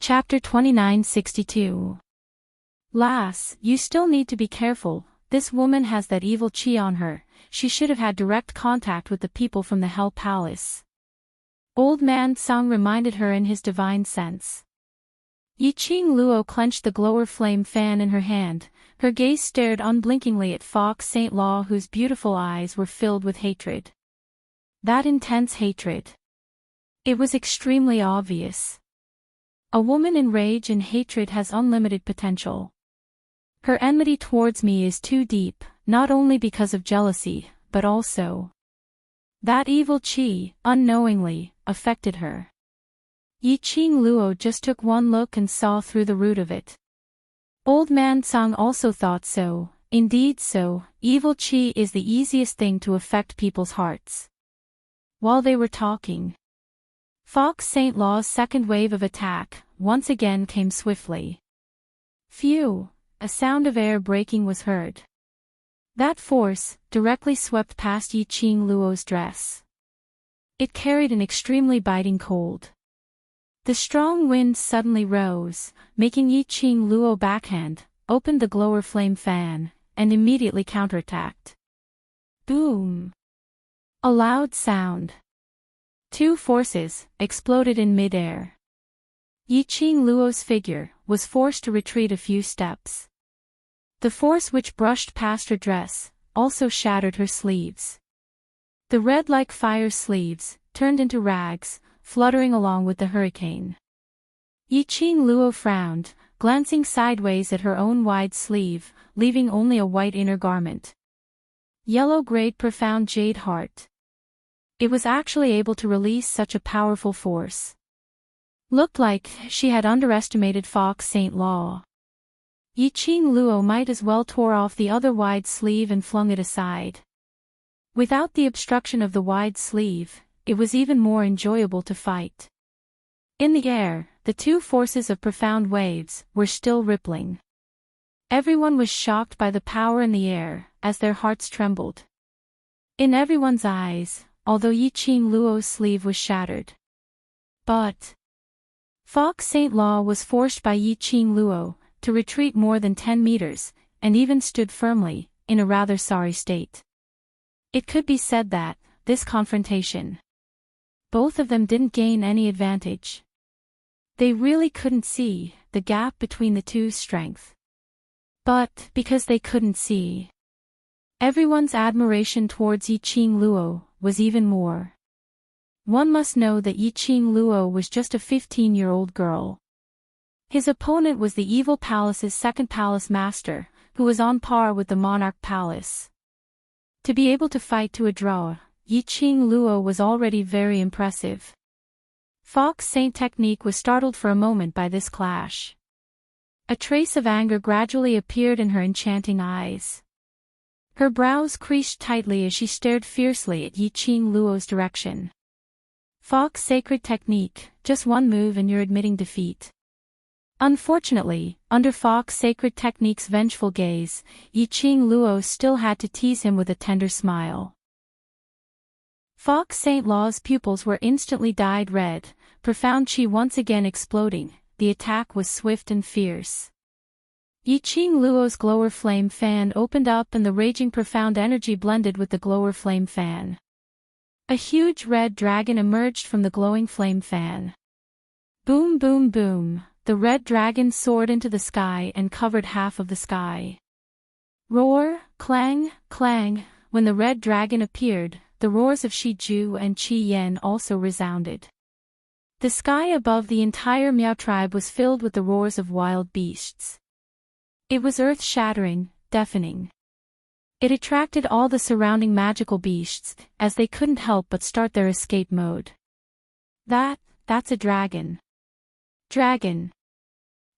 Chapter 2962. Lass, you still need to be careful, this woman has that evil chi on her, she should have had direct contact with the people from the Hell Palace. Old man Tsang reminded her in his divine sense. Yiqing Luo clenched the glower flame fan in her hand, her gaze stared unblinkingly at Fox St. Law whose beautiful eyes were filled with hatred. That intense hatred. It was extremely obvious. A woman in rage and hatred has unlimited potential. Her enmity towards me is too deep, not only because of jealousy, but also. That evil chi, unknowingly, affected her. Yiqing Luo just took one look and saw through the root of it. Old man Tsang also thought so, indeed so, evil chi is the easiest thing to affect people's hearts. While they were talking, Fox St. Law's second wave of attack, once again came swiftly. Phew, a sound of air breaking was heard. That force, directly swept past Yiqing Luo's dress. It carried an extremely biting cold. The strong wind suddenly rose, making Yiqing Luo backhand, opened the glower flame fan, and immediately counterattacked. Boom! A loud sound. Two forces exploded in mid-air. Yiqing Luo's figure was forced to retreat a few steps. The force which brushed past her dress also shattered her sleeves. The red-like fire sleeves turned into rags, fluttering along with the hurricane. Yiqing Luo frowned, glancing sideways at her own wide sleeve, leaving only a white inner garment. Yellow-grade profound jade heart. It was actually able to release such a powerful force. Looked like she had underestimated Fox St. Law. Yiqing Luo might as well tore off the other wide sleeve and flung it aside. Without the obstruction of the wide sleeve, it was even more enjoyable to fight. In the air, the two forces of profound waves were still rippling. Everyone was shocked by the power in the air, as their hearts trembled. In everyone's eyes, although Yiqing Luo's sleeve was shattered. But Fox St. Law was forced by Yiqing Luo to retreat more than 10 meters, and even stood firmly, in a rather sorry state. It could be said that, this confrontation, both of them didn't gain any advantage. They really couldn't see the gap between the two's strength. But, because they couldn't see, everyone's admiration towards Yiqing Luo was even more. One must know that Yiqing Luo was just a 15-year-old girl. His opponent was the evil palace's second palace master, who was on par with the monarch palace. To be able to fight to a draw, Yiqing Luo was already very impressive. Fox Saint Technique was startled for a moment by this clash. A trace of anger gradually appeared in her enchanting eyes. Her brows creased tightly as she stared fiercely at Yiqing Luo's direction. Fox Sacred Technique, just one move and you're admitting defeat. Unfortunately, under Fox Sacred Technique's vengeful gaze, Yiqing Luo still had to tease him with a tender smile. Fox St. Law's pupils were instantly dyed red, profound chi once again exploding, the attack was swift and fierce. Yiqing Luo's glower flame fan opened up and the raging profound energy blended with the glower flame fan. A huge red dragon emerged from the glowing flame fan. Boom boom boom, the red dragon soared into the sky and covered half of the sky. Roar, clang, clang, when the red dragon appeared, the roars of Shi Ju and Qi Yan also resounded. The sky above the entire Miao tribe was filled with the roars of wild beasts. It was earth-shattering, deafening. It attracted all the surrounding magical beasts, as they couldn't help but start their escape mode. That's a dragon. Dragon.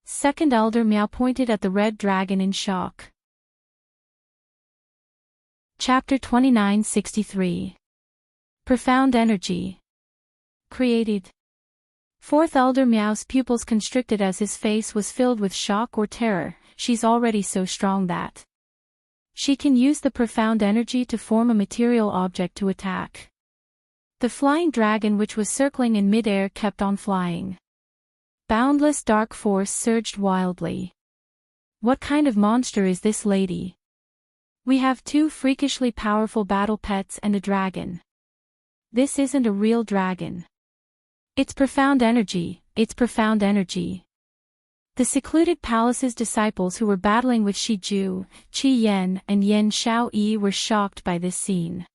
Second Elder Miao pointed at the red dragon in shock. Chapter 2963. Profound Energy. Created. Fourth Elder Miao's pupils constricted as his face was filled with shock or terror. She's already so strong that she can use the profound energy to form a material object to attack. The flying dragon which was circling in mid-air kept on flying. Boundless dark force surged wildly. What kind of monster is this lady? We have 2 freakishly powerful battle pets and a dragon. This isn't a real dragon. It's profound energy, it's profound energy. The secluded palace's disciples who were battling with Shi Ju, Qi Yan and Yan Xiao Yi were shocked by this scene.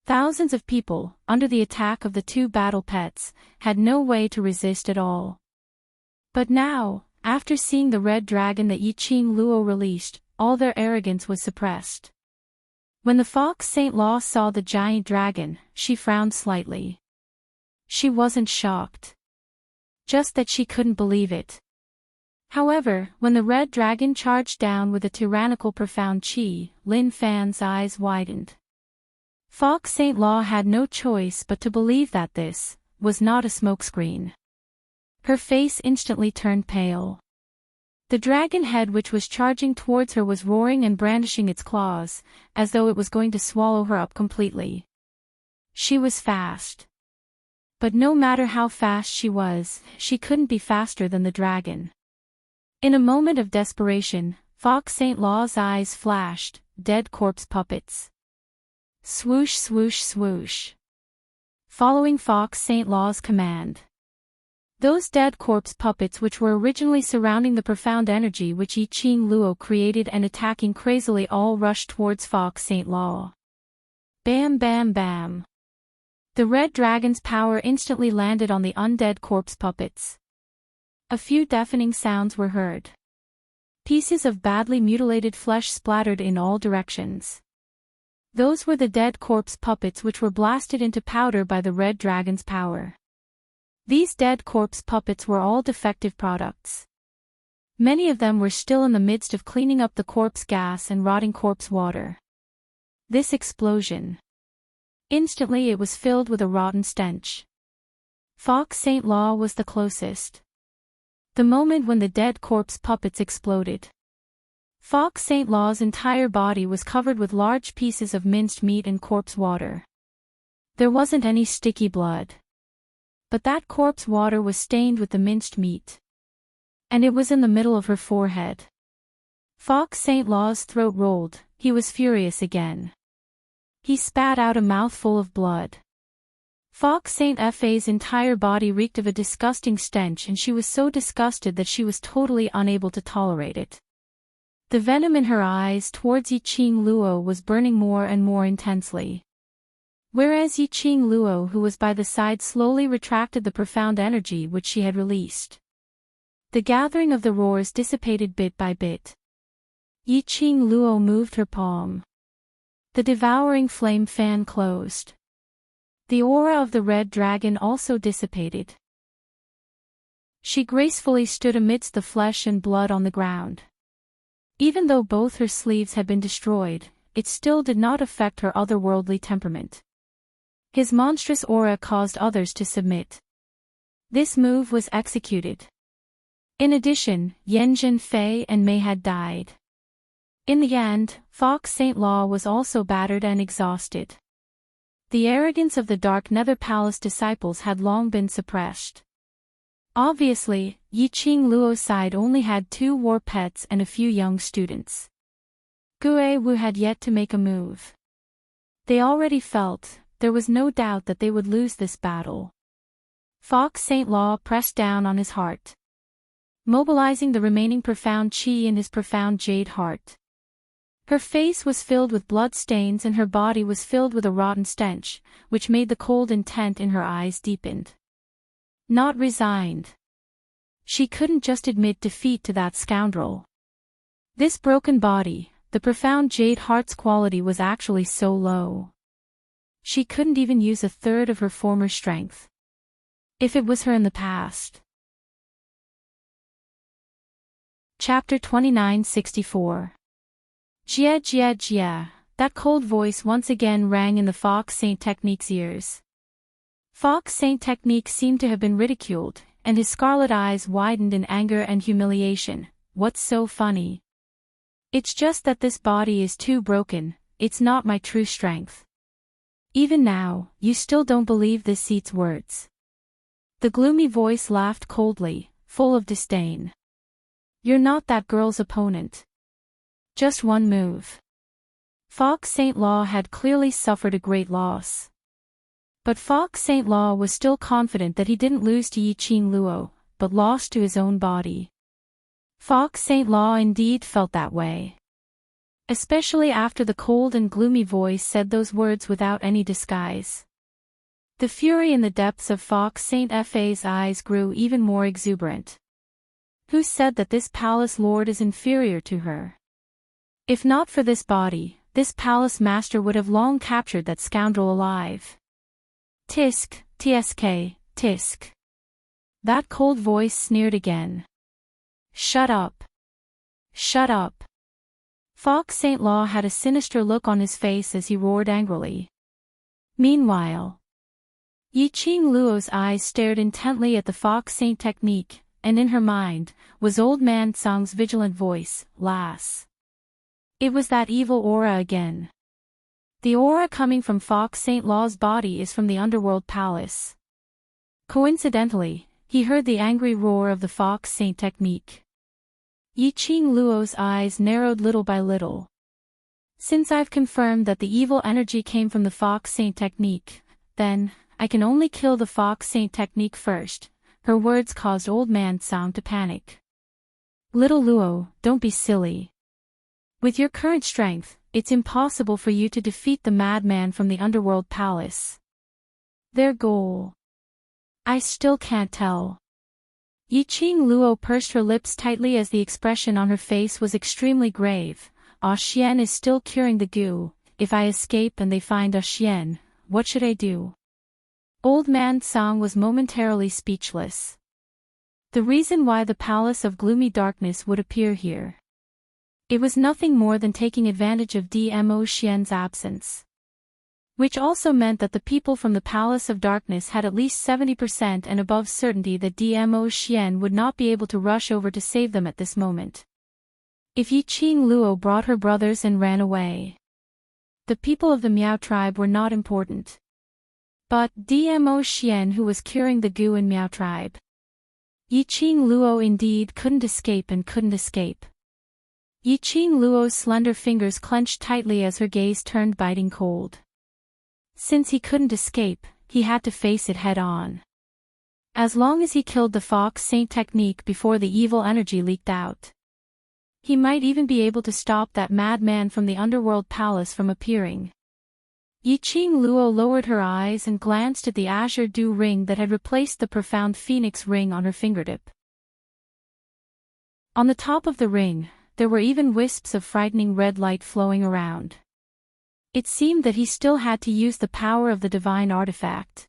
Thousands of people, under the attack of the 2 battle pets, had no way to resist at all. But now, after seeing the red dragon that Yiqing Luo released, all their arrogance was suppressed. When the fox Saint Law saw the giant dragon, she frowned slightly. She wasn't shocked. Just that she couldn't believe it. However, when the red dragon charged down with a tyrannical profound chi, Lin Fan's eyes widened. Fox Saint Law had no choice but to believe that this was not a smokescreen. Her face instantly turned pale. The dragon head which was charging towards her was roaring and brandishing its claws, as though it was going to swallow her up completely. She was fast. But no matter how fast she was, she couldn't be faster than the dragon. In a moment of desperation, Fox Saint Law's eyes flashed, dead corpse puppets. Swoosh swoosh swoosh. Following Fox Saint Law's command. Those dead corpse puppets which were originally surrounding the profound energy which Yiqing Luo created and attacking crazily all rushed towards Fox Saint Law. Bam bam bam. The red dragon's power instantly landed on the undead corpse puppets. A few deafening sounds were heard. Pieces of badly mutilated flesh splattered in all directions. Those were the dead corpse puppets which were blasted into powder by the red dragon's power. These dead corpse puppets were all defective products. Many of them were still in the midst of cleaning up the corpse gas and rotting corpse water. This explosion. Instantly it was filled with a rotten stench. Fox Saint Law was the closest. The moment when the dead corpse puppets exploded. Fox Saint Law's entire body was covered with large pieces of minced meat and corpse water. There wasn't any sticky blood. But that corpse water was stained with the minced meat. And it was in the middle of her forehead. Fox Saint Law's throat rolled, he was furious again. He spat out a mouthful of blood. Fox Saint Fa's entire body reeked of a disgusting stench and she was so disgusted that she was totally unable to tolerate it. The venom in her eyes towards Yiqing Luo was burning more and more intensely. Whereas Yiqing Luo who was by the side slowly retracted the profound energy which she had released. The gathering of the roars dissipated bit by bit. Yiqing Luo moved her palm. The devouring flame fan closed. The aura of the red dragon also dissipated. She gracefully stood amidst the flesh and blood on the ground. Even though both her sleeves had been destroyed, it still did not affect her otherworldly temperament. His monstrous aura caused others to submit. This move was executed. In addition, Yanjin Fei and Mei had died. In the end, Fox Saint Law was also battered and exhausted. The arrogance of the Dark Nether Palace disciples had long been suppressed. Obviously, Yiqing Luo's side only had 2 war pets and a few young students. Gue Wu had yet to make a move. They already felt, there was no doubt that they would lose this battle. Fox Saint Law pressed down on his heart, mobilizing the remaining profound chi in his profound jade heart. Her face was filled with blood stains and her body was filled with a rotten stench, which made the cold intent in her eyes deepened. Not resigned. She couldn't just admit defeat to that scoundrel. This broken body, the profound jade heart's quality was actually so low. She couldn't even use a third of her former strength. If it was her in the past. Chapter 2964. Jia Jia Jia, that cold voice once again rang in the Fox Saint Technique's ears. Fox Saint Technique seemed to have been ridiculed, and his scarlet eyes widened in anger and humiliation. What's so funny? It's just that this body is too broken, it's not my true strength. Even now, you still don't believe this seat's words. The gloomy voice laughed coldly. full of disdain. You're not that girl's opponent. Just one move. Fox St. Law had clearly suffered a great loss. But Fox St. Law was still confident that he didn't lose to Yiqing Luo, but lost to his own body. Fox St. Law indeed felt that way. Especially after the cold and gloomy voice said those words without any disguise. The fury in the depths of Fox St. Fa's eyes grew even more exuberant. Who said that this palace lord is inferior to her? If not for this body, this palace master would have long captured that scoundrel alive. Tisk, tsk, tisk. That cold voice sneered again. Shut up. Shut up. Fox St. Law had a sinister look on his face as he roared angrily. Meanwhile, Yiqing Luo's eyes stared intently at the Fox Saint technique, and in her mind was old man Tsang's vigilant voice, "Lass." It was that evil aura again. The aura coming from Fox St. Law's body is from the underworld palace. Coincidentally, he heard the angry roar of the Fox Saint technique. Yiqing Luo's eyes narrowed little by little. Since I've confirmed that the evil energy came from the Fox Saint technique, then I can only kill the Fox Saint technique first. Her words caused old man Tsang to panic. Little Luo, don't be silly. With your current strength, it's impossible for you to defeat the madman from the underworld palace. Their goal? I still can't tell. Yiqing Luo pursed her lips tightly as the expression on her face was extremely grave. Xian is still curing the goo. If I escape and they find Xian, what should I do? Old man Tsang was momentarily speechless. The reason why the Palace of Gloomy Darkness would appear here. It was nothing more than taking advantage of Dmo Xian's absence. Which also meant that the people from the Palace of Darkness had at least 70% and above certainty that Dmo Xian would not be able to rush over to save them at this moment. If Yiqing Luo brought her brothers and ran away, the people of the Miao tribe were not important. But Dmo Xian, who was curing the goo in Miao tribe. Yiqing Luo indeed couldn't escape and couldn't escape. Yiqing Luo's slender fingers clenched tightly as her gaze turned biting cold. Since he couldn't escape, he had to face it head-on. As long as he killed the Fox Saint technique before the evil energy leaked out, he might even be able to stop that madman from the underworld palace from appearing. Yiqing Luo lowered her eyes and glanced at the azure dew ring that had replaced the profound phoenix ring on her fingertip. On the top of the ring, there were even wisps of frightening red light flowing around. It seemed that he still had to use the power of the divine artifact.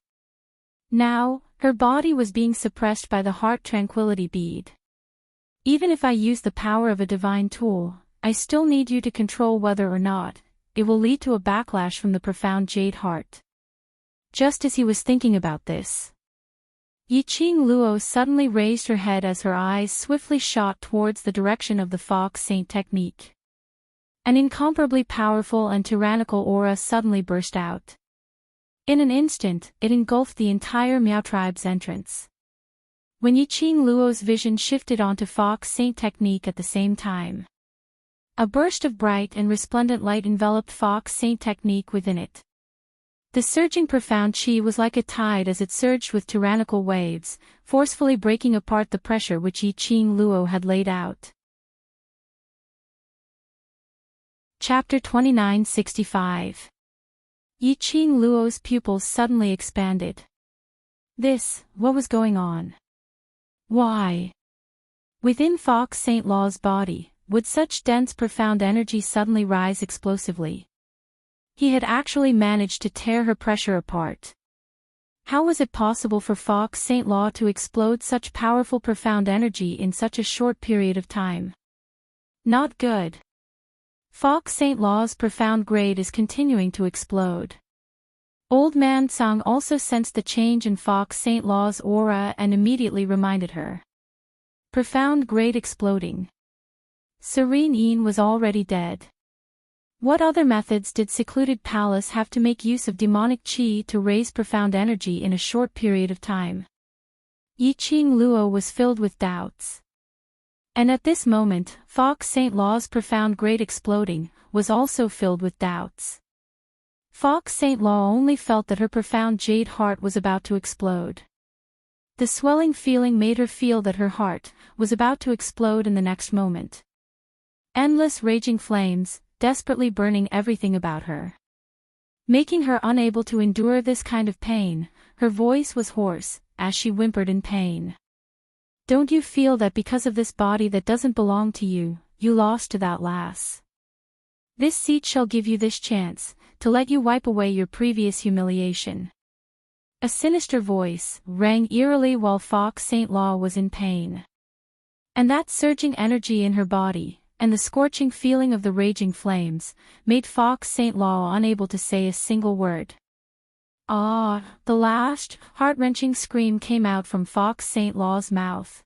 Now, her body was being suppressed by the heart tranquility bead. Even if I use the power of a divine tool, I still need you to control whether or not it will lead to a backlash from the profound jade heart. Just as he was thinking about this, Yiqing Luo suddenly raised her head as her eyes swiftly shot towards the direction of the Fox Saint technique. An incomparably powerful and tyrannical aura suddenly burst out. In an instant, it engulfed the entire Miao tribe's entrance. When Yiqing Luo's vision shifted onto Fox Saint technique at the same time, a burst of bright and resplendent light enveloped Fox Saint technique within it. The surging profound chi was like a tide as it surged with tyrannical waves, forcefully breaking apart the pressure which Yiqing Luo had laid out. Chapter 2965. Yiqing Luo's pupils suddenly expanded. What was going on? Why? Within Fox St. Law's body, would such dense profound energy suddenly rise explosively? He had actually managed to tear her pressure apart. How was it possible for Fox St. Law to explode such powerful profound energy in such a short period of time? Not good. Fox St. Law's profound grade is continuing to explode. Old man Tsang also sensed the change in Fox St. Law's aura and immediately reminded her. Profound grade exploding. Serene Yin was already dead. What other methods did Secluded Palace have to make use of demonic chi to raise profound energy in a short period of time? Yi Qing Luo was filled with doubts. And at this moment, Fox St. Law's profound great exploding, was also filled with doubts. Fox St. Law only felt that her profound jade heart was about to explode. The swelling feeling made her feel that her heart was about to explode in the next moment. Endless raging flames, desperately burning everything about her. Making her unable to endure this kind of pain, her voice was hoarse, as she whimpered in pain. Don't you feel that because of this body that doesn't belong to you, you lost to that lass? This seat shall give you this chance, to let you wipe away your previous humiliation. A sinister voice rang eerily while Fox St. Law was in pain. And that surging energy in her body, and the scorching feeling of the raging flames, made Fox St. Law unable to say a single word. Ah! The last, heart-wrenching scream came out from Fox St. Law's mouth.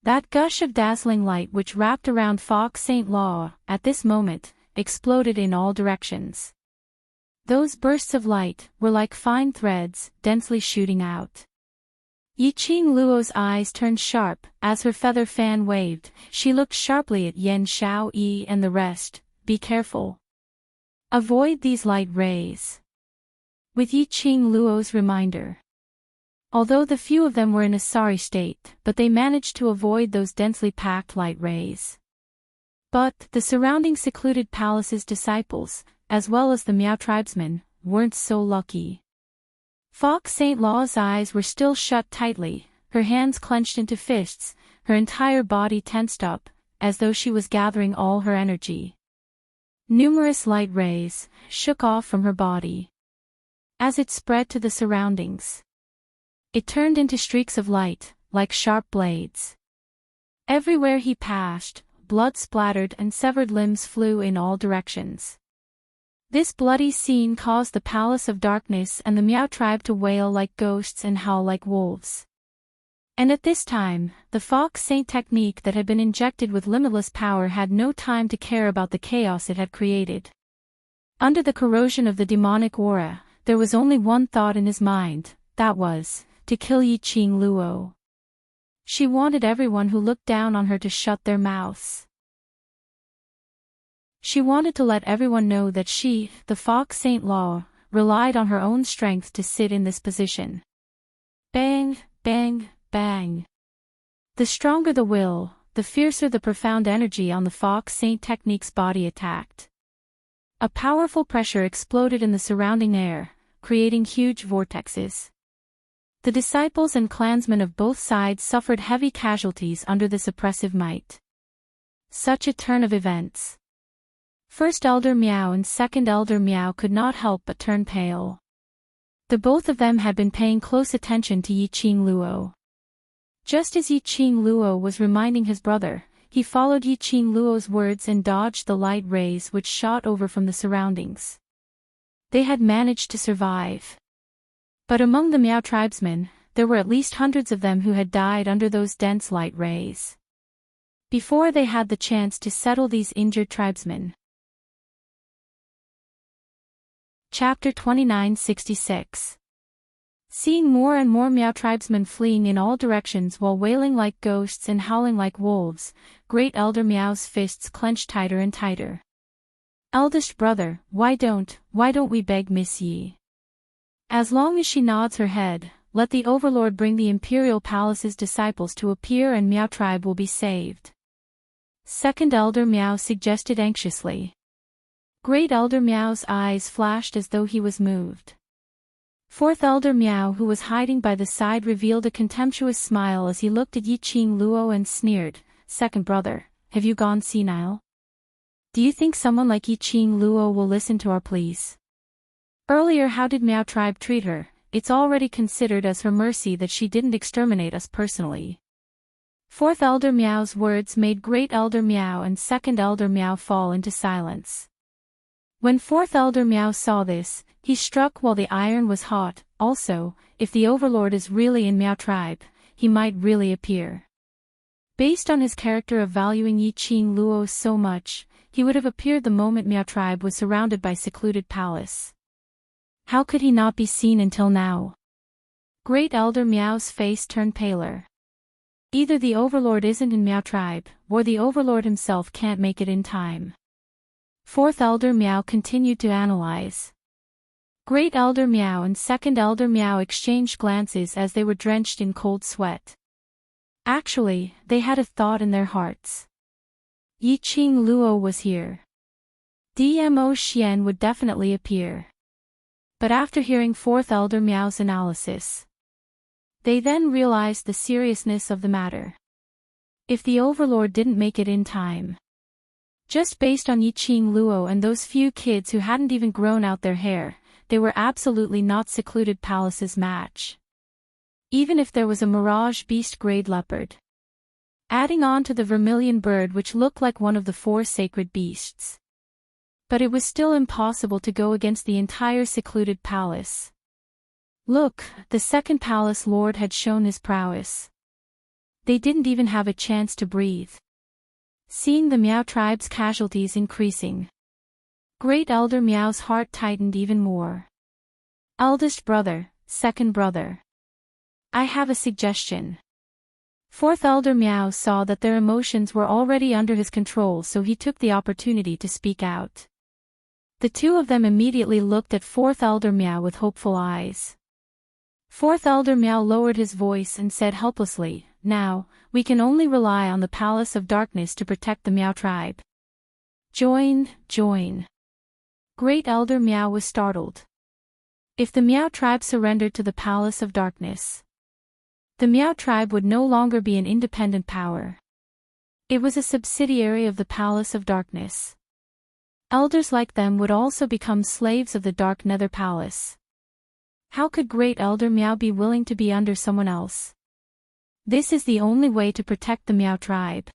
That gush of dazzling light which wrapped around Fox St. Law, at this moment, exploded in all directions. Those bursts of light were like fine threads, densely shooting out. Yi Qing Luo's eyes turned sharp, as her feather fan waved. She looked sharply at Yan Xiao Yi and the rest. Be careful. Avoid these light rays. With Yi Qing Luo's reminder. Although the few of them were in a sorry state, but they managed to avoid those densely packed light rays. But the surrounding secluded palace's disciples, as well as the Miao tribesmen, weren't so lucky. Fox St. Law's eyes were still shut tightly, her hands clenched into fists, her entire body tensed up, as though she was gathering all her energy. Numerous light rays shook off from her body. As it spread to the surroundings, it turned into streaks of light, like sharp blades. Everywhere he passed, blood splattered and severed limbs flew in all directions. This bloody scene caused the Palace of Darkness and the Miao tribe to wail like ghosts and howl like wolves. And at this time, the Fox Saint technique that had been injected with limitless power had no time to care about the chaos it had created. Under the corrosion of the demonic aura, there was only one thought in his mind, that was, to kill Yi Qing Luo. She wanted everyone who looked down on her to shut their mouths. She wanted to let everyone know that she, the Fox Saint Law, relied on her own strength to sit in this position. Bang, bang, bang. The stronger the will, the fiercer the profound energy on the Fox Saint technique's body attacked. A powerful pressure exploded in the surrounding air, creating huge vortexes. The disciples and clansmen of both sides suffered heavy casualties under this oppressive might. Such a turn of events. First Elder Miao and Second Elder Miao could not help but turn pale. The both of them had been paying close attention to Yi Qing Luo. Just as Yi Qing Luo was reminding his brother, he followed Yi Qing Luo's words and dodged the light rays which shot over from the surroundings. They had managed to survive. But among the Miao tribesmen, there were at least hundreds of them who had died under those dense light rays. Before they had the chance to settle these injured tribesmen. Chapter 2966. Seeing more and more Miao tribesmen fleeing in all directions while wailing like ghosts and howling like wolves, Great Elder Miao's fists clenched tighter and tighter. Eldest brother, why don't we beg Miss Yi? As long as she nods her head, let the Overlord bring the Imperial Palace's disciples to appear and Miao tribe will be saved. Second Elder Miao suggested anxiously. Great Elder Miao's eyes flashed as though he was moved. Fourth Elder Miao, who was hiding by the side, revealed a contemptuous smile as he looked at Yi Qing Luo and sneered, Second brother, have you gone senile? Do you think someone like Yi Qing Luo will listen to our pleas? Earlier, how did Miao tribe treat her? It's already considered as her mercy that she didn't exterminate us personally. Fourth Elder Miao's words made Great Elder Miao and Second Elder Miao fall into silence. When Fourth Elder Miao saw this, he struck while the iron was hot. Also, if the Overlord is really in Miao tribe, he might really appear. Based on his character of valuing Yi Qing Luo so much, he would have appeared the moment Miao tribe was surrounded by secluded palace. How could he not be seen until now? Great Elder Meow's face turned paler. Either the Overlord isn't in Meow Tribe, or the Overlord himself can't make it in time. Fourth Elder Meow continued to analyze. Great Elder Meow and Second Elder Meow exchanged glances as they were drenched in cold sweat. Actually, they had a thought in their hearts. Yi Qing Luo was here. Dmo Xian would definitely appear. But after hearing Fourth Elder Meow's analysis, they then realized the seriousness of the matter. If the Overlord didn't make it in time, just based on Yi Qing Luo and those few kids who hadn't even grown out their hair, they were absolutely not Secluded Palace's match. Even if there was a Mirage Beast Grade Leopard adding on to the Vermilion Bird, which looked like one of the 4 sacred beasts. But it was still impossible to go against the entire Secluded Palace. Look, the second Palace Lord had shown his prowess. They didn't even have a chance to breathe. Seeing the Meow Tribe's casualties increasing, Great Elder Meow's heart tightened even more. Eldest brother, second brother, I have a suggestion. Fourth Elder Meow saw that their emotions were already under his control, so he took the opportunity to speak out. The two of them immediately looked at Fourth Elder Meow with hopeful eyes. Fourth Elder Meow lowered his voice and said helplessly, "Now, we can only rely on the Palace of Darkness to protect the Meow Tribe." Join. Great Elder Meow was startled. If the Meow Tribe surrendered to the Palace of Darkness, the Meow Tribe would no longer be an independent power. It was a subsidiary of the Palace of Darkness. Elders like them would also become slaves of the Dark Nether Palace. How could Great Elder Meow be willing to be under someone else? This is the only way to protect the Meow Tribe.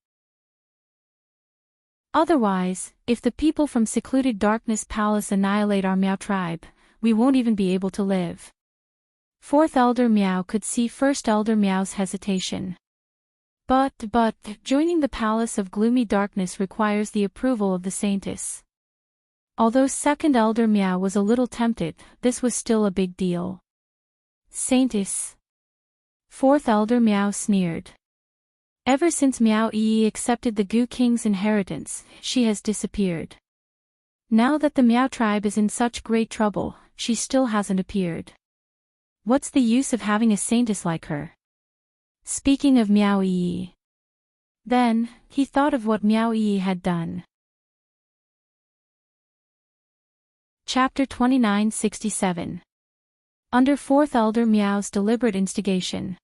Otherwise, if the people from Secluded Darkness Palace annihilate our Meow Tribe, we won't even be able to live. Fourth Elder Meow could see First Elder Meow's hesitation. But, joining the Palace of Gloomy Darkness requires the approval of the Saintess. Although Second Elder Meow was a little tempted, this was still a big deal. Saintess. Fourth Elder Meow sneered. Ever since Meow Yi accepted the Goo King's inheritance, she has disappeared. Now that the Meow Tribe is in such great trouble, she still hasn't appeared. What's the use of having a saintess like her? Speaking of Meow Yi. Then, he thought of what Meow Yi had done. Chapter 2967. Under Fourth Elder Meow's deliberate instigation.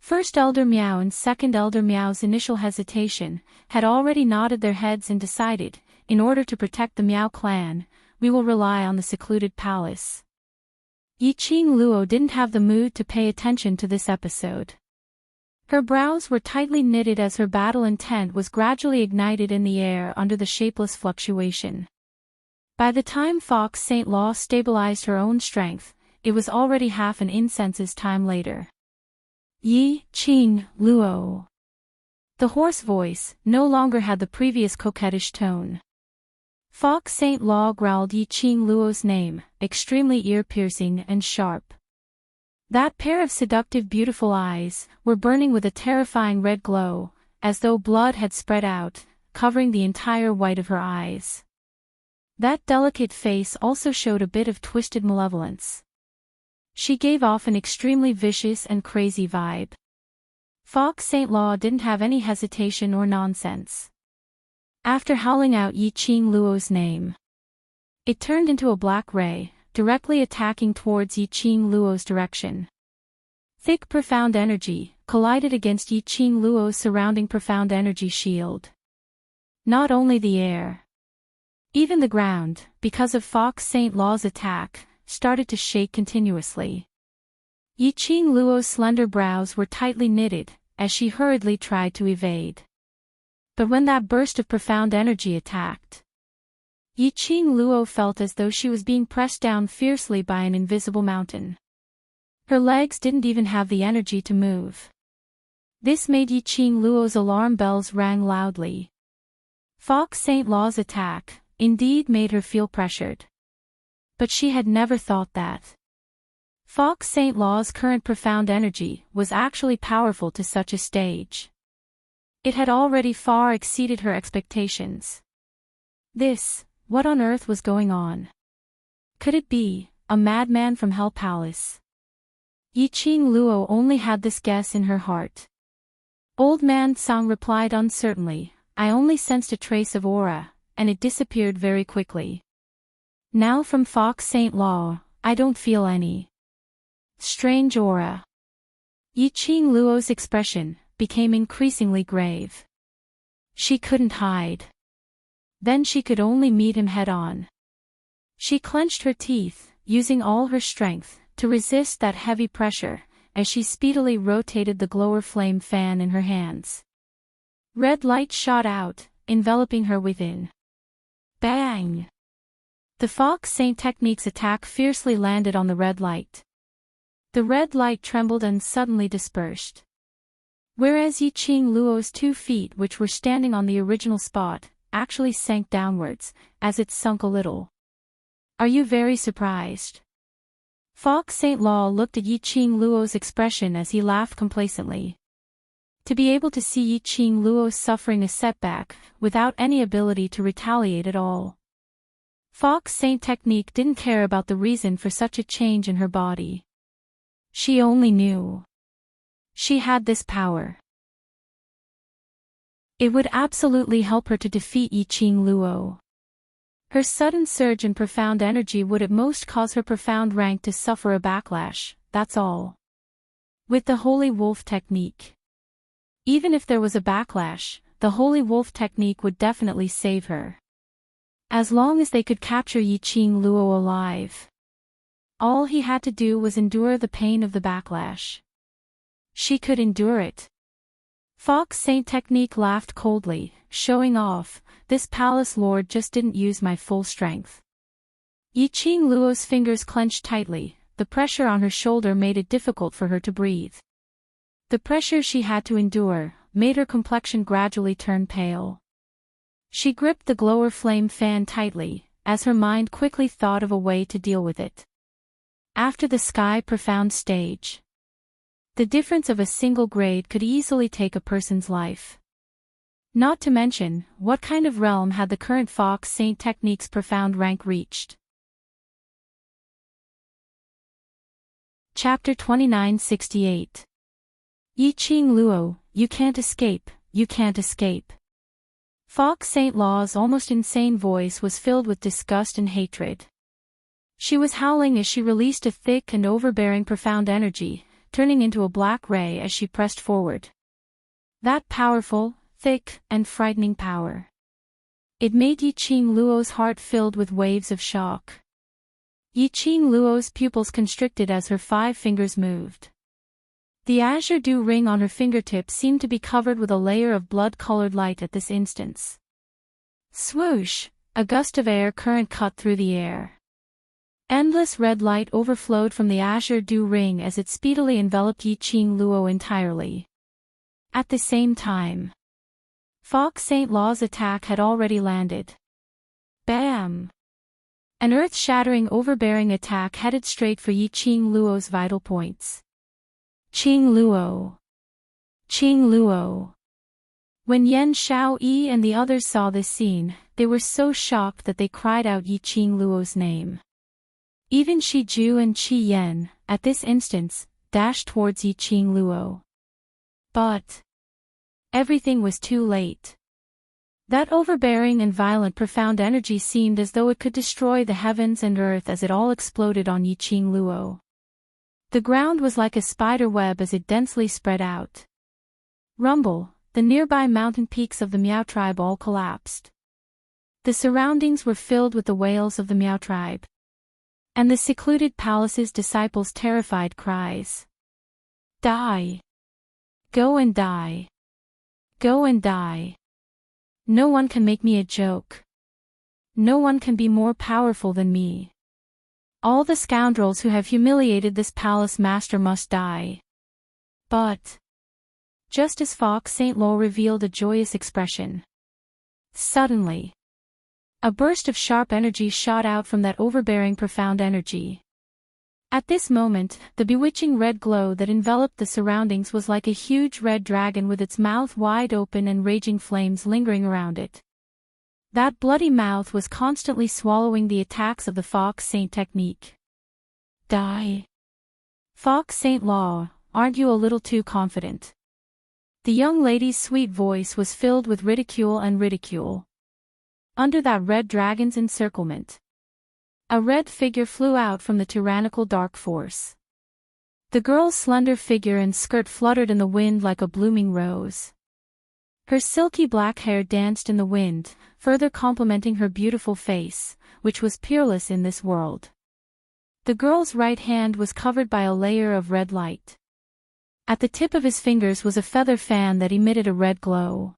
First Elder Meow and Second Elder Meow's initial hesitation had already nodded their heads and decided, in order to protect the Meow clan, we will rely on the Secluded Palace. Yi Qing Luo didn't have the mood to pay attention to this episode. Her brows were tightly knitted as her battle intent was gradually ignited in the air under the shapeless fluctuation. By the time Fox St. Law stabilized her own strength, it was already half an incense's time later. Yi Qing Luo. The hoarse voice no longer had the previous coquettish tone. Fox St. Law growled Yi Qing Luo's name, extremely ear-piercing and sharp. That pair of seductive beautiful eyes were burning with a terrifying red glow, as though blood had spread out, covering the entire white of her eyes. That delicate face also showed a bit of twisted malevolence. She gave off an extremely vicious and crazy vibe. Fox St. Law didn't have any hesitation or nonsense. After howling out Yi Qing Luo's name, it turned into a black ray, directly attacking towards Yi Qing Luo's direction. Thick profound energy collided against Yi Qing Luo's surrounding profound energy shield. Not only the air, even the ground, because of Fox St. Law's attack, started to shake continuously. Yi Qing Luo's slender brows were tightly knitted, as she hurriedly tried to evade. But when that burst of profound energy attacked, Yi Qing Luo felt as though she was being pressed down fiercely by an invisible mountain. Her legs didn't even have the energy to move. This made Yi Qing Luo's alarm bells rang loudly. Fox St. Law's attack, indeed, made her feel pressured. But she had never thought that Fox St. Law's current profound energy was actually powerful to such a stage. It had already far exceeded her expectations. What on earth was going on? Could it be a madman from Hell Palace? Yiqing Luo only had this guess in her heart. Old man Tsang replied uncertainly, I only sensed a trace of aura, and it disappeared very quickly. Now from Fox St. Law, I don't feel any strange aura. Yiqing Luo's expression became increasingly grave. She couldn't hide. Then she could only meet him head-on. She clenched her teeth, using all her strength to resist that heavy pressure, as she speedily rotated the glower flame fan in her hands. Red light shot out, enveloping her within. Bang! The Fox Saint technique's attack fiercely landed on the red light. The red light trembled and suddenly dispersed. Whereas Yiqing Luo's 2 feet, which were standing on the original spot, actually sank downwards, as it sunk a little. Are you very surprised? Fox St. Law looked at Yiqing Luo's expression as he laughed complacently. To be able to see Yiqing Luo suffering a setback, without any ability to retaliate at all. Fox Saint technique didn't care about the reason for such a change in her body. She only knew she had this power. It would absolutely help her to defeat Yiqing Luo. Her sudden surge in profound energy would at most cause her profound rank to suffer a backlash, that's all. With the Holy Wolf technique. Even if there was a backlash, the Holy Wolf technique would definitely save her. As long as they could capture Yiqing Luo alive. All he had to do was endure the pain of the backlash. She could endure it. Fox Saint technique laughed coldly, showing off, this palace lord just didn't use my full strength. Yiqing Luo's fingers clenched tightly, the pressure on her shoulder made it difficult for her to breathe. The pressure she had to endure made her complexion gradually turn pale. She gripped the glower flame fan tightly, as her mind quickly thought of a way to deal with it. After the sky profound stage. The difference of a single grade could easily take a person's life. Not to mention, what kind of realm had the current Fox Saint technique's profound rank reached? Chapter 2968. Yiqing Luo, you can't escape, you can't escape. Fox St. Law's almost insane voice was filled with disgust and hatred. She was howling as she released a thick and overbearing profound energy, turning into a black ray as she pressed forward. That powerful, thick, and frightening power. It made Yiqing Luo's heart filled with waves of shock. Yiqing Luo's pupils constricted as her 5 fingers moved. The azure dew ring on her fingertips seemed to be covered with a layer of blood-colored light at this instance. Swoosh! A gust of air current cut through the air. Endless red light overflowed from the azure dew ring as it speedily enveloped Yiqing Luo entirely. At the same time, Fox St. Law's attack had already landed. Bam! An earth-shattering overbearing attack headed straight for Yiqing Luo's vital points. Qing Luo! Qing Luo! When Yan Xiaoyi and the others saw this scene, they were so shocked that they cried out Yiqing Luo's name. Even Shi Ju and Qi Yan, at this instance, dashed towards Yiqing Luo. But everything was too late. That overbearing and violent profound energy seemed as though it could destroy the heavens and earth as it all exploded on Yiqing Luo. The ground was like a spider web as it densely spread out. Rumble, the nearby mountain peaks of the Miao tribe all collapsed. The surroundings were filled with the wails of the Miao tribe. And the secluded palace's disciples' terrified cries. Die! Go and die! Go and die! No one can make me a joke. No one can be more powerful than me. All the scoundrels who have humiliated this palace master must die. But just as Fox St. Law revealed a joyous expression, suddenly, a burst of sharp energy shot out from that overbearing profound energy. At this moment, the bewitching red glow that enveloped the surroundings was like a huge red dragon with its mouth wide open and raging flames lingering around it. That bloody mouth was constantly swallowing the attacks of the Fox Saint technique. Die. Fox Saint Law, aren't you a little too confident? The young lady's sweet voice was filled with ridicule and ridicule. Under that red dragon's encirclement, a red figure flew out from the tyrannical dark force. The girl's slender figure and skirt fluttered in the wind like a blooming rose. Her silky black hair danced in the wind, further complementing her beautiful face, which was peerless in this world. The girl's right hand was covered by a layer of red light. At the tip of his fingers was a feather fan that emitted a red glow.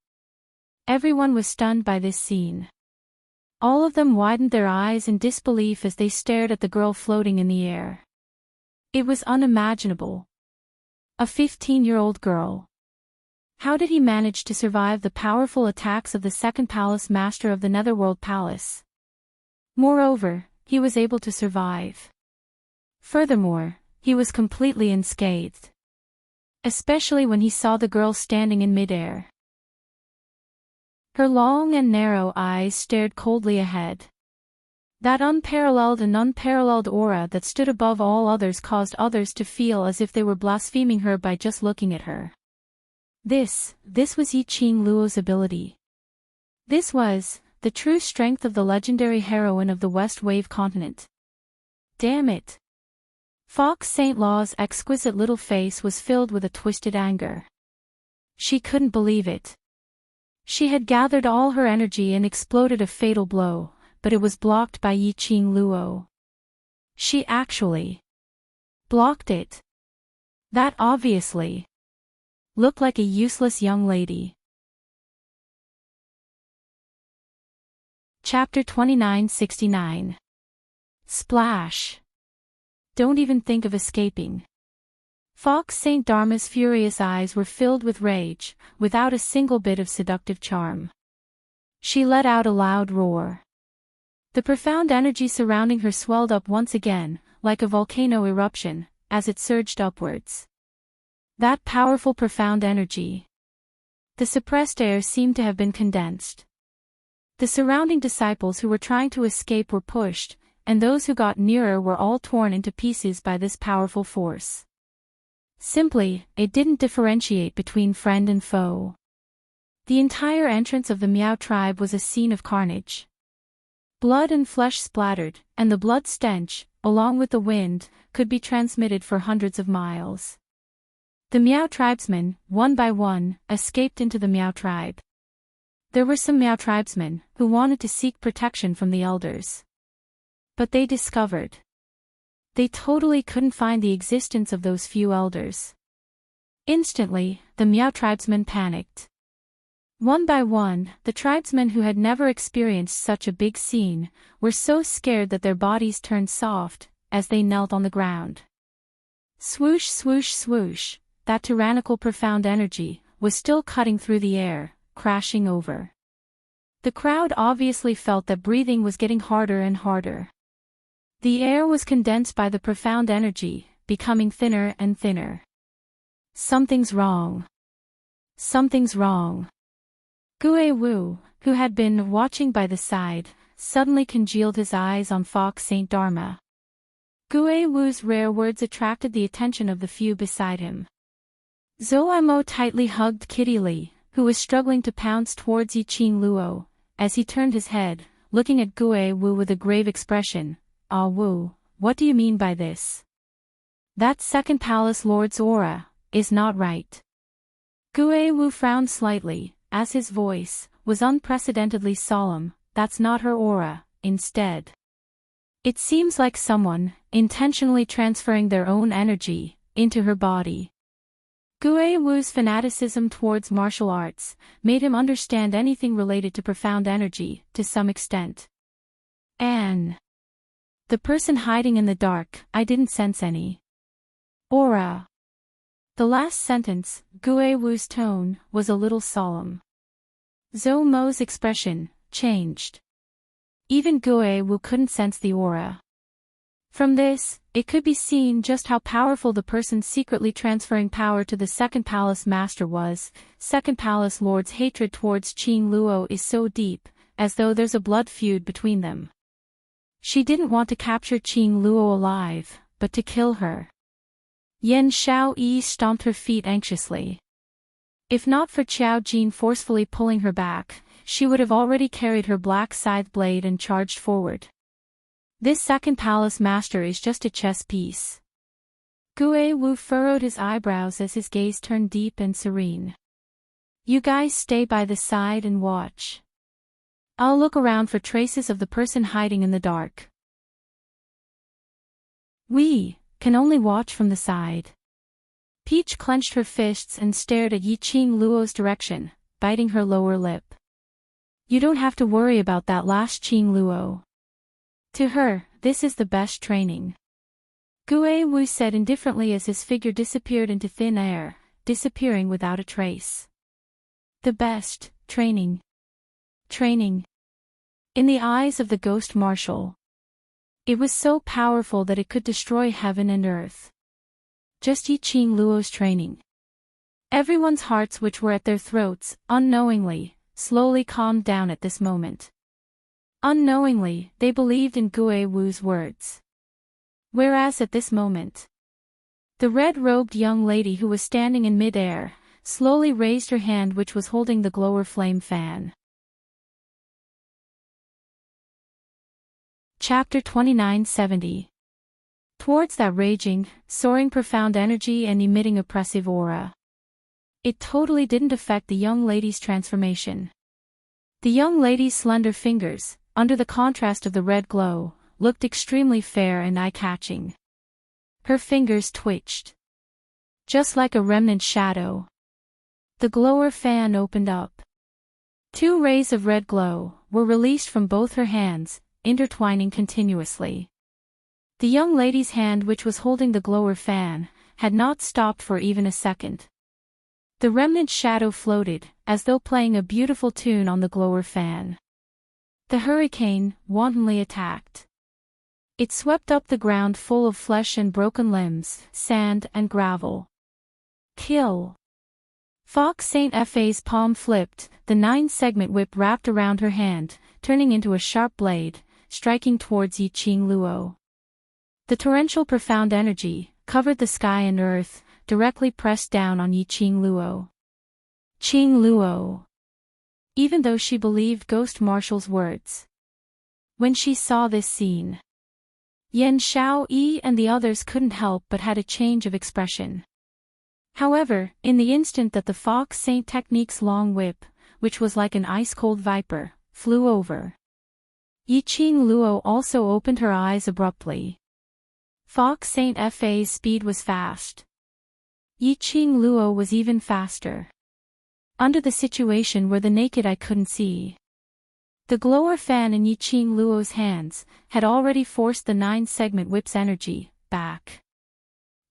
Everyone was stunned by this scene. All of them widened their eyes in disbelief as they stared at the girl floating in the air. It was unimaginable. A 15-year-old girl. How did he manage to survive the powerful attacks of the second palace master of the Netherworld Palace? Moreover, he was able to survive. Furthermore, he was completely unscathed. Especially when he saw the girl standing in midair. Her long and narrow eyes stared coldly ahead. That unparalleled aura that stood above all others caused others to feel as if they were blaspheming her by just looking at her. This was Yi Qing Luo's ability. This was the true strength of the legendary heroine of the West Wave continent. Damn it! Fox Saint Law's exquisite little face was filled with a twisted anger. She couldn't believe it. She had gathered all her energy and exploded a fatal blow, but it was blocked by Yi Qing Luo. She actually blocked it. That obviously looked like a useless young lady. Chapter 2969. Splash. Don't even think of escaping. Fox Saint Dharma's furious eyes were filled with rage, without a single bit of seductive charm. She let out a loud roar. The profound energy surrounding her swelled up once again, like a volcano eruption, as it surged upwards. That powerful profound energy. The suppressed air seemed to have been condensed. The surrounding disciples who were trying to escape were pushed, and those who got nearer were all torn into pieces by this powerful force. Simply, it didn't differentiate between friend and foe. The entire entrance of the Miao tribe was a scene of carnage. Blood and flesh splattered, and the blood stench, along with the wind, could be transmitted for hundreds of miles. The Miao tribesmen, one by one, escaped into the Miao tribe. There were some Miao tribesmen who wanted to seek protection from the elders. But they discovered they totally couldn't find the existence of those few elders. Instantly, the Miao tribesmen panicked. One by one, the tribesmen who had never experienced such a big scene were so scared that their bodies turned soft as they knelt on the ground. Swoosh, swoosh, swoosh, that tyrannical profound energy was still cutting through the air, crashing over. The crowd obviously felt that breathing was getting harder and harder. The air was condensed by the profound energy, becoming thinner and thinner. Something's wrong. Something's wrong. Gue Wu, who had been watching by the side, suddenly congealed his eyes on Fox Saint Dharma. Gue Wu's rare words attracted the attention of the few beside him. Zhou Mo tightly hugged Kitty Li, who was struggling to pounce towards Yi Qing Luo, as he turned his head, looking at Gue Wu with a grave expression. Ah Wu, what do you mean by this? That second palace lord's aura is not right. Gue Wu frowned slightly, as his voice was unprecedentedly solemn. That's not her aura, instead. It seems like someone intentionally transferring their own energy into her body. Gue Wu's fanaticism towards martial arts made him understand anything related to profound energy to some extent. The person hiding in the dark, I didn't sense any aura. The last sentence, Gue Wu's tone, was a little solemn. Zhou Mo's expression changed. Even Gue Wu couldn't sense the aura. From this, it could be seen just how powerful the person secretly transferring power to the Second Palace Master was. Second Palace Lord's hatred towards Qing Luo is so deep, as though there's a blood feud between them. She didn't want to capture Qing Luo alive, but to kill her. Yan Xiaoyi stomped her feet anxiously. If not for Qiao Jin forcefully pulling her back, she would have already carried her black scythe blade and charged forward. This Second Palace Master is just a chess piece. Gue Wu furrowed his eyebrows as his gaze turned deep and serene. You guys stay by the side and watch. I'll look around for traces of the person hiding in the dark. We can only watch from the side. Peach clenched her fists and stared at Qing Luo's direction, biting her lower lip. You don't have to worry about that last Qing Luo. To her, this is the best training. Gue Wu said indifferently as his figure disappeared into thin air, disappearing without a trace. The best training. Training. In the eyes of the ghost marshal. It was so powerful that it could destroy heaven and earth. Just Qing Luo's training. Everyone's hearts which were at their throats, unknowingly, slowly calmed down at this moment. Unknowingly, they believed in Gue Wu's words. Whereas at this moment, the red-robed young lady who was standing in mid-air, slowly raised her hand which was holding the glower flame fan. Chapter 2970. Towards that raging, soaring profound energy and emitting oppressive aura. It totally didn't affect the young lady's transformation. The young lady's slender fingers, under the contrast of the red glow, looked extremely fair and eye-catching. Her fingers twitched. Just like a remnant shadow. The glower fan opened up. 2 rays of red glow were released from both her hands, intertwining continuously. The young lady's hand which was holding the glower fan, had not stopped for even a second. The remnant shadow floated, as though playing a beautiful tune on the glower fan. The hurricane wantonly attacked. It swept up the ground full of flesh and broken limbs, sand and gravel. Kill. Fox Saint Fa's palm flipped, the 9-segment whip wrapped around her hand, turning into a sharp blade, striking towards Qing Luo. The torrential profound energy covered the sky and earth, directly pressed down on Qing Luo. Qing Luo. Even though she believed Ghost Marshal's words. When she saw this scene, Yan Xiaoyi and the others couldn't help but had a change of expression. However, in the instant that the Fox Saint Technique's long whip, which was like an ice-cold viper, flew over, Qing Luo also opened her eyes abruptly. Fox Saint Fa's speed was fast. Qing Luo was even faster. Under the situation where the naked eye couldn't see. The glower fan in Qing Luo's hands had already forced the 9-segment whip's energy back.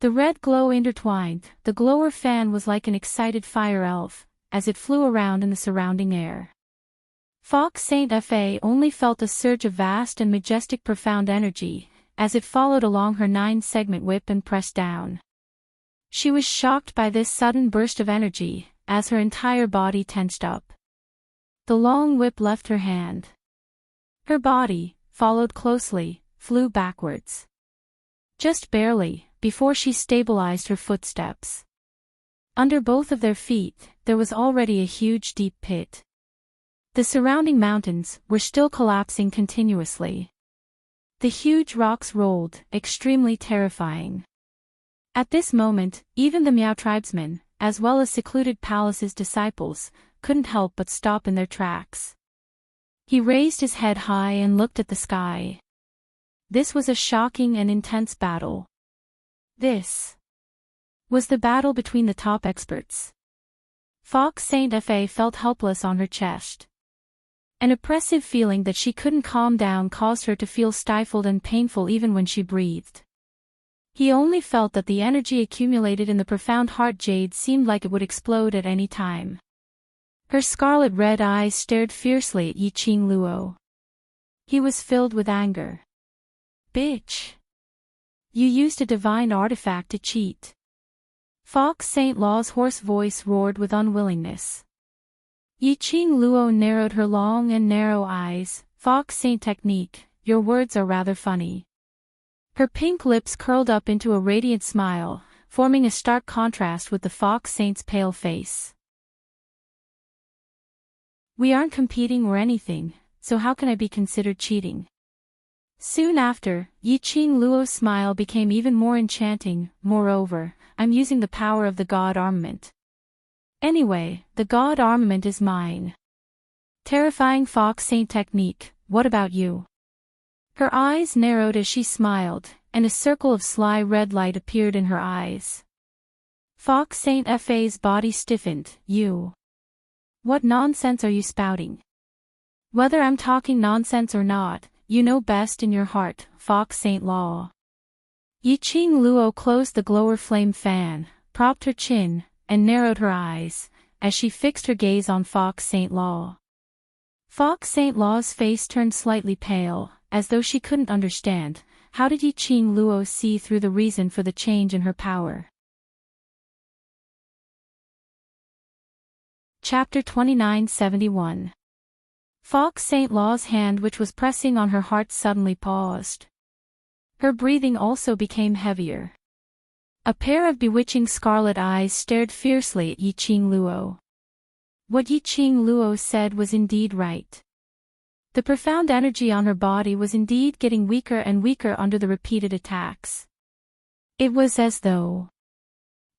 The red glow intertwined, the glower fan was like an excited fire elf, as it flew around in the surrounding air. Fox Saint Fa only felt a surge of vast and majestic profound energy, as it followed along her 9-segment whip and pressed down. She was shocked by this sudden burst of energy, as her entire body tensed up. The long whip left her hand. Her body, followed closely, flew backwards. Just barely, before she stabilized her footsteps. Under both of their feet, there was already a huge deep pit. The surrounding mountains were still collapsing continuously. The huge rocks rolled, extremely terrifying. At this moment, even the Miao tribesmen, as well as secluded palace's disciples, couldn't help but stop in their tracks. He raised his head high and looked at the sky. This was a shocking and intense battle. This was the battle between the top experts. Fox Saint Fa felt helpless on her chest. An oppressive feeling that she couldn't calm down caused her to feel stifled and painful even when she breathed. He only felt that the energy accumulated in the profound heart jade seemed like it would explode at any time. Her scarlet red eyes stared fiercely at Qing Luo. He was filled with anger. Bitch! You used a divine artifact to cheat. Fox St. Law's hoarse voice roared with unwillingness. Yiqing Luo narrowed her long and narrow eyes. Fox Saint Technique, your words are rather funny. Her pink lips curled up into a radiant smile, forming a stark contrast with the Fox Saint's pale face. We aren't competing or anything, so how can I be considered cheating? Soon after, Yiqing Luo's smile became even more enchanting. Moreover, I'm using the power of the God Armament. Anyway, the God Armament is mine. Terrifying Fox Saint Technique, what about you? Her eyes narrowed as she smiled, and a circle of sly red light appeared in her eyes. Fox Saint Fa's body stiffened. You. What nonsense are you spouting? Whether I'm talking nonsense or not, you know best in your heart, Fox St. Law. Yiqing Luo closed the glower flame fan, propped her chin, and narrowed her eyes, as she fixed her gaze on Fox St. Law. Fox St. Law's face turned slightly pale, as though she couldn't understand. How did Yiqing Luo see through the reason for the change in her power? Chapter 2971. Fox St. Law's hand which was pressing on her heart suddenly paused. Her breathing also became heavier. A pair of bewitching scarlet eyes stared fiercely at Yiqing Luo. What Yiqing Luo said was indeed right. The profound energy on her body was indeed getting weaker and weaker under the repeated attacks. It was as though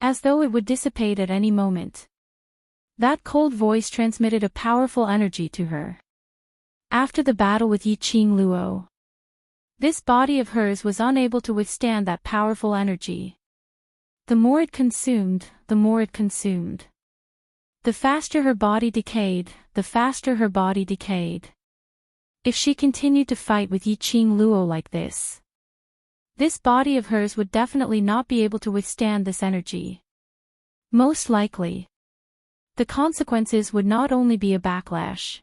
it would dissipate at any moment. That cold voice transmitted a powerful energy to her. After the battle with Yiqing Luo, this body of hers was unable to withstand that powerful energy. The more it consumed, the more it consumed. The faster her body decayed, the faster her body decayed. If she continued to fight with Yiqing Luo like this body of hers would definitely not be able to withstand this energy. Most likely, the consequences would not only be a backlash.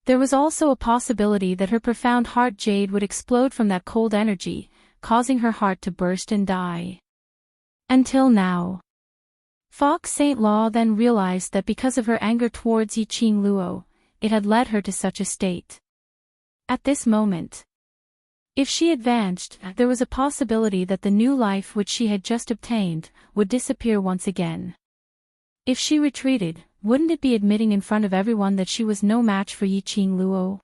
There was also a possibility that her profound heart jade would explode from that cold energy, causing her heart to burst and die. Until now. Fox St. Law then realized that because of her anger towards Yiqing Luo, it had led her to such a state. At this moment, if she advanced, there was a possibility that the new life which she had just obtained would disappear once again. If she retreated, wouldn't it be admitting in front of everyone that she was no match for Yiqing Luo?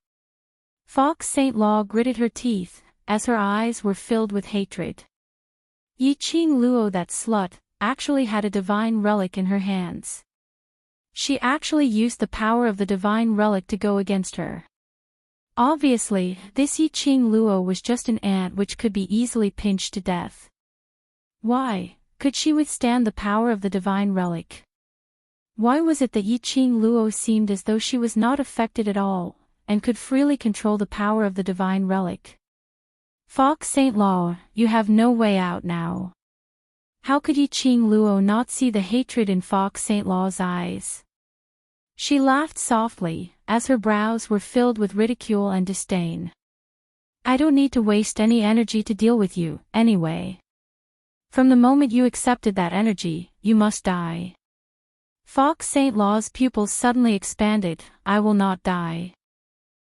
Fox St. Law gritted her teeth, as her eyes were filled with hatred. Yiqing Luo, that slut, actually had a divine relic in her hands. She actually used the power of the divine relic to go against her. Obviously, this Yiqing Luo was just an ant which could be easily pinched to death. Why could she withstand the power of the divine relic? Why was it that Yiqing Luo seemed as though she was not affected at all, and could freely control the power of the divine relic? Fox St. Law, you have no way out now. How could Yiqing Luo not see the hatred in Fox St. Law's eyes? She laughed softly, as her brows were filled with ridicule and disdain. I don't need to waste any energy to deal with you, anyway. From the moment you accepted that energy, you must die. Fox St. Law's pupils suddenly expanded. I will not die.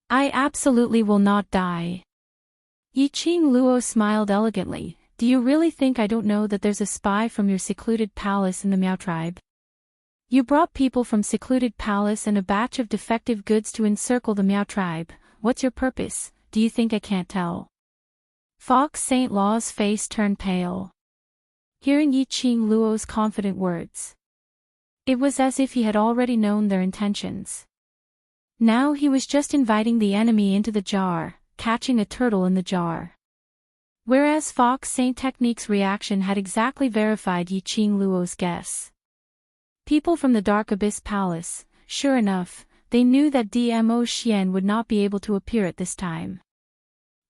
I absolutely will not die. Yiqing Luo smiled elegantly. Do you really think I don't know that there's a spy from your secluded palace in the Miao tribe? You brought people from secluded palace and a batch of defective goods to encircle the Miao tribe. What's your purpose? Do you think I can't tell? Fox St. Law's face turned pale. Hearing Yiqing Luo's confident words, it was as if he had already known their intentions. Now he was just inviting the enemy into the jar, catching a turtle in the jar. Whereas Fox Saint Technique's reaction had exactly verified Yiqing Luo's guess. People from the Dark Abyss Palace, sure enough, they knew that Dmo Xian would not be able to appear at this time.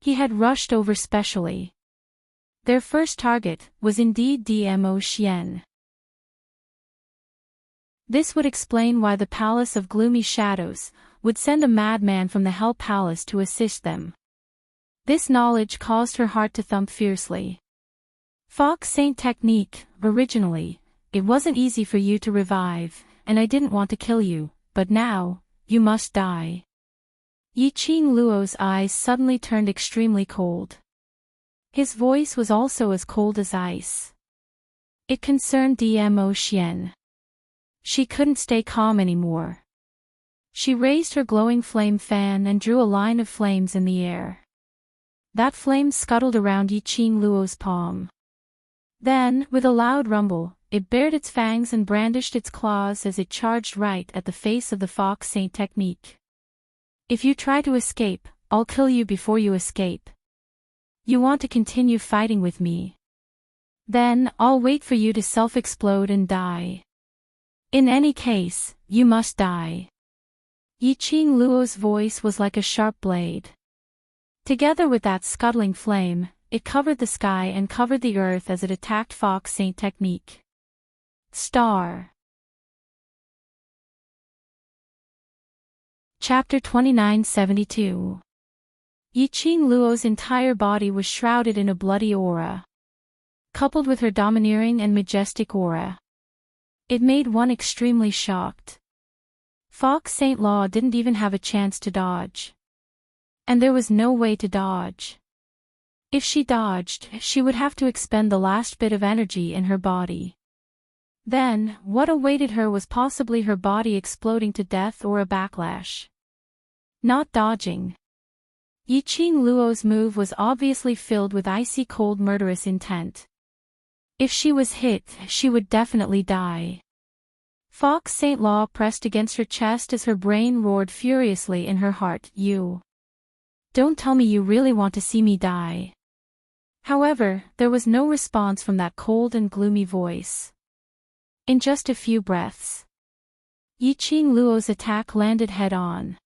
He had rushed over specially. Their first target was indeed Dmo Xian. This would explain why the Palace of Gloomy Shadows would send a madman from the Hell Palace to assist them. This knowledge caused her heart to thump fiercely. Fox Saint technique, originally, it wasn't easy for you to revive, and I didn't want to kill you, but now, you must die. Yiqing Luo's eyes suddenly turned extremely cold. His voice was also as cold as ice. It concerned Dmo Xian. She couldn't stay calm anymore. She raised her glowing flame fan and drew a line of flames in the air. That flame scuttled around Yiqing Luo's palm. Then, with a loud rumble, it bared its fangs and brandished its claws as it charged right at the face of the Fox Saint technique. If you try to escape, I'll kill you before you escape. You want to continue fighting with me? Then, I'll wait for you to self-explode and die. In any case, you must die. Yiqing Luo's voice was like a sharp blade. Together with that scuttling flame, it covered the sky and covered the earth as it attacked Fox Saint technique. Star. Chapter 2972. Yiqing Luo's entire body was shrouded in a bloody aura. Coupled with her domineering and majestic aura, it made one extremely shocked. Fox Saint Law didn't even have a chance to dodge. And there was no way to dodge. If she dodged, she would have to expend the last bit of energy in her body. Then, what awaited her was possibly her body exploding to death or a backlash. Not dodging. Yiqing Luo's move was obviously filled with icy cold murderous intent. If she was hit, she would definitely die. Fox Saint Law pressed against her chest as her brain roared furiously in her heart. You don't tell me you really want to see me die. However, there was no response from that cold and gloomy voice. In just a few breaths, Yiqing Luo's attack landed head-on.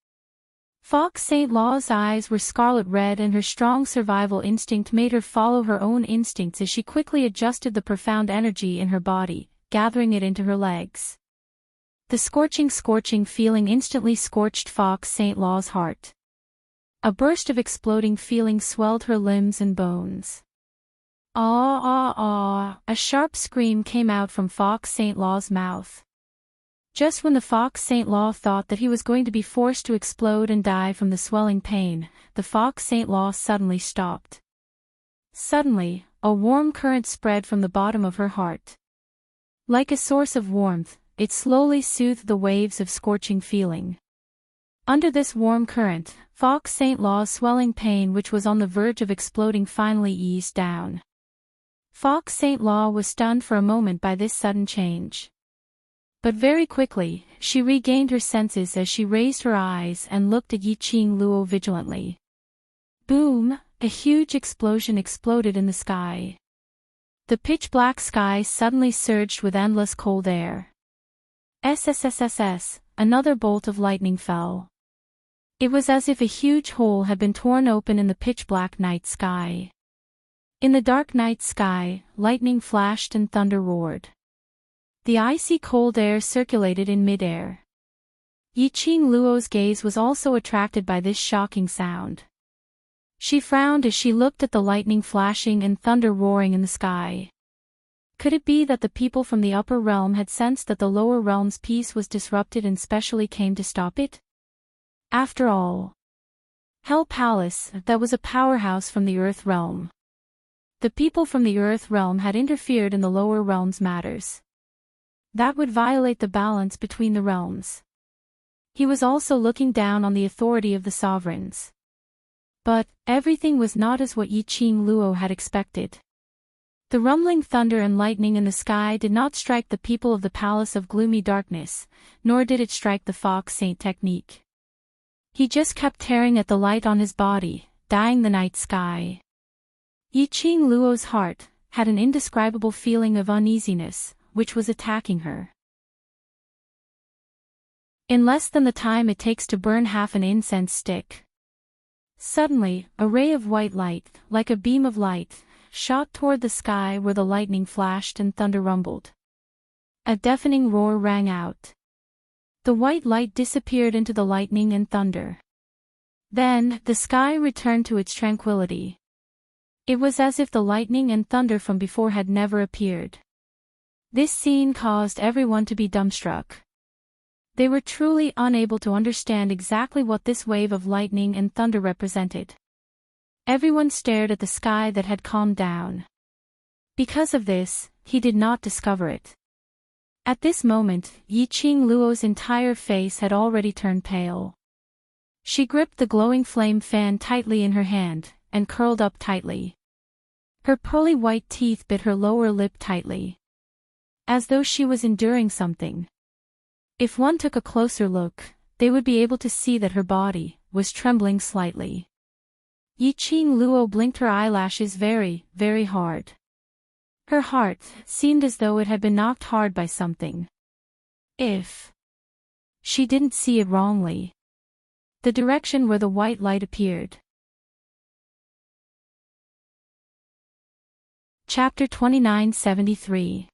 Fox Saint Law's eyes were scarlet red and her strong survival instinct made her follow her own instincts as she quickly adjusted the profound energy in her body, gathering it into her legs. The scorching feeling instantly scorched Fox Saint Law's heart. A burst of exploding feeling swelled her limbs and bones. Ah ah ah, a sharp scream came out from Fox Saint Law's mouth. Just when the Fox Saint Law thought that he was going to be forced to explode and die from the swelling pain, the Fox Saint Law suddenly stopped. Suddenly, a warm current spread from the bottom of her heart. Like a source of warmth, it slowly soothed the waves of scorching feeling. Under this warm current, Fox Saint Law's swelling pain, which was on the verge of exploding, finally eased down. Fox Saint Law was stunned for a moment by this sudden change. But very quickly, she regained her senses as she raised her eyes and looked at Yiqing Luo vigilantly. Boom! A huge explosion exploded in the sky. The pitch-black sky suddenly surged with endless cold air. SSSSS, another bolt of lightning fell. It was as if a huge hole had been torn open in the pitch-black night sky. In the dark night sky, lightning flashed and thunder roared. The icy cold air circulated in mid-air. Yiqing Luo's gaze was also attracted by this shocking sound. She frowned as she looked at the lightning flashing and thunder roaring in the sky. Could it be that the people from the upper realm had sensed that the lower realm's peace was disrupted and specially came to stop it? After all, Hell Palace, that was a powerhouse from the Earth realm. The people from the Earth realm had interfered in the lower realm's matters. That would violate the balance between the realms. He was also looking down on the authority of the sovereigns. But, everything was not as what Yiqing Luo had expected. The rumbling thunder and lightning in the sky did not strike the people of the Palace of Gloomy Darkness, nor did it strike the Fox Saint technique. He just kept tearing at the light on his body, dyeing the night sky. Yiqing Luo's heart had an indescribable feeling of uneasiness, which was attacking her. In less than the time it takes to burn half an incense stick. Suddenly, a ray of white light, like a beam of light, shot toward the sky where the lightning flashed and thunder rumbled. A deafening roar rang out. The white light disappeared into the lightning and thunder. Then, the sky returned to its tranquility. It was as if the lightning and thunder from before had never appeared. This scene caused everyone to be dumbstruck. They were truly unable to understand exactly what this wave of lightning and thunder represented. Everyone stared at the sky that had calmed down. Because of this, he did not discover it. At this moment, Yiqing Luo's entire face had already turned pale. She gripped the glowing flame fan tightly in her hand, and curled up tightly. Her pearly white teeth bit her lower lip tightly, as though she was enduring something. If one took a closer look, they would be able to see that her body was trembling slightly. Yiqing Luo blinked her eyelashes very, very hard. Her heart seemed as though it had been knocked hard by something. If she didn't see it wrongly, the direction where the white light appeared. Chapter 2973.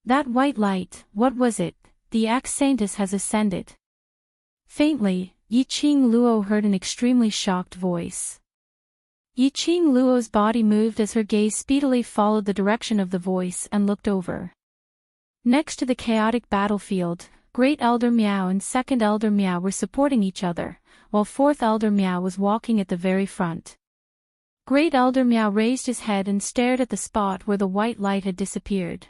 That white light, what was it? The ex-saintess has ascended. Faintly, Yiqing Luo heard an extremely shocked voice. Yiqing Luo's body moved as her gaze speedily followed the direction of the voice and looked over. Next to the chaotic battlefield, Great Elder Miao and Second Elder Miao were supporting each other, while Fourth Elder Miao was walking at the very front. Great Elder Miao raised his head and stared at the spot where the white light had disappeared.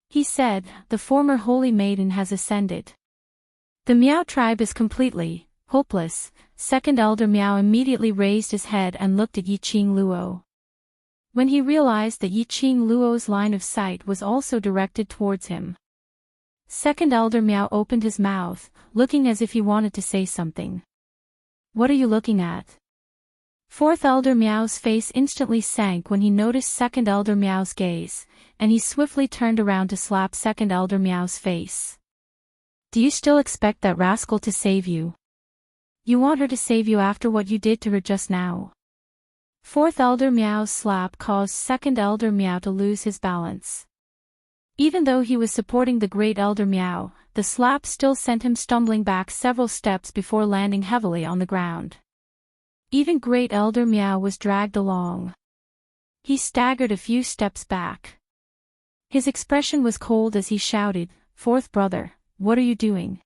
He said, "The former holy maiden has ascended. The Miao tribe is completely hopeless." Second Elder Miao immediately raised his head and looked at Yiqing Luo. When he realized that Yiqing Luo's line of sight was also directed towards him, Second Elder Miao opened his mouth, looking as if he wanted to say something. "What are you looking at?" Fourth Elder Miao's face instantly sank when he noticed Second Elder Miao's gaze, and he swiftly turned around to slap Second Elder Miao's face. "Do you still expect that rascal to save you? You want her to save you after what you did to her just now?" Fourth Elder Miao's slap caused Second Elder Miao to lose his balance. Even though he was supporting the Great Elder Miao, the slap still sent him stumbling back several steps before landing heavily on the ground. Even Great Elder Miao was dragged along. He staggered a few steps back. His expression was cold as he shouted, "Fourth brother, what are you doing?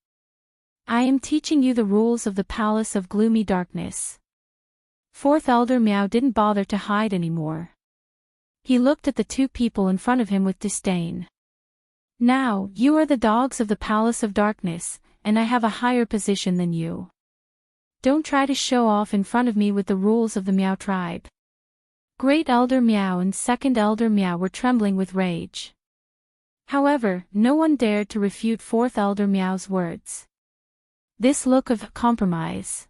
I am teaching you the rules of the Palace of Gloomy Darkness." Fourth Elder Miao didn't bother to hide anymore. He looked at the two people in front of him with disdain. "Now, you are the dogs of the Palace of Darkness, and I have a higher position than you. Don't try to show off in front of me with the rules of the Miao tribe." Great Elder Miao and Second Elder Miao were trembling with rage. However, no one dared to refute Fourth Elder Miao's words. This look of compromise.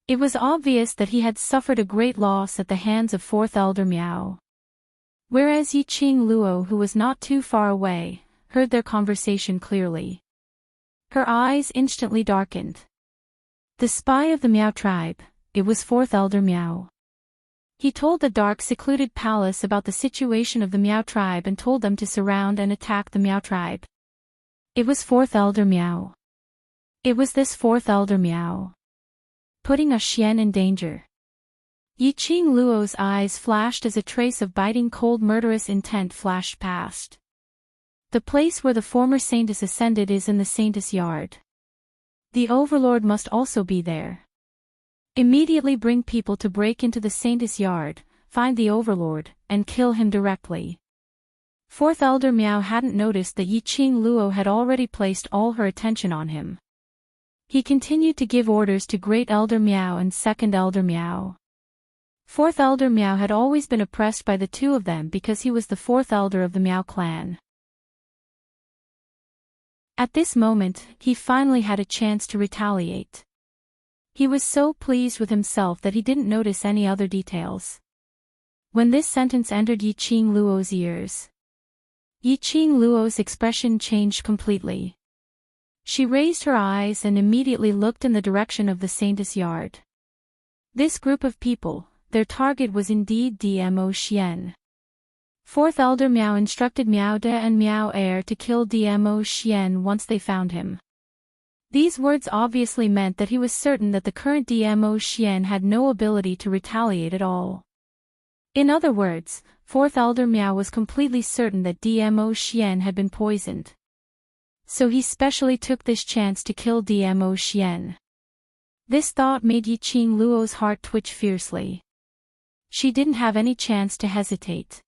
It was obvious that he had suffered a great loss at the hands of Fourth Elder Miao. Whereas Yiqing Luo, who was not too far away, heard their conversation clearly. Her eyes instantly darkened. The spy of the Miao tribe, it was Fourth Elder Miao. He told the dark secluded palace about the situation of the Miao tribe and told them to surround and attack the Miao tribe. It was Fourth Elder Miao. It was this Fourth Elder Miao, putting a Xian in danger. Yiqing Luo's eyes flashed as a trace of biting cold murderous intent flashed past. The place where the former saintess ascended is in the saintess yard. The overlord must also be there. Immediately bring people to break into the saintess yard, find the overlord, and kill him directly. Fourth Elder Miao hadn't noticed that Yiqing Luo had already placed all her attention on him. He continued to give orders to Great Elder Miao and Second Elder Miao. Fourth Elder Miao had always been oppressed by the two of them because he was the fourth elder of the Miao clan. At this moment, he finally had a chance to retaliate. He was so pleased with himself that he didn't notice any other details. When this sentence entered Yiqing Luo's ears, Yiqing Luo's expression changed completely. She raised her eyes and immediately looked in the direction of the saintess yard. This group of people, their target was indeed Dmo Xian. Fourth Elder Miao instructed Miao De and Miao Air to kill Dmo Xian once they found him. These words obviously meant that he was certain that the current Dmo Xian had no ability to retaliate at all. In other words, Fourth Elder Miao was completely certain that Dmo Xian had been poisoned. So he specially took this chance to kill Dmo Xian. This thought made Yiqing Luo's heart twitch fiercely. She didn't have any chance to hesitate.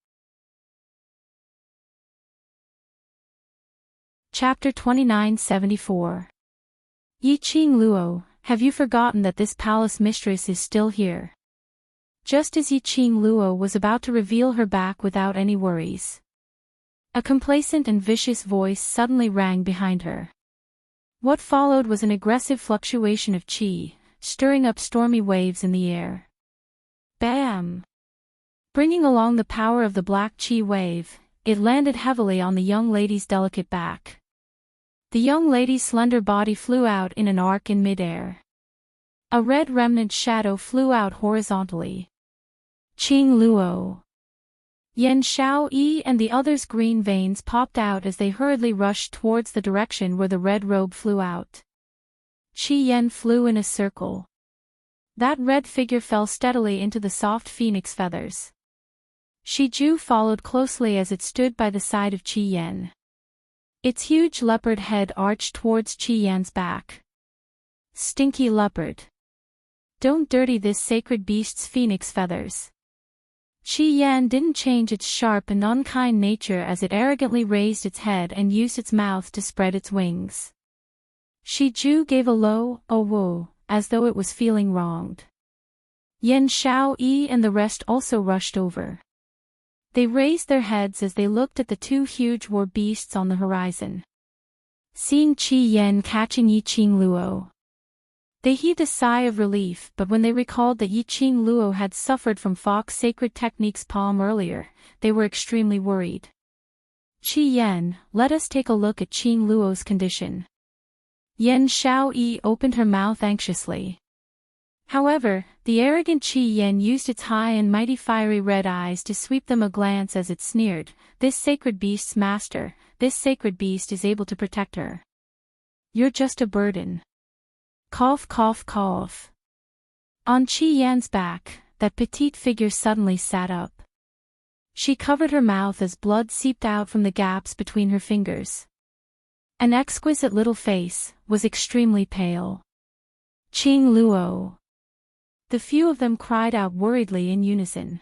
Chapter 2974. Yiqing Luo, have you forgotten that this palace mistress is still here? Just as Yiqing Luo was about to reveal her back without any worries, a complacent and vicious voice suddenly rang behind her. What followed was an aggressive fluctuation of qi, stirring up stormy waves in the air. Bam! Bringing along the power of the black qi wave, it landed heavily on the young lady's delicate back. The young lady's slender body flew out in an arc in midair. A red remnant shadow flew out horizontally. Qing Luo. Yan Xiaoyi and the others' green veins popped out as they hurriedly rushed towards the direction where the red robe flew out. Qi Yan flew in a circle. That red figure fell steadily into the soft phoenix feathers. Shi Ju followed closely as it stood by the side of Qi Yan. Its huge leopard head arched towards Qi Yan's back. Stinky leopard. Don't dirty this sacred beast's phoenix feathers. Qi Yan didn't change its sharp and unkind nature as it arrogantly raised its head and used its mouth to spread its wings. Shi Ju gave a low, "oh whoa," as though it was feeling wronged. Yan Xiaoyi and the rest also rushed over. They raised their heads as they looked at the two huge war beasts on the horizon. Seeing Qi Yan catching Yiqing Luo, they heaved a sigh of relief, but when they recalled that Yiqing Luo had suffered from Fox Sacred Technique's palm earlier, they were extremely worried. Qi Yan, let us take a look at Qing Luo's condition. Yan Xiaoyi opened her mouth anxiously. However, the arrogant Qi Yan used its high and mighty fiery red eyes to sweep them a glance as it sneered, "This sacred beast's master, this sacred beast is able to protect her. You're just a burden." Cough cough cough. On Qi Yan's back, that petite figure suddenly sat up. She covered her mouth as blood seeped out from the gaps between her fingers. An exquisite little face, was extremely pale. Qing Luo. The few of them cried out worriedly in unison.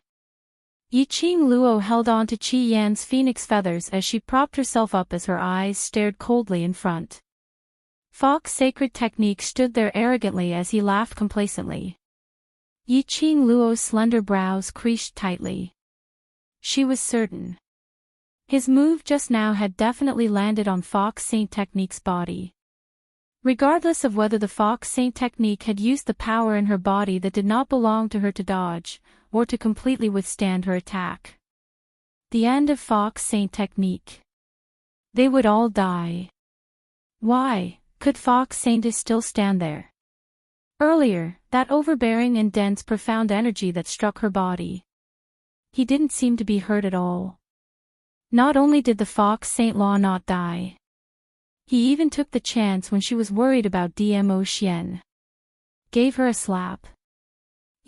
Yiqing Luo held on to Qi Yan's phoenix feathers as she propped herself up as her eyes stared coldly in front. Fox Sacred Technique stood there arrogantly as he laughed complacently. Yiqing Luo's slender brows creased tightly. She was certain. His move just now had definitely landed on Fox Saint Technique's body. Regardless of whether the Fox Saint Technique had used the power in her body that did not belong to her to dodge, or to completely withstand her attack. The end of Fox Saint Technique. They would all die. Why? Could Fox Saintess still stand there? Earlier, that overbearing and dense profound energy that struck her body. He didn't seem to be hurt at all. Not only did the Fox Saint Law not die. He even took the chance when she was worried about Dmo Xian. Gave her a slap.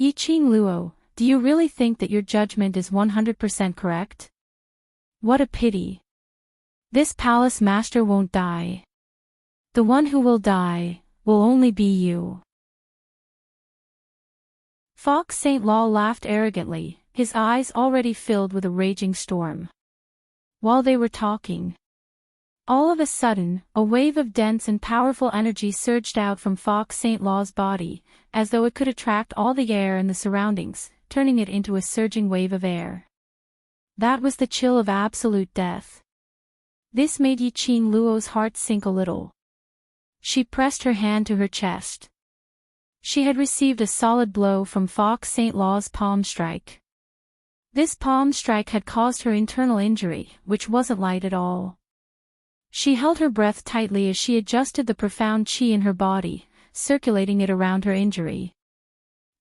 Yiqing Luo, do you really think that your judgment is 100% correct? What a pity. This palace master won't die. The one who will die, will only be you. Fox Saint Law laughed arrogantly, his eyes already filled with a raging storm. While they were talking, all of a sudden, a wave of dense and powerful energy surged out from Fox Saint Law's body, as though it could attract all the air in the surroundings, turning it into a surging wave of air. That was the chill of absolute death. This made Yiqing Luo's heart sink a little. She pressed her hand to her chest. She had received a solid blow from Fox Saint Law's palm strike. This palm strike had caused her internal injury, which wasn't light at all. She held her breath tightly as she adjusted the profound qi in her body, circulating it around her injury.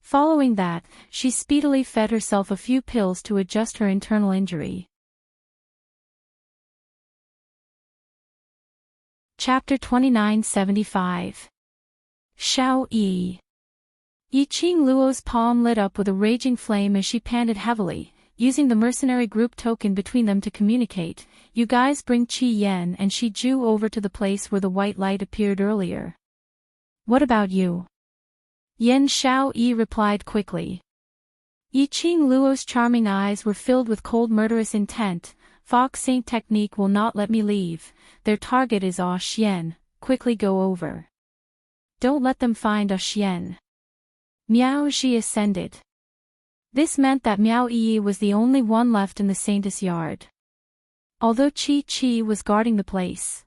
Following that, she speedily fed herself a few pills to adjust her internal injury. Chapter 2975. Xiao Yi. Yiqing Luo's palm lit up with a raging flame as she panted heavily, using the mercenary group token between them to communicate. You guys bring Qi Yan and Shi Ju over to the place where the white light appeared earlier. What about you? Yan Xiao Yi replied quickly. Yi Qing Luo's charming eyes were filled with cold murderous intent. Fox Saint technique will not let me leave. Their target is Ah Xian. Quickly go over. Don't let them find Ah Xian. Miao Ji ascended. This meant that Miao Yi was the only one left in the Saintess yard. Although Qi was guarding the place.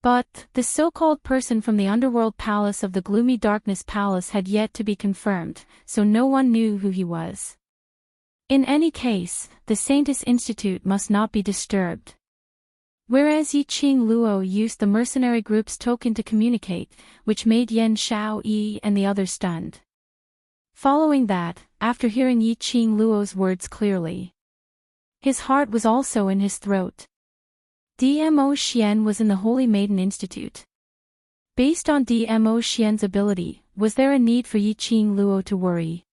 But, the so-called person from the underworld palace of the gloomy darkness palace had yet to be confirmed, so no one knew who he was. In any case, the Saintess Institute must not be disturbed. Whereas Yi Qing Luo used the mercenary group's token to communicate, which made Yan Xiao Yi and the others stunned. Following that, after hearing Yi Qing Luo's words clearly, his heart was also in his throat. DMO Xian was in the Holy Maiden Institute. Based on DMO Xian's ability, was there a need for Yi Qing Luo to worry?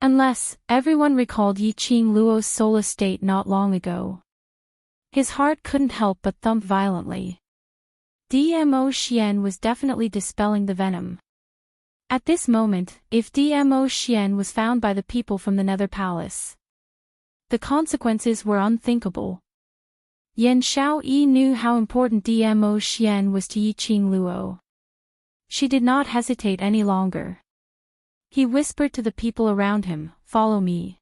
Unless, everyone recalled Yi Qing Luo's soulless state not long ago. His heart couldn't help but thump violently. DMO Xian was definitely dispelling the venom. At this moment, if DMO Xian was found by the people from the Nether Palace, the consequences were unthinkable. Yan Xiao Yi knew how important DMO Xian was to Yi Qing Luo. She did not hesitate any longer. He whispered to the people around him, "Follow me."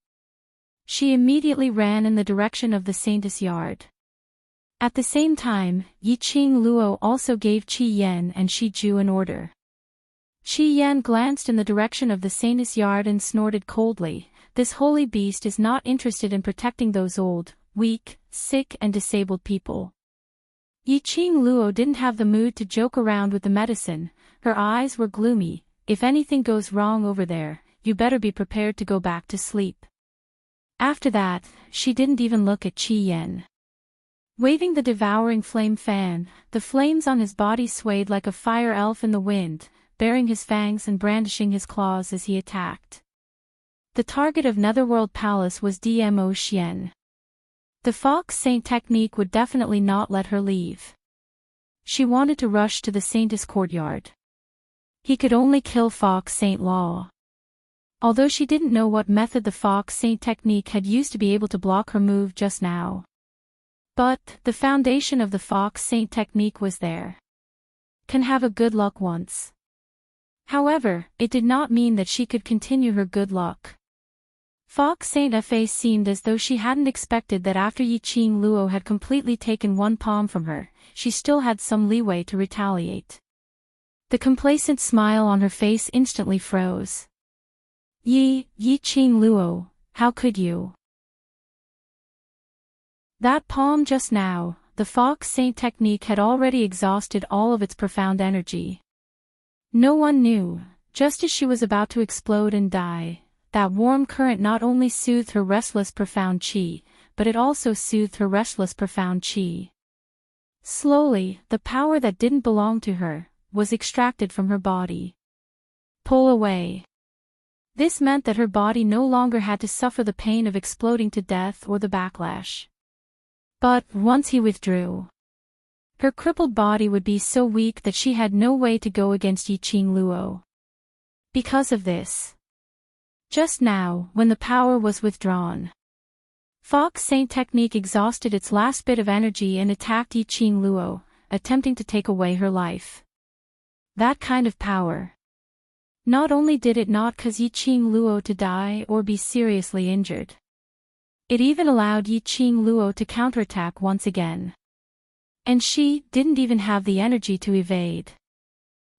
She immediately ran in the direction of the Saintess yard. At the same time, Yi Qing Luo also gave Qi Yan and Shi Ju an order. Qi Yan glanced in the direction of the Saintess yard and snorted coldly. This holy beast is not interested in protecting those old, weak, sick and disabled people. Yi Qing Luo didn't have the mood to joke around with the medicine. Her eyes were gloomy. If anything goes wrong over there, you better be prepared to go back to sleep. After that, she didn't even look at Qi Yan. Waving the devouring flame fan, the flames on his body swayed like a fire elf in the wind, baring his fangs and brandishing his claws as he attacked. The target of Netherworld Palace was DMO Xian. The Fox Saint technique would definitely not let her leave. She wanted to rush to the Saintess courtyard. He could only kill Fox Saint Law. Although she didn't know what method the Fox Saint technique had used to be able to block her move just now. But, the foundation of the Fox Saint technique was there. Can have a good luck once. However, it did not mean that she could continue her good luck. Fox Saint Fa seemed as though she hadn't expected that after Yi Qing Luo had completely taken one palm from her, she still had some leeway to retaliate. The complacent smile on her face instantly froze. Yi Qing Luo, how could you? That palm just now, the Fox Saint technique had already exhausted all of its profound energy. No one knew, just as she was about to explode and die, that warm current not only soothed her restless profound qi, but it also soothed her restless profound qi. Slowly, the power that didn't belong to her, was extracted from her body. Pull away. This meant that her body no longer had to suffer the pain of exploding to death or the backlash. But, once he withdrew, her crippled body would be so weak that she had no way to go against Yi Qing Luo. Because of this, just now, when the power was withdrawn, Fox Saint technique exhausted its last bit of energy and attacked Yi Qing Luo, attempting to take away her life. That kind of power. Not only did it not cause Yi Qing Luo to die or be seriously injured, it even allowed Yi Qing Luo to counterattack once again. And she didn't even have the energy to evade.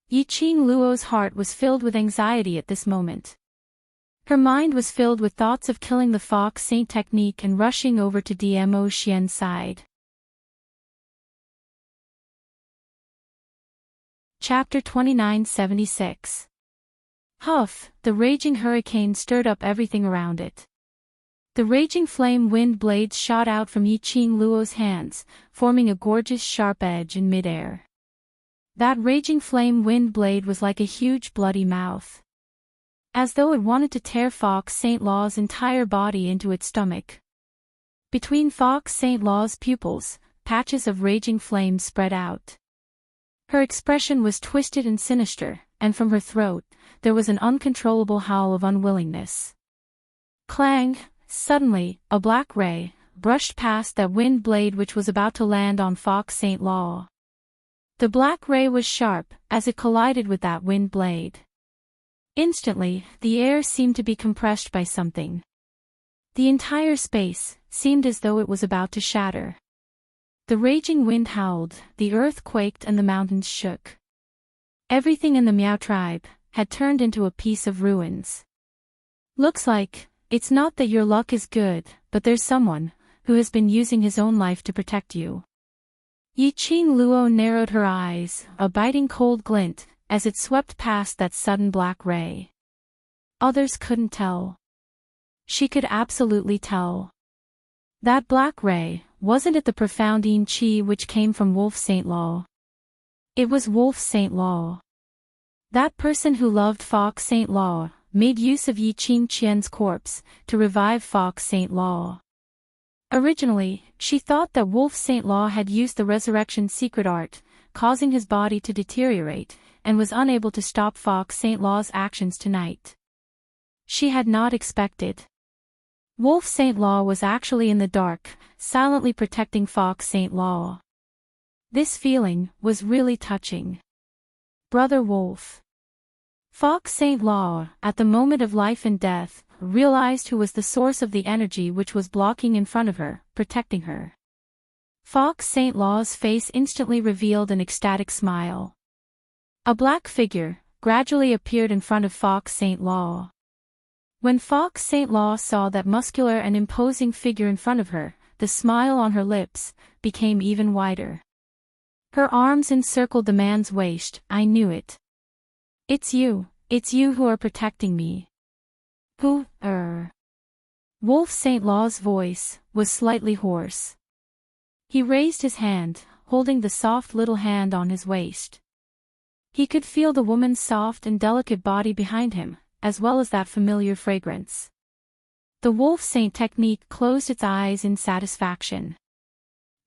Yi Qing Luo's heart was filled with anxiety at this moment. Her mind was filled with thoughts of killing the Fox Saint technique and rushing over to DMO Xian's side. Chapter 2976. Huff, the raging hurricane stirred up everything around it. The raging flame wind blades shot out from Yi Qing Luo's hands, forming a gorgeous sharp edge in midair. That raging flame wind blade was like a huge bloody mouth. as though it wanted to tear Fox St. Law's entire body into its stomach. Between Fox St. Law's pupils, patches of raging flames spread out. Her expression was twisted and sinister, and from her throat, there was an uncontrollable howl of unwillingness. Clang! Suddenly, a black ray brushed past that wind blade which was about to land on Fox St. Law. The black ray was sharp, as it collided with that wind blade. Instantly, the air seemed to be compressed by something. The entire space seemed as though it was about to shatter. The raging wind howled, the earth quaked and the mountains shook. Everything in the Meow tribe had turned into a piece of ruins. Looks like, it's not that your luck is good, but there's someone who has been using his own life to protect you. Yiqing Luo narrowed her eyes, a biting cold glint, as it swept past that sudden black ray. Others couldn't tell. She could absolutely tell. That black ray, wasn't it the profound Yin Qi which came from Wolf St. Law? It was Wolf St. Law. That person who loved Fox St. Law made use of Yiqing Qian's corpse to revive Fox St. Law. Originally, she thought that Wolf St. Law had used the resurrection secret art, causing his body to deteriorate, and was unable to stop Fox St. Law's actions tonight. She had not expected. Wolf St. Law was actually in the dark, silently protecting Fox St. Law. This feeling was really touching. Brother Wolf. Fox St. Law, at the moment of life and death, realized who was the source of the energy which was blocking in front of her, protecting her. Fox St. Law's face instantly revealed an ecstatic smile. A black figure gradually appeared in front of Fox St. Law. When Fox St. Law saw that muscular and imposing figure in front of her, the smile on her lips became even wider. Her arms encircled the man's waist. I knew it. It's you who are protecting me. Who, Wolf St. Law's voice was slightly hoarse. He raised his hand, holding the soft little hand on his waist. He could feel the woman's soft and delicate body behind him, as well as that familiar fragrance. The Wolf Saint technique closed its eyes in satisfaction.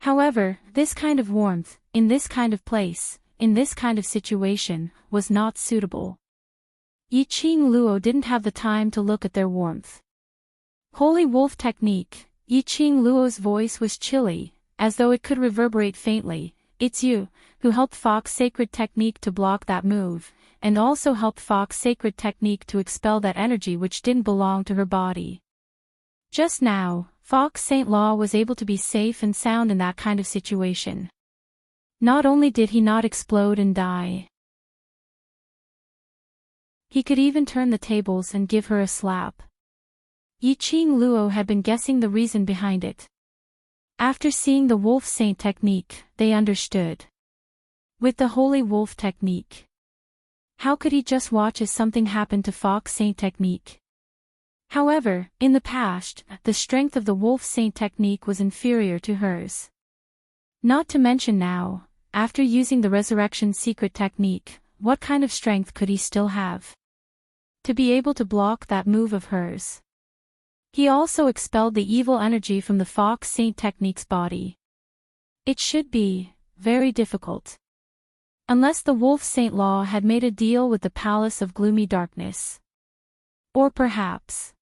However, this kind of warmth, in this kind of place, in this kind of situation, was not suitable. Yiqing Luo didn't have the time to look at their warmth. Holy Wolf technique, Yiqing Luo's voice was chilly, as though it could reverberate faintly. It's you who helped Fox Sacred Technique to block that move, and also helped Fox Sacred Technique to expel that energy which didn't belong to her body. Just now, Fox St. Law was able to be safe and sound in that kind of situation. Not only did he not explode and die, he could even turn the tables and give her a slap. Yiqing Luo had been guessing the reason behind it. After seeing the Wolf Saint technique, they understood. With the Holy Wolf technique, how could he just watch as something happened to Fox Saint technique? However, in the past, the strength of the Wolf Saint technique was inferior to hers. Not to mention now, after using the Resurrection Secret technique, what kind of strength could he still have to be able to block that move of hers? He also expelled the evil energy from the Fox Saint technique's body. It should be very difficult. Unless the Wolf Saint Law had made a deal with the Palace of Gloomy Darkness. Or perhaps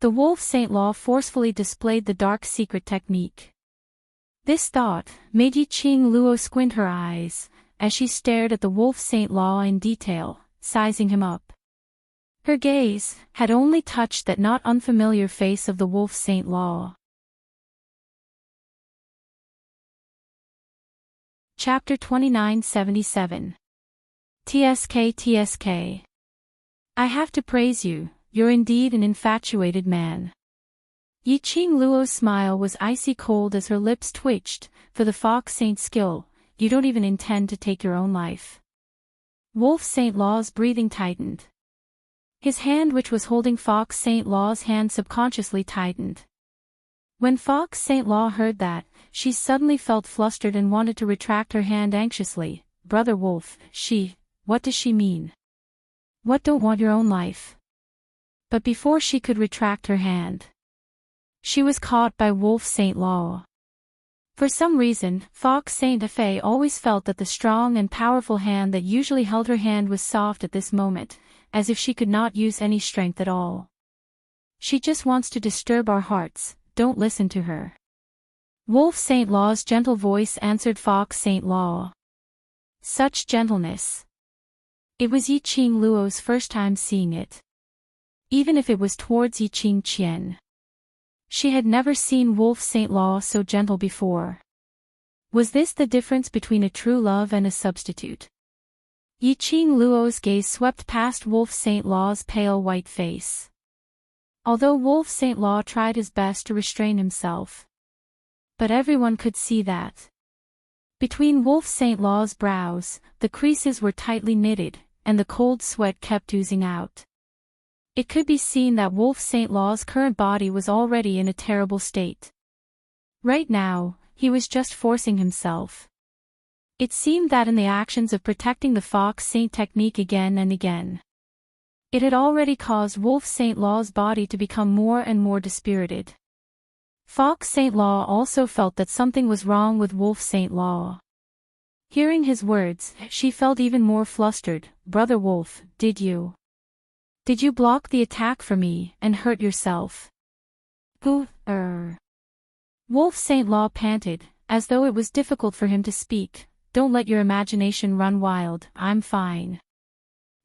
the Wolf Saint Law forcefully displayed the dark secret technique. This thought made Yiqing Luo squint her eyes, as she stared at the Wolf Saint Law in detail, sizing him up. Her gaze had only touched that not unfamiliar face of the Wolf Saint Law. Chapter 2977. TSK. I have to praise you, you're indeed an infatuated man. Yiqing Luo's smile was icy cold as her lips twitched. For the Fox Saint's skill, you don't even intend to take your own life. Wolf Saint Law's breathing tightened. His hand which was holding Fox St. Law's hand subconsciously tightened. When Fox St. Law heard that, she suddenly felt flustered and wanted to retract her hand anxiously. Brother Wolf, what does she mean? What, don't want your own life? But before she could retract her hand, she was caught by Wolf Saint Law. For some reason, Fox Saint Fe always felt that the strong and powerful hand that usually held her hand was soft at this moment, as if she could not use any strength at all. She just wants to disturb our hearts, don't listen to her. Wolf Saint Law's gentle voice answered Fox Saint Law. Such gentleness. It was Yi Qing Luo's first time seeing it. Even if it was towards Yi Qing Qian. She had never seen Wolf Saint Law so gentle before. Was this the difference between a true love and a substitute? Yi Qing Luo's gaze swept past Wolf Saint Law's pale white face. Although Wolf Saint Law tried his best to restrain himself. But everyone could see that. Between Wolf Saint Law's brows, the creases were tightly knitted, and the cold sweat kept oozing out. It could be seen that Wolf Saint Law's current body was already in a terrible state. Right now, he was just forcing himself. It seemed that in the actions of protecting the Fox Saint technique again and again, it had already caused Wolf Saint Law's body to become more and more dispirited. Fox Saint Law also felt that something was wrong with Wolf Saint Law. Hearing his words, she felt even more flustered. Brother Wolf, did you block the attack for me and hurt yourself? Wolf Saint Law panted, as though it was difficult for him to speak. Don't let your imagination run wild, I'm fine.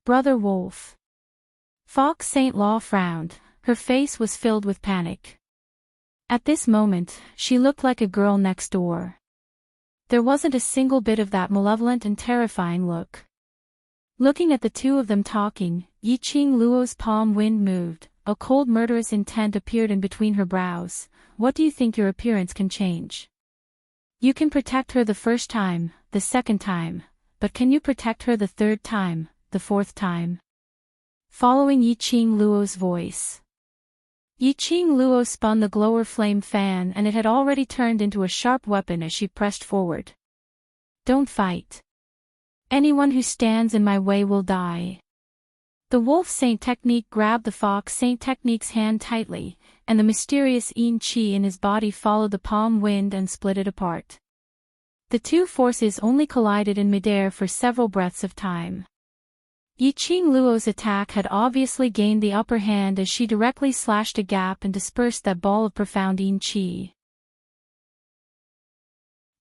Brother Wolf. Fox Saint Law frowned, her face was filled with panic. At this moment, she looked like a girl next door. There wasn't a single bit of that malevolent and terrifying look. Looking at the two of them talking, Yi Qing Luo's palm wind moved, a cold murderous intent appeared in between her brows. What do you think your appearance can change? You can protect her the first time, the second time, but can you protect her the third time, the fourth time? Following Yi Qing Luo's voice. Yi Qing Luo spun the glower flame fan and it had already turned into a sharp weapon as she pressed forward. Don't fight. Anyone who stands in my way will die. The Wolf Saint technique grabbed the Fox Saint technique's hand tightly, and the mysterious yin qi in his body followed the palm wind and split it apart. The two forces only collided in midair for several breaths of time. Yi Qing Luo's attack had obviously gained the upper hand as she directly slashed a gap and dispersed that ball of profound yin qi.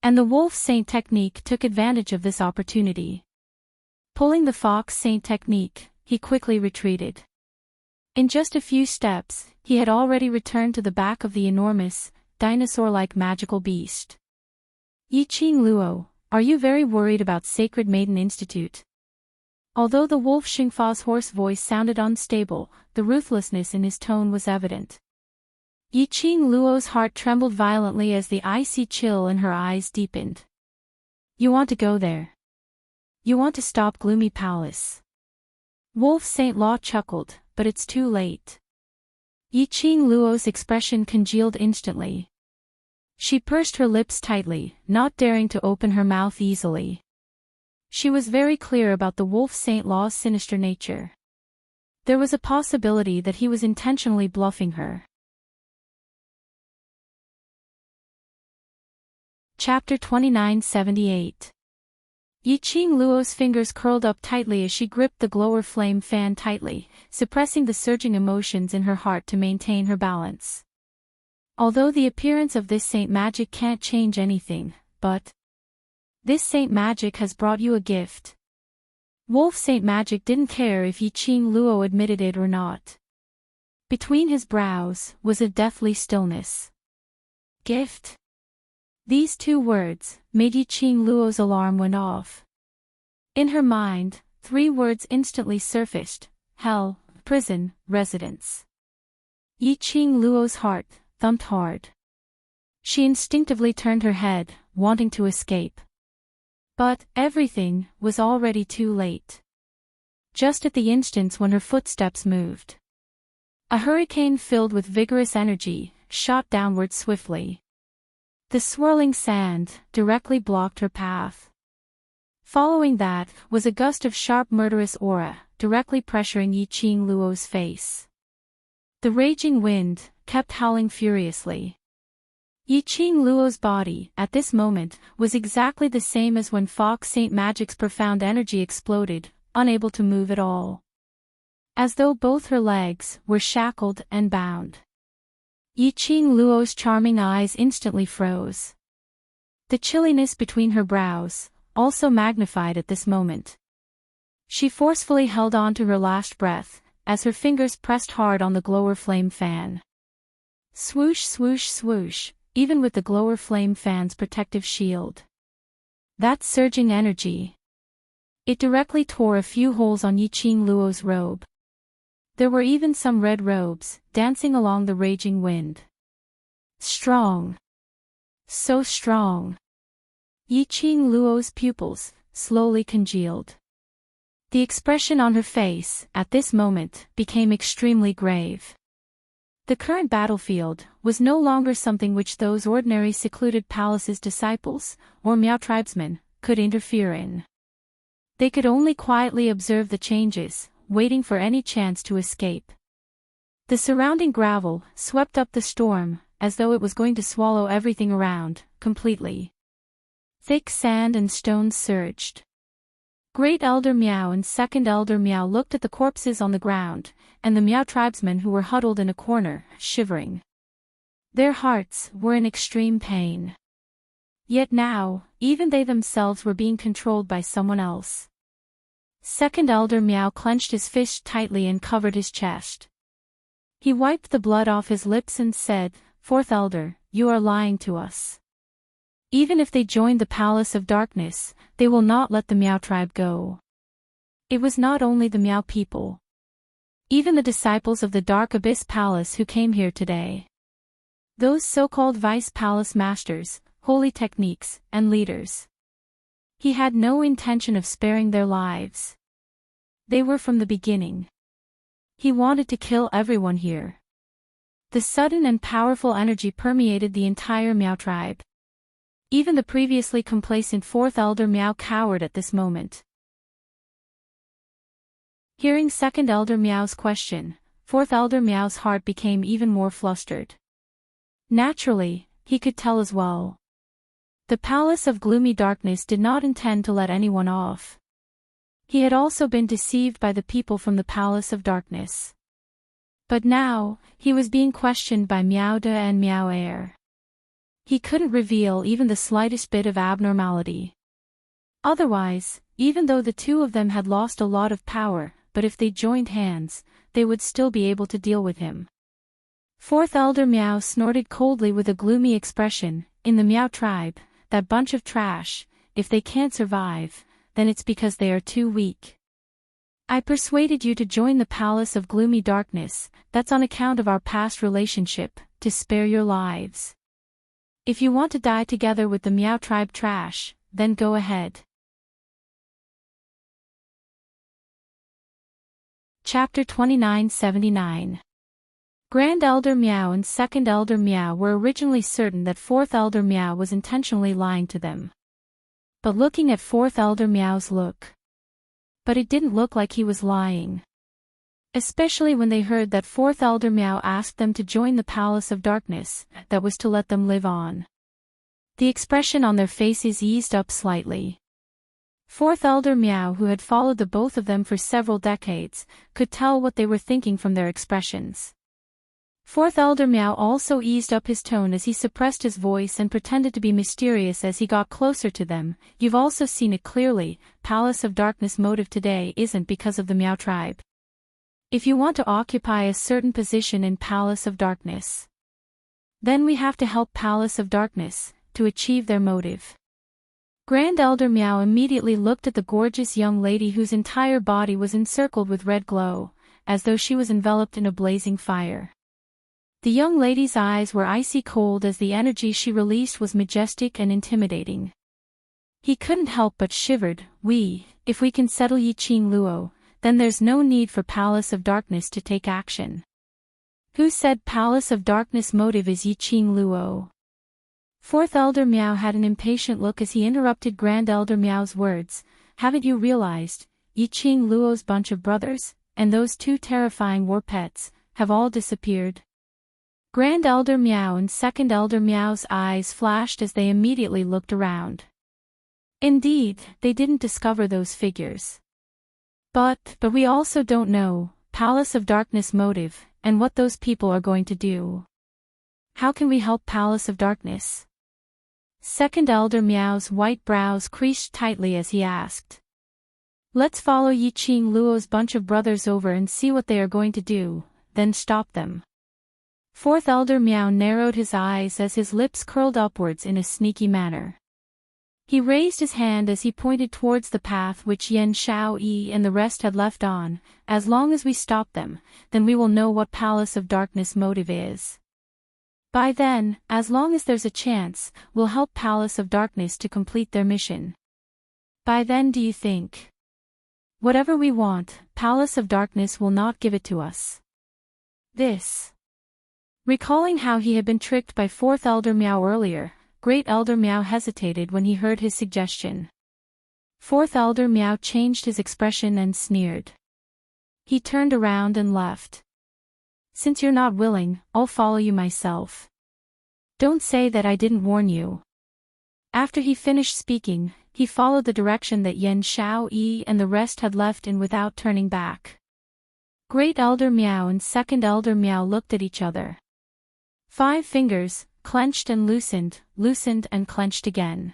And the Wolf Saint technique took advantage of this opportunity. Pulling the Fox Saint technique, he quickly retreated. In just a few steps, he had already returned to the back of the enormous, dinosaur-like magical beast. Yi Qing Luo, are you very worried about Sacred Maiden Institute? Although the Wolf Xingfa's hoarse voice sounded unstable, the ruthlessness in his tone was evident. Yi Qing Luo's heart trembled violently as the icy chill in her eyes deepened. You want to go there? You want to stop Gloomy Palace? Wolf Saint Law chuckled, but it's too late. Yi Qing Luo's expression congealed instantly. She pursed her lips tightly, not daring to open her mouth easily. She was very clear about the Wolf Saint Law's sinister nature. There was a possibility that he was intentionally bluffing her. Chapter 2978. Yi Qing Luo's fingers curled up tightly as she gripped the glower flame fan tightly, suppressing the surging emotions in her heart to maintain her balance. Although the appearance of this saint magic can't change anything, but this saint magic has brought you a gift. Wolf Saint Magic didn't care if Yi Qing Luo admitted it or not. Between his brows was a deathly stillness. Gift? These two words made Yi Qing Luo's alarm went off. In her mind, three words instantly surfaced: hell, prison, residence. Yi Qing Luo's heart thumped hard. She instinctively turned her head, wanting to escape. But everything was already too late. Just at the instant when her footsteps moved, a hurricane filled with vigorous energy shot downward swiftly. The swirling sand directly blocked her path. Following that was a gust of sharp murderous aura, directly pressuring Yi Qing Luo's face. The raging wind kept howling furiously. Yiqing Luo's body, at this moment, was exactly the same as when Fox Saint Magic's profound energy exploded, unable to move at all. As though both her legs were shackled and bound. Yiqing Luo's charming eyes instantly froze. The chilliness between her brows also magnified at this moment. She forcefully held on to her last breath, as her fingers pressed hard on the glower flame fan. Swoosh swoosh swoosh, even with the glower flame fan's protective shield. That surging energy. It directly tore a few holes on Yiqing Luo's robe. There were even some red robes, dancing along the raging wind. Strong. So strong. Yiqing Luo's pupils slowly congealed. The expression on her face, at this moment, became extremely grave. The current battlefield was no longer something which those ordinary secluded palace's disciples, or Miao tribesmen, could interfere in. They could only quietly observe the changes, waiting for any chance to escape. The surrounding gravel swept up the storm, as though it was going to swallow everything around, completely. Thick sand and stones surged. Great Elder Miao and Second Elder Miao looked at the corpses on the ground, and the Miao tribesmen who were huddled in a corner, shivering. Their hearts were in extreme pain. Yet now, even they themselves were being controlled by someone else. Second Elder Miao clenched his fist tightly and covered his chest. He wiped the blood off his lips and said, "Fourth Elder, you are lying to us. Even if they joined the Palace of Darkness, they will not let the Miao tribe go." It was not only the Miao people. Even the disciples of the Dark Abyss Palace who came here today. Those so-called Vice Palace Masters, holy techniques, and leaders. He had no intention of sparing their lives. They were from the beginning. He wanted to kill everyone here. The sudden and powerful energy permeated the entire Miao tribe. Even the previously complacent Fourth Elder Miao cowered at this moment. Hearing Second Elder Miao's question, Fourth Elder Miao's heart became even more flustered. Naturally, he could tell as well. The Palace of Gloomy Darkness did not intend to let anyone off. He had also been deceived by the people from the Palace of Darkness. But now, he was being questioned by Miao De and Miao Air. He couldn't reveal even the slightest bit of abnormality. Otherwise, even though the two of them had lost a lot of power, but if they joined hands, they would still be able to deal with him. Fourth Elder Miao snorted coldly with a gloomy expression, "In the Miao tribe, that bunch of trash, if they can't survive, then it's because they are too weak. I persuaded you to join the Palace of Gloomy Darkness, that's on account of our past relationship, to spare your lives. If you want to die together with the Miao tribe trash, then go ahead." Chapter 2979. Grand Elder Miao and Second Elder Miao were originally certain that Fourth Elder Miao was intentionally lying to them. But looking at Fourth Elder Miao's look. But it didn't look like he was lying. Especially when they heard that Fourth Elder Miao asked them to join the Palace of Darkness, that was to let them live on. The expression on their faces eased up slightly. Fourth Elder Miao, who had followed the both of them for several decades, could tell what they were thinking from their expressions. Fourth Elder Miao also eased up his tone as he suppressed his voice and pretended to be mysterious as he got closer to them. "You've also seen it clearly, Palace of Darkness motive today isn't because of the Miao tribe. If you want to occupy a certain position in Palace of Darkness, then we have to help Palace of Darkness to achieve their motive." Grand Elder Miao immediately looked at the gorgeous young lady whose entire body was encircled with red glow, as though she was enveloped in a blazing fire. The young lady's eyes were icy cold as the energy she released was majestic and intimidating. He couldn't help but shivered. If we can settle Yiqing Luo, then there's no need for Palace of Darkness to take action. Who said Palace of Darkness motive is Yiqing Luo? Fourth Elder Miao had an impatient look as he interrupted Grand Elder Miao's words. "Haven't you realized, Yiqing Luo's bunch of brothers, and those two terrifying war pets, have all disappeared. Grand Elder Meow and Second Elder Meow's eyes flashed as they immediately looked around. Indeed, they didn't discover those figures. But we also don't know, Palace of Darkness motive, and what those people are going to do. How can we help Palace of Darkness? Second Elder Meow's white brows creased tightly as he asked. Let's follow Yiqing Luo's bunch of brothers over and see what they are going to do, then stop them. Fourth Elder Meow narrowed his eyes as his lips curled upwards in a sneaky manner. He raised his hand as he pointed towards the path which Yan Xiaoyi and the rest had left on. As long as we stop them, then we will know what Palace of Darkness motive is. By then, as long as there's a chance, we'll help Palace of Darkness to complete their mission. By then, do you think? Whatever we want, Palace of Darkness will not give it to us. This. Recalling how he had been tricked by Fourth Elder Meow earlier, Great Elder Meow hesitated when he heard his suggestion. Fourth Elder Meow changed his expression and sneered. He turned around and left. Since you're not willing, I'll follow you myself. Don't say that I didn't warn you. After he finished speaking, he followed the direction that Yan Xiaoyi and the rest had left in without turning back. Great Elder Meow and Second Elder Meow looked at each other. 5 fingers, clenched and loosened, loosened and clenched again.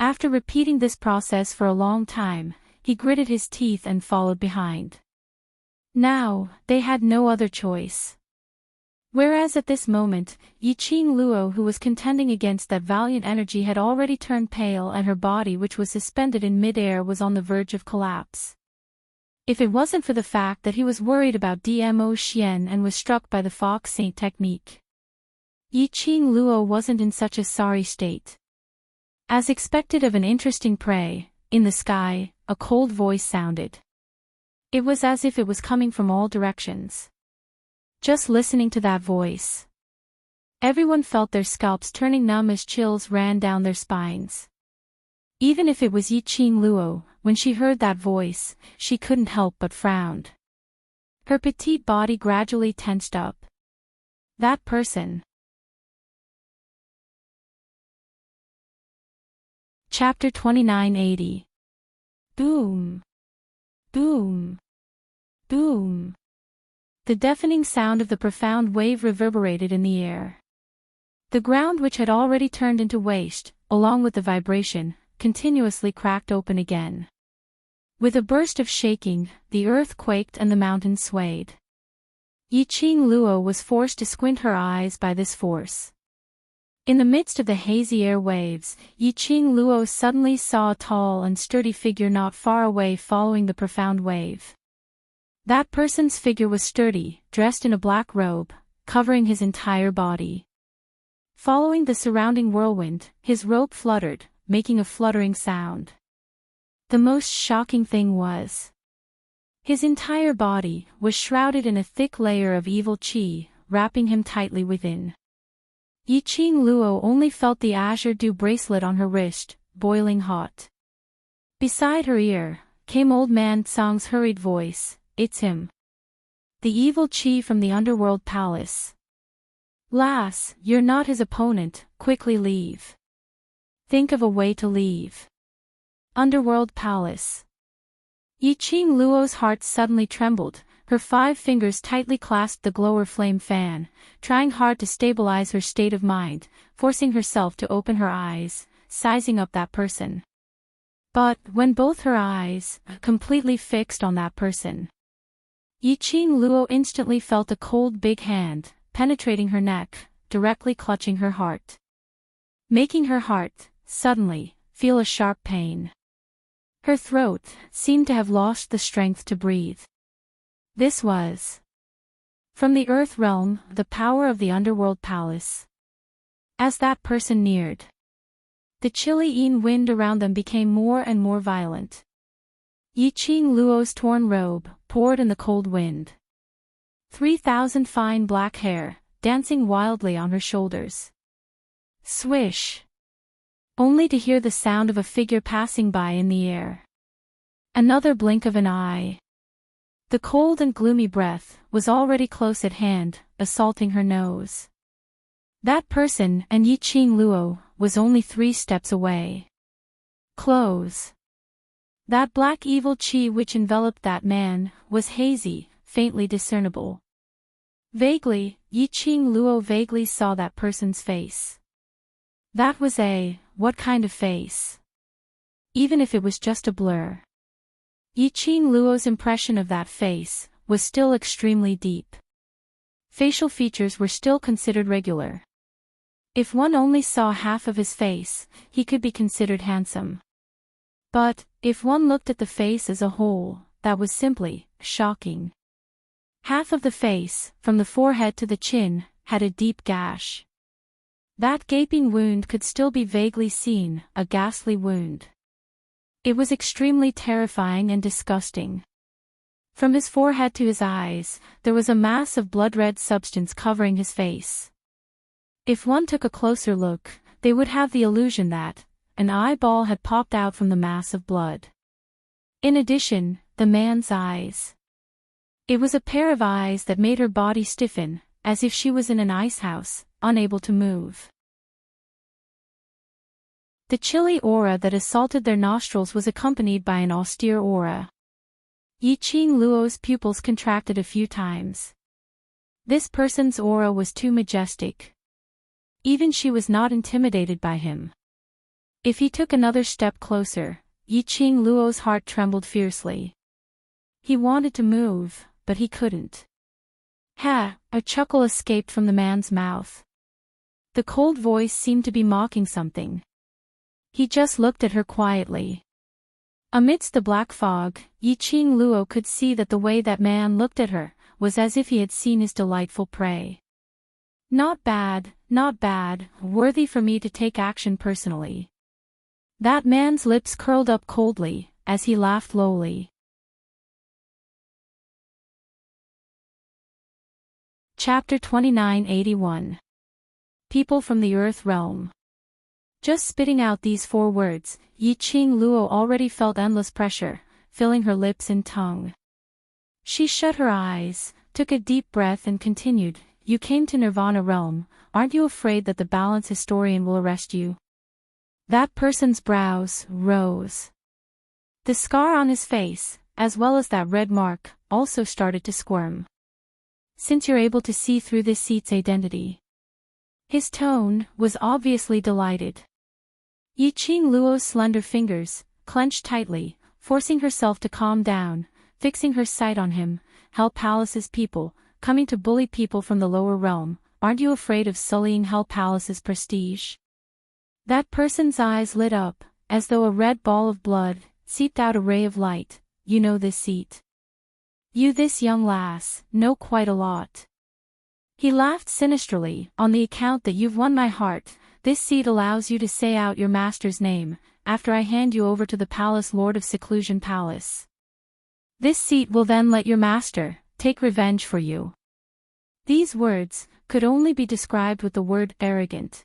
After repeating this process for a long time, he gritted his teeth and followed behind. Now, they had no other choice. Whereas at this moment, Yiqing Luo, who was contending against that valiant energy, had already turned pale and her body, which was suspended in mid-air, was on the verge of collapse. If it wasn't for the fact that he was worried about Dmo Xian and was struck by the Fox Saint technique, Yiqing Luo wasn't in such a sorry state. As expected of an interesting prey, in the sky, a cold voice sounded. It was as if it was coming from all directions. Just listening to that voice, everyone felt their scalps turning numb as chills ran down their spines. Even if it was Yiqing Luo, when she heard that voice, she couldn't help but frowned. Her petite body gradually tensed up. That person. Chapter 2980. Boom. Boom. Boom. The deafening sound of the profound wave reverberated in the air. The ground, which had already turned into waste, along with the vibration, continuously cracked open again. With a burst of shaking, the earth quaked and the mountains swayed. Yiqing Luo was forced to squint her eyes by this force. In the midst of the hazy air waves, Yiqing Luo suddenly saw a tall and sturdy figure not far away following the profound wave. That person's figure was sturdy, dressed in a black robe, covering his entire body. Following the surrounding whirlwind, his robe fluttered, making a fluttering sound. The most shocking thing was, his entire body was shrouded in a thick layer of evil qi, wrapping him tightly within. Yiqing Luo only felt the azure dew bracelet on her wrist, boiling hot. Beside her ear, came Old Man Tsang's hurried voice, "It's him. The evil qi from the underworld palace. Lass, you're not his opponent, quickly leave. Think of a way to leave. Underworld palace." Yiqing Luo's heart suddenly trembled. Her 5 fingers tightly clasped the glower flame fan, trying hard to stabilize her state of mind, forcing herself to open her eyes, sizing up that person. But, when both her eyes, completely fixed on that person, Yiqing Luo instantly felt a cold big hand, penetrating her neck, directly clutching her heart. Making her heart, suddenly, feel a sharp pain. Her throat seemed to have lost the strength to breathe. This was from the Earth realm, the power of the underworld palace. As that person neared, the chilly wind around them became more and more violent. Yiqing Luo's torn robe poured in the cold wind. 3,000 fine black hair, dancing wildly on her shoulders. Swish! Only to hear the sound of a figure passing by in the air. Another blink of an eye. The cold and gloomy breath was already close at hand, assaulting her nose. That person and Yiqing Luo was only 3 steps away. Close. That black evil qi which enveloped that man was hazy, faintly discernible. Vaguely, Yiqing Luo vaguely saw that person's face. That was what kind of face? Even if it was just a blur. Yiqing Luo's impression of that face was still extremely deep. Facial features were still considered regular. If one only saw half of his face, he could be considered handsome. But, if one looked at the face as a whole, that was simply shocking. Half of the face, from the forehead to the chin, had a deep gash. That gaping wound could still be vaguely seen, a ghastly wound. It was extremely terrifying and disgusting. From his forehead to his eyes, there was a mass of blood-red substance covering his face. If one took a closer look, they would have the illusion that an eyeball had popped out from the mass of blood. In addition, the man's eyes. It was a pair of eyes that made her body stiffen, as if she was in an ice house, unable to move. The chilly aura that assaulted their nostrils was accompanied by an austere aura. Yiqing Luo's pupils contracted a few times. This person's aura was too majestic. Even she was not intimidated by him. If he took another step closer, Yiqing Luo's heart trembled fiercely. He wanted to move, but he couldn't. A chuckle escaped from the man's mouth. The cold voice seemed to be mocking something. He just looked at her quietly. Amidst the black fog, Yiqing Luo could see that the way that man looked at her was as if he had seen his delightful prey. Not bad, worthy for me to take action personally. That man's lips curled up coldly, as he laughed lowly. Chapter 2981. People from the Earth Realm. Just spitting out these 4 words, Yiqing Luo already felt endless pressure, filling her lips and tongue. She shut her eyes, took a deep breath and continued, "You came to Nirvana Realm, aren't you afraid that the balance historian will arrest you?" That person's brows rose. The scar on his face, as well as that red mark, also started to squirm. "Since you're able to see through this seat's identity." His tone was obviously delighted. Yiqing Luo's slender fingers clenched tightly, forcing herself to calm down, fixing her sight on him. "Hell Palace's people, coming to bully people from the lower realm, aren't you afraid of sullying Hell Palace's prestige?" That person's eyes lit up, as though a red ball of blood seeped out a ray of light. "You know this seat. You, this young lass, know quite a lot." He laughed sinisterly. "On the account that you've won my heart, this seat allows you to say out your master's name, after I hand you over to the Palace Lord of Seclusion Palace. This seat will then let your master take revenge for you." These words could only be described with the word arrogant.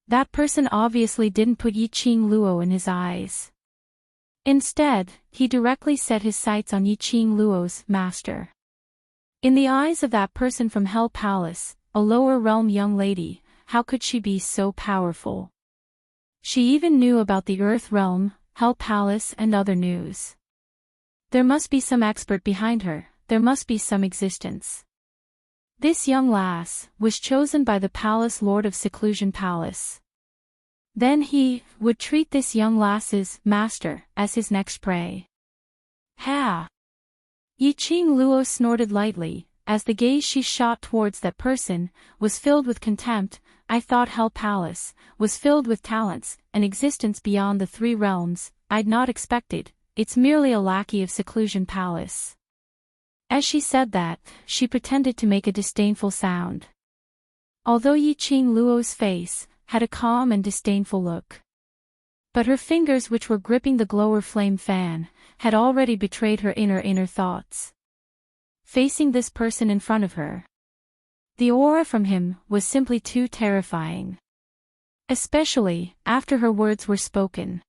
That person obviously didn't put Yiqing Luo in his eyes. Instead, he directly set his sights on Yiqing Luo's master. In the eyes of that person from Hell Palace, a lower realm young lady, how could she be so powerful? She even knew about the Earth Realm, Hell Palace and other news. There must be some expert behind her, there must be some existence. This young lass was chosen by the Palace Lord of Seclusion Palace. Then he would treat this young lass's master as his next prey. Ha! Yiqing Luo snorted lightly, as the gaze she shot towards that person was filled with contempt. "I thought Hell Palace was filled with talents, an existence beyond the 3 realms. I'd not expected, it's merely a lackey of Seclusion Palace." As she said that, she pretended to make a disdainful sound. Although Yiqing Luo's face had a calm and disdainful look. But her fingers, which were gripping the glower flame fan, had already betrayed her inner thoughts. Facing this person in front of her, the aura from him was simply too terrifying. Especially after her words were spoken.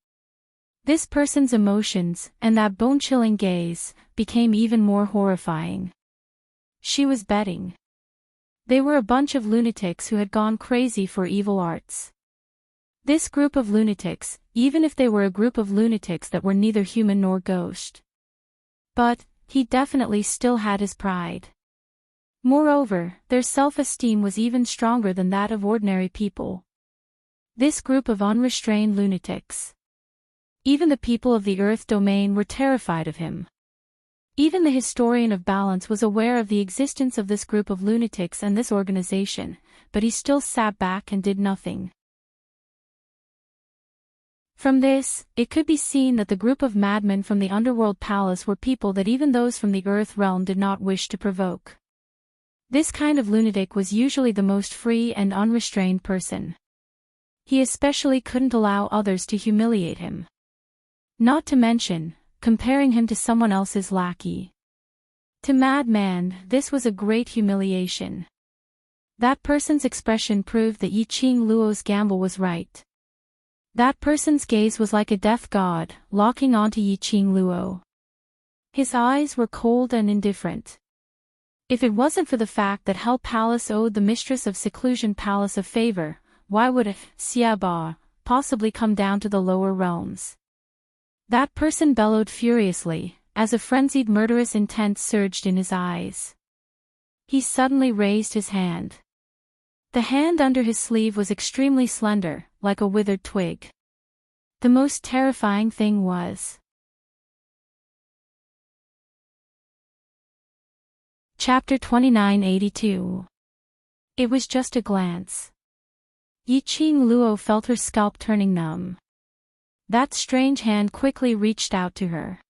This person's emotions, and that bone-chilling gaze, became even more horrifying. She was betting. They were a bunch of lunatics who had gone crazy for evil arts. This group of lunatics, even if they were a group of lunatics that were neither human nor ghost. But, he definitely still had his pride. Moreover, their self-esteem was even stronger than that of ordinary people. This group of unrestrained lunatics. Even the people of the Earth domain were terrified of him. Even the historian of balance was aware of the existence of this group of lunatics and this organization, but he still sat back and did nothing. From this, it could be seen that the group of madmen from the underworld palace were people that even those from the Earth realm did not wish to provoke. This kind of lunatic was usually the most free and unrestrained person. He especially couldn't allow others to humiliate him. Not to mention, comparing him to someone else's lackey. To madman, this was a great humiliation. That person's expression proved that Yi Qing Luo's gamble was right. That person's gaze was like a death god, locking onto Yi Qing Luo. His eyes were cold and indifferent. If it wasn't for the fact that Hell Palace owed the mistress of Seclusion Palace a favor, why would Xia Ba possibly come down to the lower realms? That person bellowed furiously, as a frenzied murderous intent surged in his eyes. He suddenly raised his hand. The hand under his sleeve was extremely slender, like a withered twig. The most terrifying thing was. Chapter 2982. It was just a glance. Yi Qing Luo felt her scalp turning numb. That strange hand quickly reached out to her.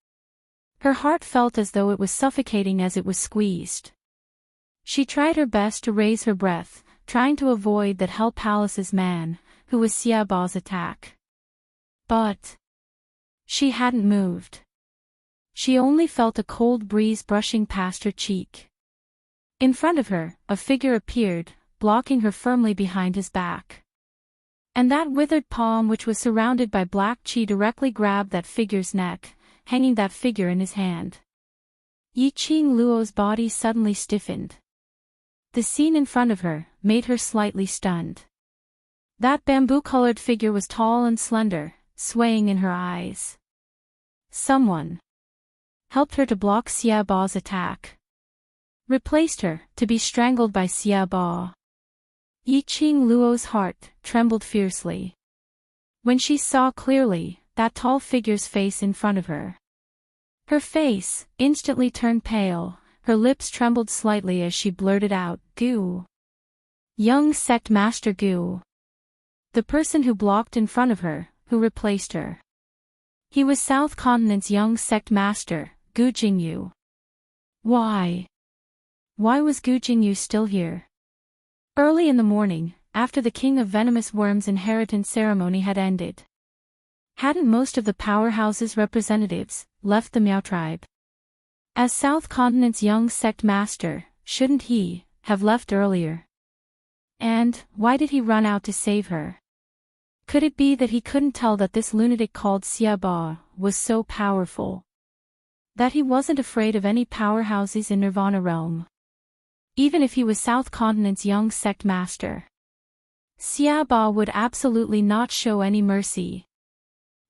Her heart felt as though it was suffocating as it was squeezed. She tried her best to raise her breath, trying to avoid that Hell Palace's man, who was Xia Ba's attack. But she hadn't moved. She only felt a cold breeze brushing past her cheek. In front of her, a figure appeared, blocking her firmly behind his back. And that withered palm which was surrounded by black qi directly grabbed that figure's neck, hanging that figure in his hand. Yi Qing Luo's body suddenly stiffened. The scene in front of her made her slightly stunned. That bamboo-colored figure was tall and slender, swaying in her eyes. Someone helped her to block Xia Ba's attack. Replaced her, to be strangled by Xia Ba. Yi Qing Luo's heart trembled fiercely. When she saw clearly that tall figure's face in front of her. Her face instantly turned pale, her lips trembled slightly as she blurted out, "Gu." Young sect master Gu. The person who blocked in front of her, who replaced her. He was South Continent's young sect master, Gu Jingyu. Why? Why was Gu Jingyu still here? Early in the morning, after the King of Venomous Worms' inheritance ceremony had ended. Hadn't most of the powerhouse's representatives left the Miao tribe? As South Continent's young sect master, shouldn't he have left earlier? And why did he run out to save her? Could it be that he couldn't tell that this lunatic called Xia Ba was so powerful? That he wasn't afraid of any powerhouses in Nirvana realm? Even if he was South Continent's young sect master. Xia Ba would absolutely not show any mercy.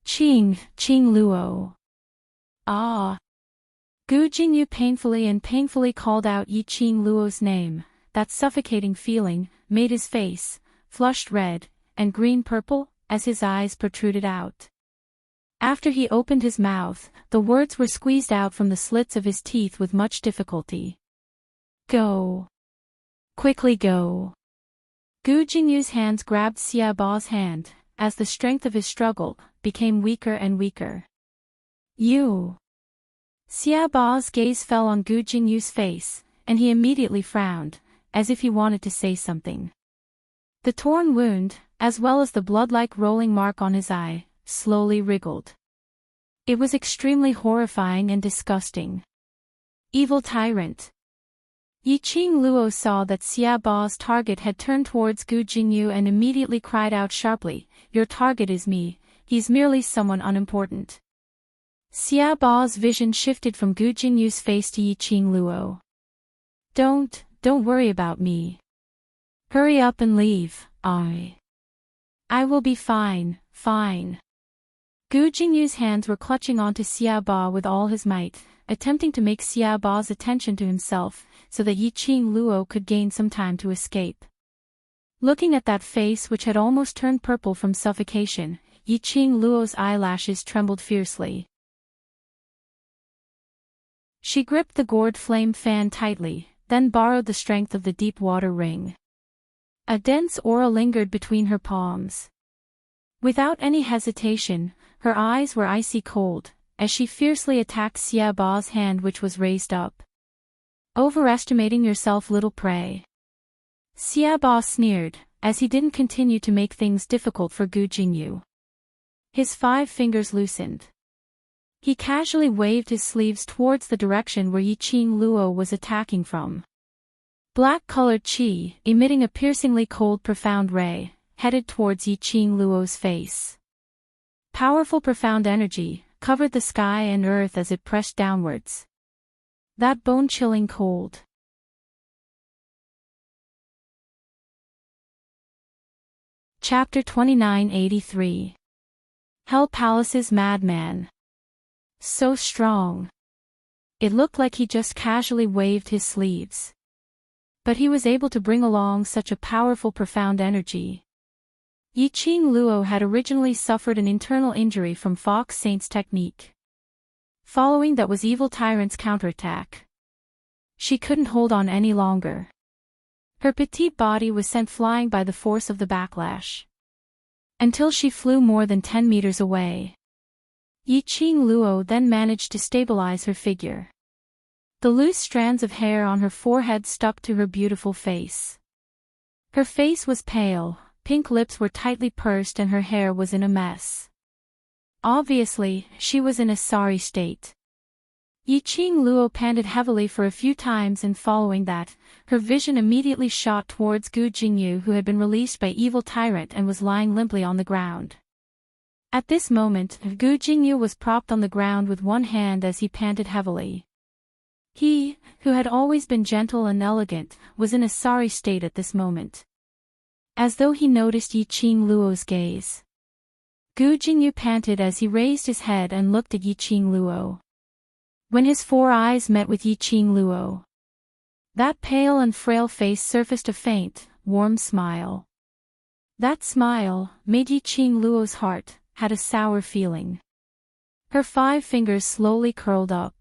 Qing Luo. Ah. Gu Jingyu painfully called out Yi Qing Luo's name. That suffocating feeling made his face flushed red and green-purple as his eyes protruded out. After he opened his mouth, the words were squeezed out from the slits of his teeth with much difficulty. Go. Quickly go. Gu Jingyu's hands grabbed Xia Ba's hand, as the strength of his struggle became weaker and weaker. You. Xia Ba's gaze fell on Gu Jingyu's face, and he immediately frowned, as if he wanted to say something. The torn wound, as well as the blood-like rolling mark on his eye, slowly wriggled. It was extremely horrifying and disgusting. Evil tyrant. Yi Qing Luo saw that Xia Ba's target had turned towards Gu Jingyu and immediately cried out sharply, "Your target is me, he's merely someone unimportant. Xia Ba's vision shifted from Gu Jingyu's face to Yiqing Luo. Don't worry about me. Hurry up and leave, I will be fine. Gu Jingyu's hands were clutching onto Xia Ba with all his might, attempting to make Xia Ba's attention to himself, so that Yiqing Luo could gain some time to escape. Looking at that face which had almost turned purple from suffocation, Yiqing Luo's eyelashes trembled fiercely. She gripped the gourd flame fan tightly, then borrowed the strength of the deep water ring. A dense aura lingered between her palms. Without any hesitation, her eyes were icy cold, as she fiercely attacked Xia Ba's hand which was raised up. Overestimating yourself, little prey. Xia Ba sneered, as he didn't continue to make things difficult for Gu Jingyu. His 5 fingers loosened. He casually waved his sleeves towards the direction where Yiqing Luo was attacking from. Black-colored qi, emitting a piercingly cold profound ray, headed towards Yiqing Luo's face. Powerful profound energy covered the sky and earth as it pressed downwards. That bone-chilling cold. Chapter 2983. Hell Palace's Madman. So strong. It looked like he just casually waved his sleeves. But he was able to bring along such a powerful profound energy. Yiqing Luo had originally suffered an internal injury from Fox Saint's technique. Following that was Evil Tyrant's counterattack. She couldn't hold on any longer. Her petite body was sent flying by the force of the backlash. Until she flew more than 10 meters away. Yiqing Luo then managed to stabilize her figure. The loose strands of hair on her forehead stuck to her beautiful face. Her face was pale, pink lips were tightly pursed and her hair was in a mess. Obviously, she was in a sorry state. Yiqing Luo panted heavily for a few times and following that, her vision immediately shot towards Gu Jingyu who had been released by Evil Tyrant and was lying limply on the ground. At this moment, Gu Jingyu was propped on the ground with one hand as he panted heavily. He, who had always been gentle and elegant, was in a sorry state at this moment. As though he noticed Yiqing Luo's gaze. Gu Jingyu panted as he raised his head and looked at Yiqing Luo. When his 4 eyes met with Yiqing Luo, that pale and frail face surfaced a faint, warm smile. That smile made Yiqing Luo's heart had a sour feeling. Her 5 fingers slowly curled up.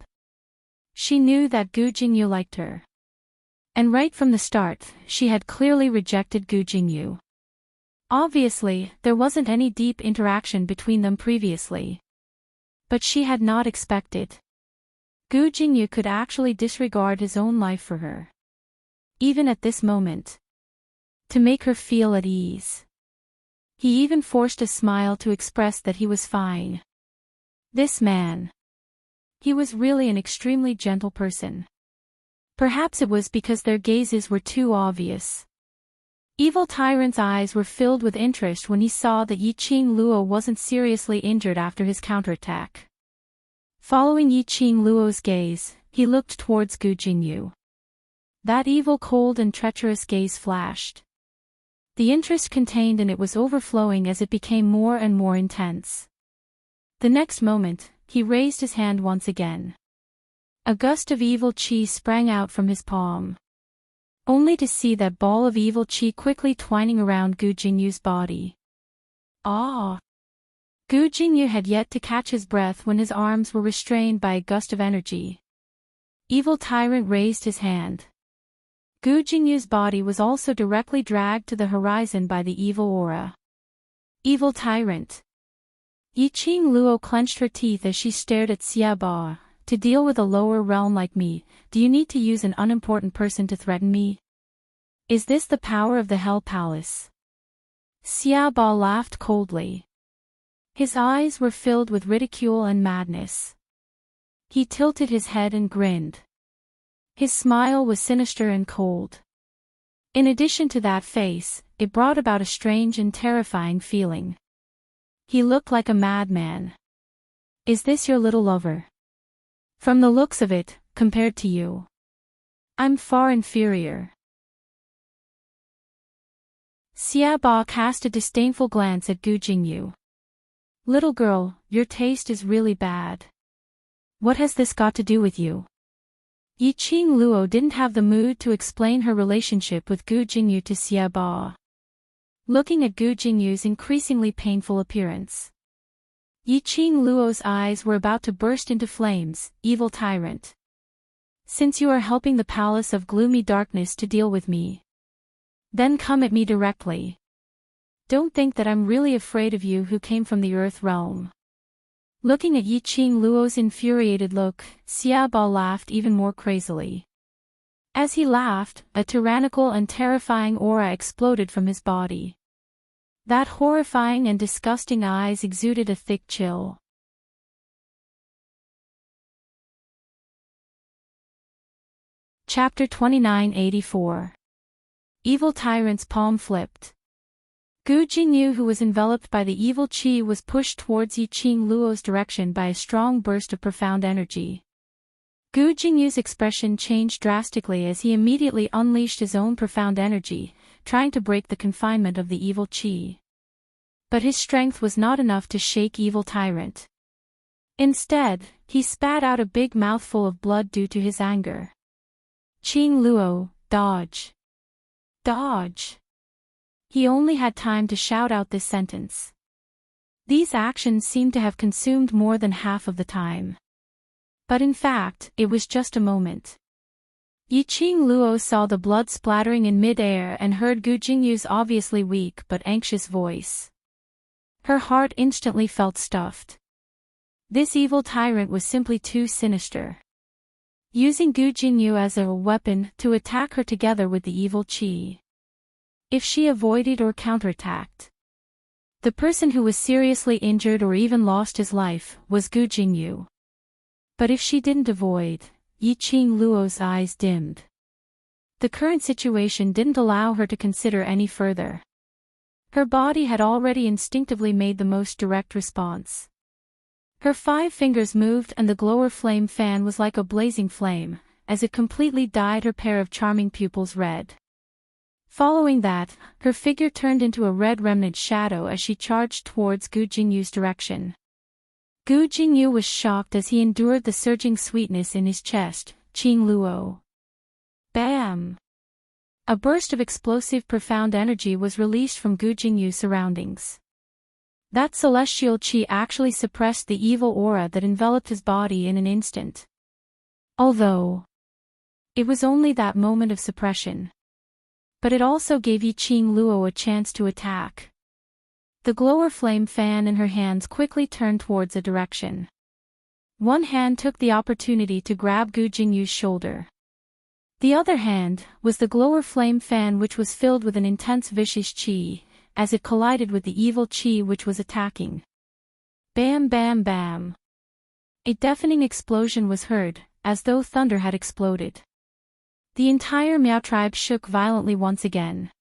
She knew that Gu Jingyu liked her. And right from the start, she had clearly rejected Gu Jingyu. Obviously, there wasn't any deep interaction between them previously. But she had not expected Gu Jingyu could actually disregard his own life for her. Even at this moment. To make her feel at ease. He even forced a smile to express that he was fine. This man. He was really an extremely gentle person. Perhaps it was because their gazes were too obvious. Evil Tyrant's eyes were filled with interest when he saw that Yiqing Luo wasn't seriously injured after his counterattack. Following Yiqing Luo's gaze, he looked towards Gu Jingyu. That evil, cold and treacherous gaze flashed. The interest contained in it was overflowing as it became more and more intense. The next moment, he raised his hand once again. A gust of evil qi sprang out from his palm. Only to see that ball of evil qi quickly twining around Gu Jingyu's body. Ah! Gu Jingyu had yet to catch his breath when his arms were restrained by a gust of energy. Evil Tyrant raised his hand. Gu Jingyu's body was also directly dragged to the horizon by the evil aura. Evil Tyrant. Yiqing Luo clenched her teeth as she stared at Xia Ba. To deal with a lower realm like me, do you need to use an unimportant person to threaten me? Is this the power of the Hell Palace? Xia Ba laughed coldly. His eyes were filled with ridicule and madness. He tilted his head and grinned. His smile was sinister and cold. In addition to that face, it brought about a strange and terrifying feeling. He looked like a madman. Is this your little lover? From the looks of it, compared to you, I'm far inferior. Xiaoba cast a disdainful glance at Gu Jingyu. Little girl, your taste is really bad. What has this got to do with you? Yiqing Luo didn't have the mood to explain her relationship with Gu Jingyu to Xiaoba. Looking at Gu Jingyu's increasingly painful appearance, Yiqing Luo's eyes were about to burst into flames. Evil tyrant. Since you are helping the palace of gloomy darkness to deal with me, then come at me directly. Don't think that I'm really afraid of you who came from the earth realm. Looking at Yiqing Luo's infuriated look, Xiaoba laughed even more crazily. As he laughed, a tyrannical and terrifying aura exploded from his body. That horrifying and disgusting eyes exuded a thick chill. Chapter 2984. Evil Tyrant's palm flipped. Gu Jingyu, who was enveloped by the evil qi, was pushed towards Yiqing Luo's direction by a strong burst of profound energy. Gu Jingyu's expression changed drastically as he immediately unleashed his own profound energy, trying to break the confinement of the evil qi. But his strength was not enough to shake Evil Tyrant. Instead, he spat out a big mouthful of blood due to his anger. Qing Luo, dodge! Dodge! He only had time to shout out this sentence. These actions seemed to have consumed more than half of the time. But in fact, it was just a moment. Yiqing Luo saw the blood splattering in mid-air and heard Gu Jingyu's obviously weak but anxious voice. Her heart instantly felt stuffed. This evil tyrant was simply too sinister. Using Gu Jingyu as a weapon to attack her together with the evil qi. If she avoided or counterattacked, the person who was seriously injured or even lost his life was Gu Jingyu. But if she didn't avoid, Yiqing Luo's eyes dimmed. The current situation didn't allow her to consider any further. Her body had already instinctively made the most direct response. Her 5 fingers moved and the glower flame fan was like a blazing flame, as it completely dyed her pair of charming pupils red. Following that, her figure turned into a red remnant shadow as she charged towards Gu Jingyu's direction. Gu Jingyu was shocked as he endured the surging sweetness in his chest. Qing Luo. Bam! A burst of explosive profound energy was released from Gu Jingyu's surroundings. That celestial qi actually suppressed the evil aura that enveloped his body in an instant. Although it was only that moment of suppression. But it also gave Yiqing Luo a chance to attack. The glower flame fan in her hands quickly turned towards a direction. One hand took the opportunity to grab Gu Jingyu's shoulder. The other hand was the glower flame fan, which was filled with an intense vicious qi, as it collided with the evil qi which was attacking. Bam bam bam! A deafening explosion was heard, as though thunder had exploded. The entire Miao tribe shook violently once again.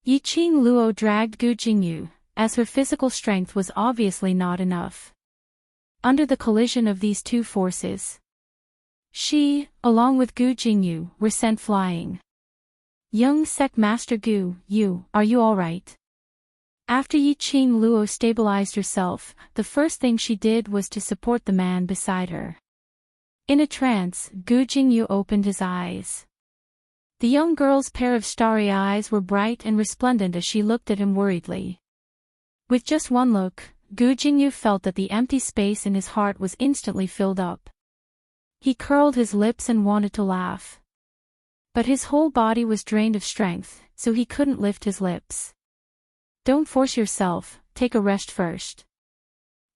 Yiqing Luo dragged Gu Jingyu, as her physical strength was obviously not enough. Under the collision of these two forces, she, along with Gu Jingyu, were sent flying. Young sect master Gu, are you alright? After Yiqing Luo stabilized herself, the first thing she did was to support the man beside her. In a trance, Gu Jingyu opened his eyes. The young girl's pair of starry eyes were bright and resplendent as she looked at him worriedly. With just one look, Gu Jingyu felt that the empty space in his heart was instantly filled up. He curled his lips and wanted to laugh. But his whole body was drained of strength, so he couldn't lift his lips. Don't force yourself, take a rest first.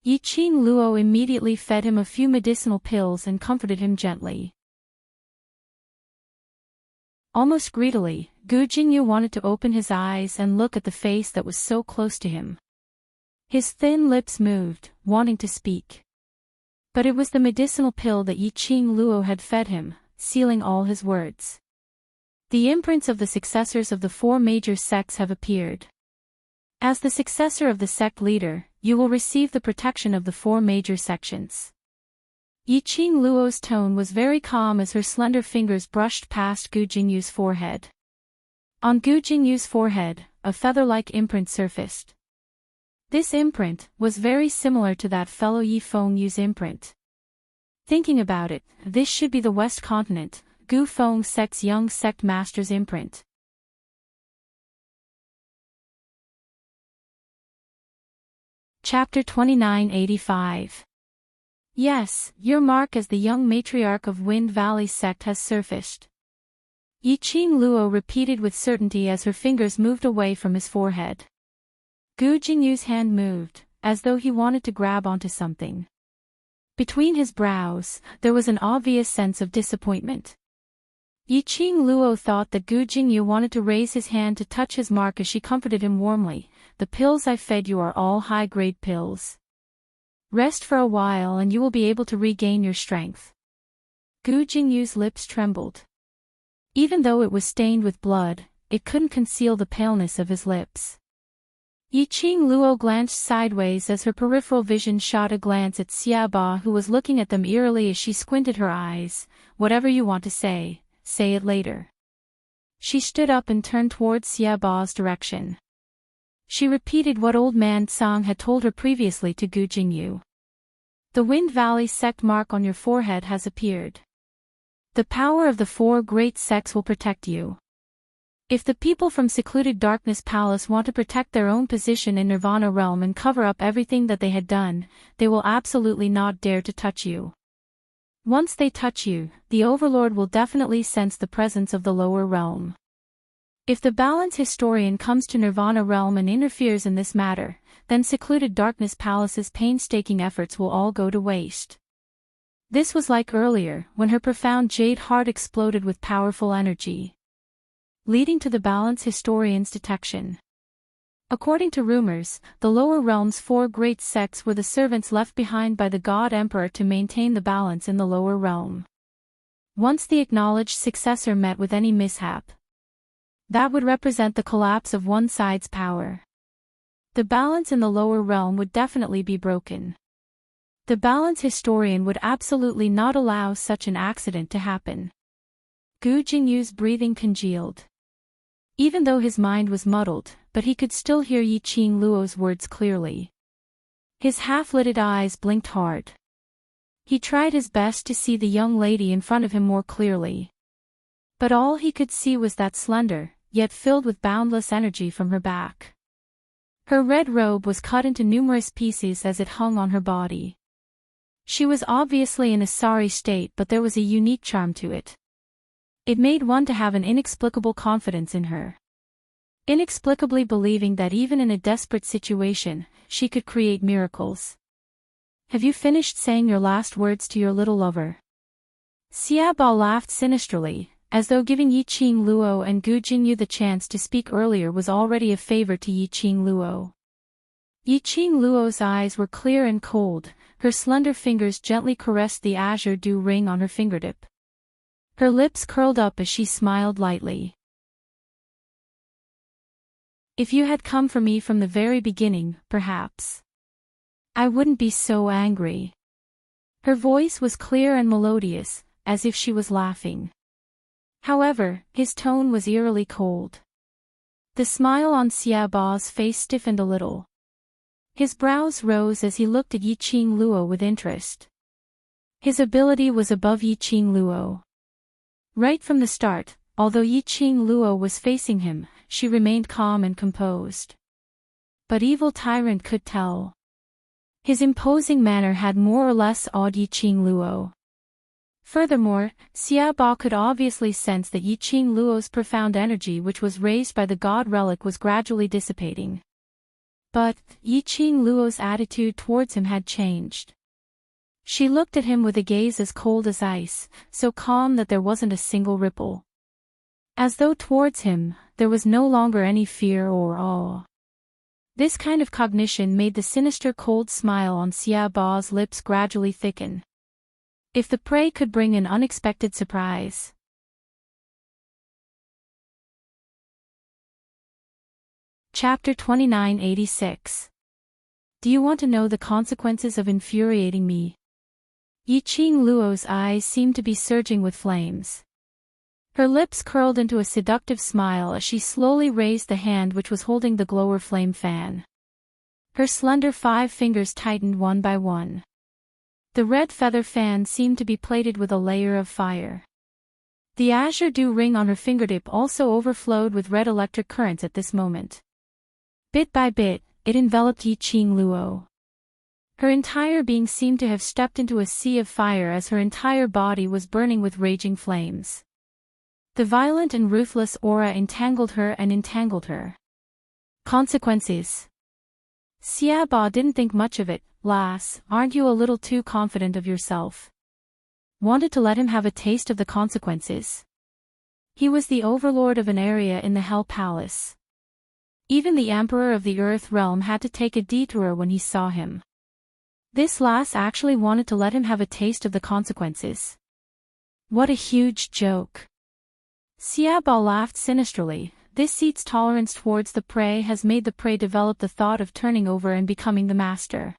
Yiqing Luo immediately fed him a few medicinal pills and comforted him gently. Almost greedily, Gu Jingyu wanted to open his eyes and look at the face that was so close to him. His thin lips moved, wanting to speak. But it was the medicinal pill that Yiqing Luo had fed him, sealing all his words. The imprints of the successors of the 4 major sects have appeared. As the successor of the sect leader, you will receive the protection of the 4 major sections. Yiqing Luo's tone was very calm as her slender fingers brushed past Gu Jingyu's forehead. On Gu Jingyu's forehead, a feather-like imprint surfaced. This imprint was very similar to that fellow Yi Fengyu's imprint. Thinking about it, this should be the West Continent, Gu Feng sect's young sect master's imprint. Chapter 2985. Yes, your mark as the young matriarch of Wind Valley sect has surfaced. Yiqing Luo repeated with certainty as her fingers moved away from his forehead. Gu Jingyu's hand moved, as though he wanted to grab onto something. Between his brows, there was an obvious sense of disappointment. Yiqing Luo thought that Gu Jingyu wanted to raise his hand to touch his mark as she comforted him warmly. The pills I fed you are all high-grade pills. Rest for a while and you will be able to regain your strength. Gu Jingyu's lips trembled. Even though it was stained with blood, it couldn't conceal the paleness of his lips. Yiqing Luo glanced sideways as her peripheral vision shot a glance at Xiaoba, who was looking at them eerily as she squinted her eyes. Whatever you want to say it later. She stood up and turned towards Xiaoba's direction. She repeated what old man Tsang had told her previously to Gu Jingyu. The Wind Valley sect mark on your forehead has appeared. The power of the 4 great sects will protect you. If the people from secluded Darkness Palace want to protect their own position in Nirvana Realm and cover up everything that they had done, they will absolutely not dare to touch you. Once they touch you, the Overlord will definitely sense the presence of the lower realm. If the Balance Historian comes to Nirvana Realm and interferes in this matter, then secluded Darkness Palace's painstaking efforts will all go to waste. This was like earlier, when her profound jade heart exploded with powerful energy, leading to the Balance Historian's detection. According to rumors, the lower realm's 4 great sects were the servants left behind by the God Emperor to maintain the balance in the lower realm. Once the acknowledged successor met with any mishap, that would represent the collapse of one side's power. The balance in the lower realm would definitely be broken. The Balance Historian would absolutely not allow such an accident to happen. Gu Jingyu's breathing congealed. Even though his mind was muddled, but he could still hear Yiqing Luo's words clearly. His half-lidded eyes blinked hard. He tried his best to see the young lady in front of him more clearly. But all he could see was that slender, yet filled with boundless energy from her back. Her red robe was cut into numerous pieces as it hung on her body. She was obviously in a sorry state, but there was a unique charm to it. It made one to have an inexplicable confidence in her. Inexplicably believing that even in a desperate situation, she could create miracles. Have you finished saying your last words to your little lover? Xiaoba laughed sinisterly, as though giving Yiqing Luo and Gu Jingyu the chance to speak earlier was already a favor to Yiqing Luo. Yiqing Luo's eyes were clear and cold, her slender fingers gently caressed the azure dew ring on her fingertip. Her lips curled up as she smiled lightly. If you had come for me from the very beginning, perhaps I wouldn't be so angry. Her voice was clear and melodious, as if she was laughing. However, his tone was eerily cold. The smile on Xiaoba's face stiffened a little. His brows rose as he looked at Yiqing Luo with interest. His ability was above Yiqing Luo. Right from the start, although Yiqing Luo was facing him, she remained calm and composed. But Evil Tyrant could tell. His imposing manner had more or less awed Yiqing Luo. Furthermore, Xiaoba could obviously sense that Yiqing Luo's profound energy, which was raised by the god relic, was gradually dissipating. But Yiqing Luo's attitude towards him had changed. She looked at him with a gaze as cold as ice, so calm that there wasn't a single ripple. As though towards him, there was no longer any fear or awe. This kind of cognition made the sinister cold smile on Xiaoba's lips gradually thicken. If the prey could bring an unexpected surprise. Chapter 2986. Do you want to know the consequences of infuriating me? Yiqing Luo's eyes seemed to be surging with flames. Her lips curled into a seductive smile as she slowly raised the hand which was holding the glower flame fan. Her slender 5 fingers tightened one by one. The red feather fan seemed to be plated with a layer of fire. The azure dew ring on her fingertip also overflowed with red electric currents at this moment. Bit by bit, it enveloped Yiqing Luo. Her entire being seemed to have stepped into a sea of fire as her entire body was burning with raging flames. The violent and ruthless aura entangled her and entangled her. Consequences. Xiaoba didn't think much of it. Lass, aren't you a little too confident of yourself? Wanted to let him have a taste of the consequences. He was the overlord of an area in the Hell Palace. Even the Emperor of the Earth Realm had to take a detour when he saw him. This lass actually wanted to let him have a taste of the consequences. What a huge joke. Xiaoba laughed sinisterly. This seat's tolerance towards the prey has made the prey develop the thought of turning over and becoming the master.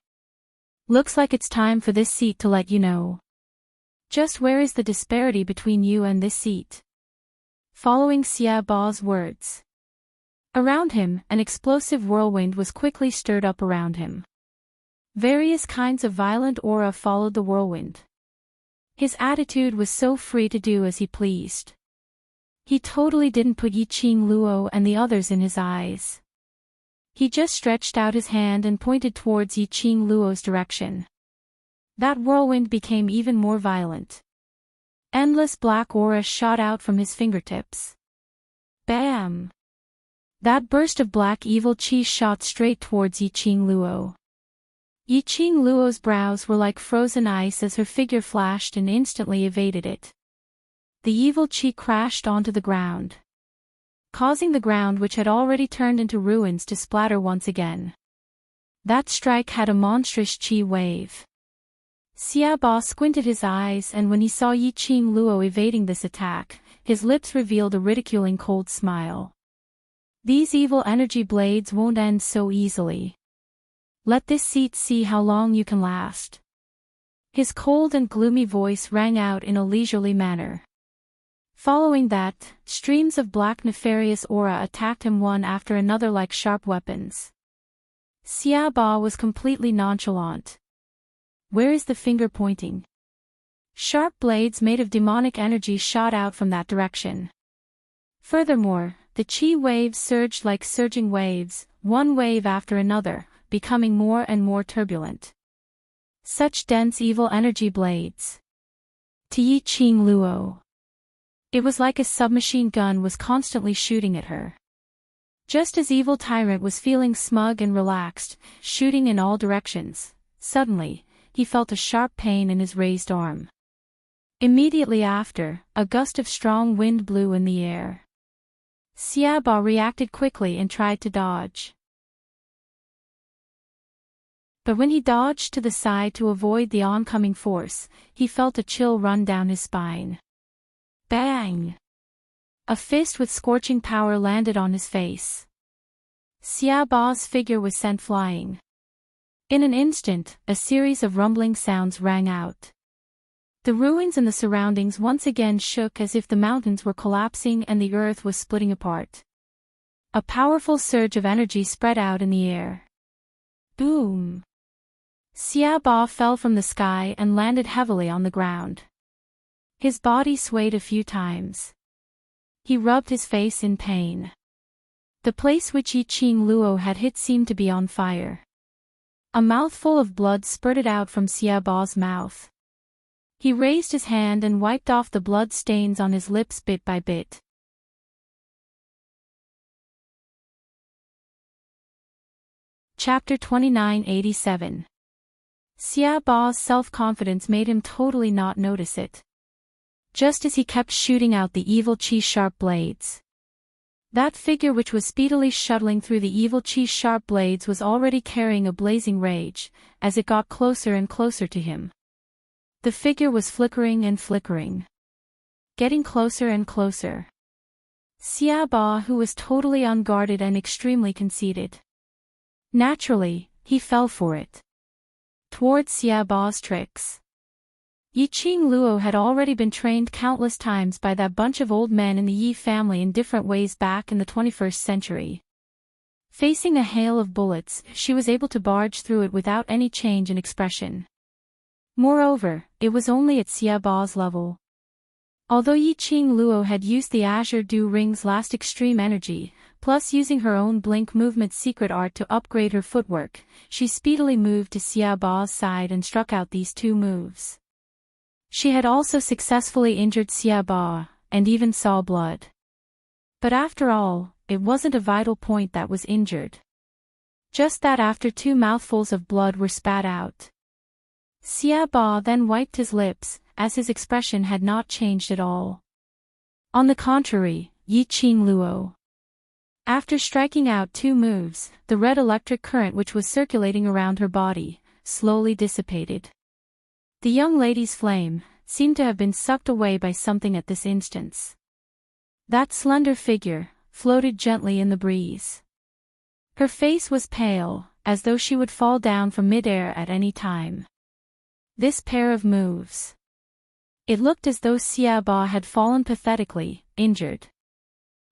Looks like it's time for this seat to let you know. Just where is the disparity between you and this seat? Following Xiaoba's words. Around him, an explosive whirlwind was quickly stirred up around him. Various kinds of violent aura followed the whirlwind. His attitude was so free to do as he pleased. He totally didn't put Yiqing Luo and the others in his eyes. He just stretched out his hand and pointed towards Yiqing Luo's direction. That whirlwind became even more violent. Endless black aura shot out from his fingertips. Bam! That burst of black evil chi shot straight towards Yiqing Luo. Yiqing Luo's brows were like frozen ice as her figure flashed and instantly evaded it. The evil chi crashed onto the ground, causing the ground which had already turned into ruins to splatter once again. That strike had a monstrous chi wave. Xiaoba squinted his eyes, and when he saw Yiqing Luo evading this attack, his lips revealed a ridiculing cold smile. These evil energy blades won't end so easily. Let this seat see how long you can last. His cold and gloomy voice rang out in a leisurely manner. Following that, streams of black nefarious aura attacked him one after another like sharp weapons. Xiaoba was completely nonchalant. Where is the finger pointing? Sharp blades made of demonic energy shot out from that direction. Furthermore, the chi waves surged like surging waves, one wave after another, becoming more and more turbulent. Such dense evil energy blades. To Yiqing Luo. It was like a submachine gun was constantly shooting at her. Just as Evil Tyrant was feeling smug and relaxed, shooting in all directions, suddenly, he felt a sharp pain in his raised arm. Immediately after, a gust of strong wind blew in the air. Xiaoba reacted quickly and tried to dodge. But when he dodged to the side to avoid the oncoming force, he felt a chill run down his spine. Bang! A fist with scorching power landed on his face. Xiaoba's figure was sent flying. In an instant, a series of rumbling sounds rang out. The ruins and the surroundings once again shook as if the mountains were collapsing and the earth was splitting apart. A powerful surge of energy spread out in the air. Boom! Xiaoba fell from the sky and landed heavily on the ground. His body swayed a few times. He rubbed his face in pain. The place which Yiqing Luo had hit seemed to be on fire. A mouthful of blood spurted out from Xiaoba's mouth. He raised his hand and wiped off the blood stains on his lips bit by bit. Chapter 2987. Xiaoba's self-confidence made him totally not notice it. Just as he kept shooting out the evil chi sharp blades. That figure which was speedily shuttling through the evil chi sharp blades was already carrying a blazing rage, as it got closer and closer to him. The figure was flickering and flickering. Getting closer and closer. Xiaoba, who was totally unguarded and extremely conceited. Naturally, he fell for it. Towards Xia Ba's tricks. Yiqing Luo had already been trained countless times by that bunch of old men in the Yi family in different ways back in the 21st century. Facing a hail of bullets, she was able to barge through it without any change in expression. Moreover, it was only at Xia Ba's level. Although Yiqing Luo had used the Azure Dew Ring's last extreme energy, plus using her own blink movement secret art to upgrade her footwork, she speedily moved to Xia Ba's side and struck out these two moves. She had also successfully injured Xia Ba, and even saw blood. But after all, it wasn't a vital point that was injured. Just that after two mouthfuls of blood were spat out. Xia Ba then wiped his lips, as his expression had not changed at all. On the contrary, Yiqing Luo. After striking out two moves, the red electric current which was circulating around her body, slowly dissipated. The young lady's flame seemed to have been sucked away by something at this instance. That slender figure floated gently in the breeze. Her face was pale, as though she would fall down from mid-air at any time. This pair of moves. It looked as though Xia Ba had fallen pathetically, injured.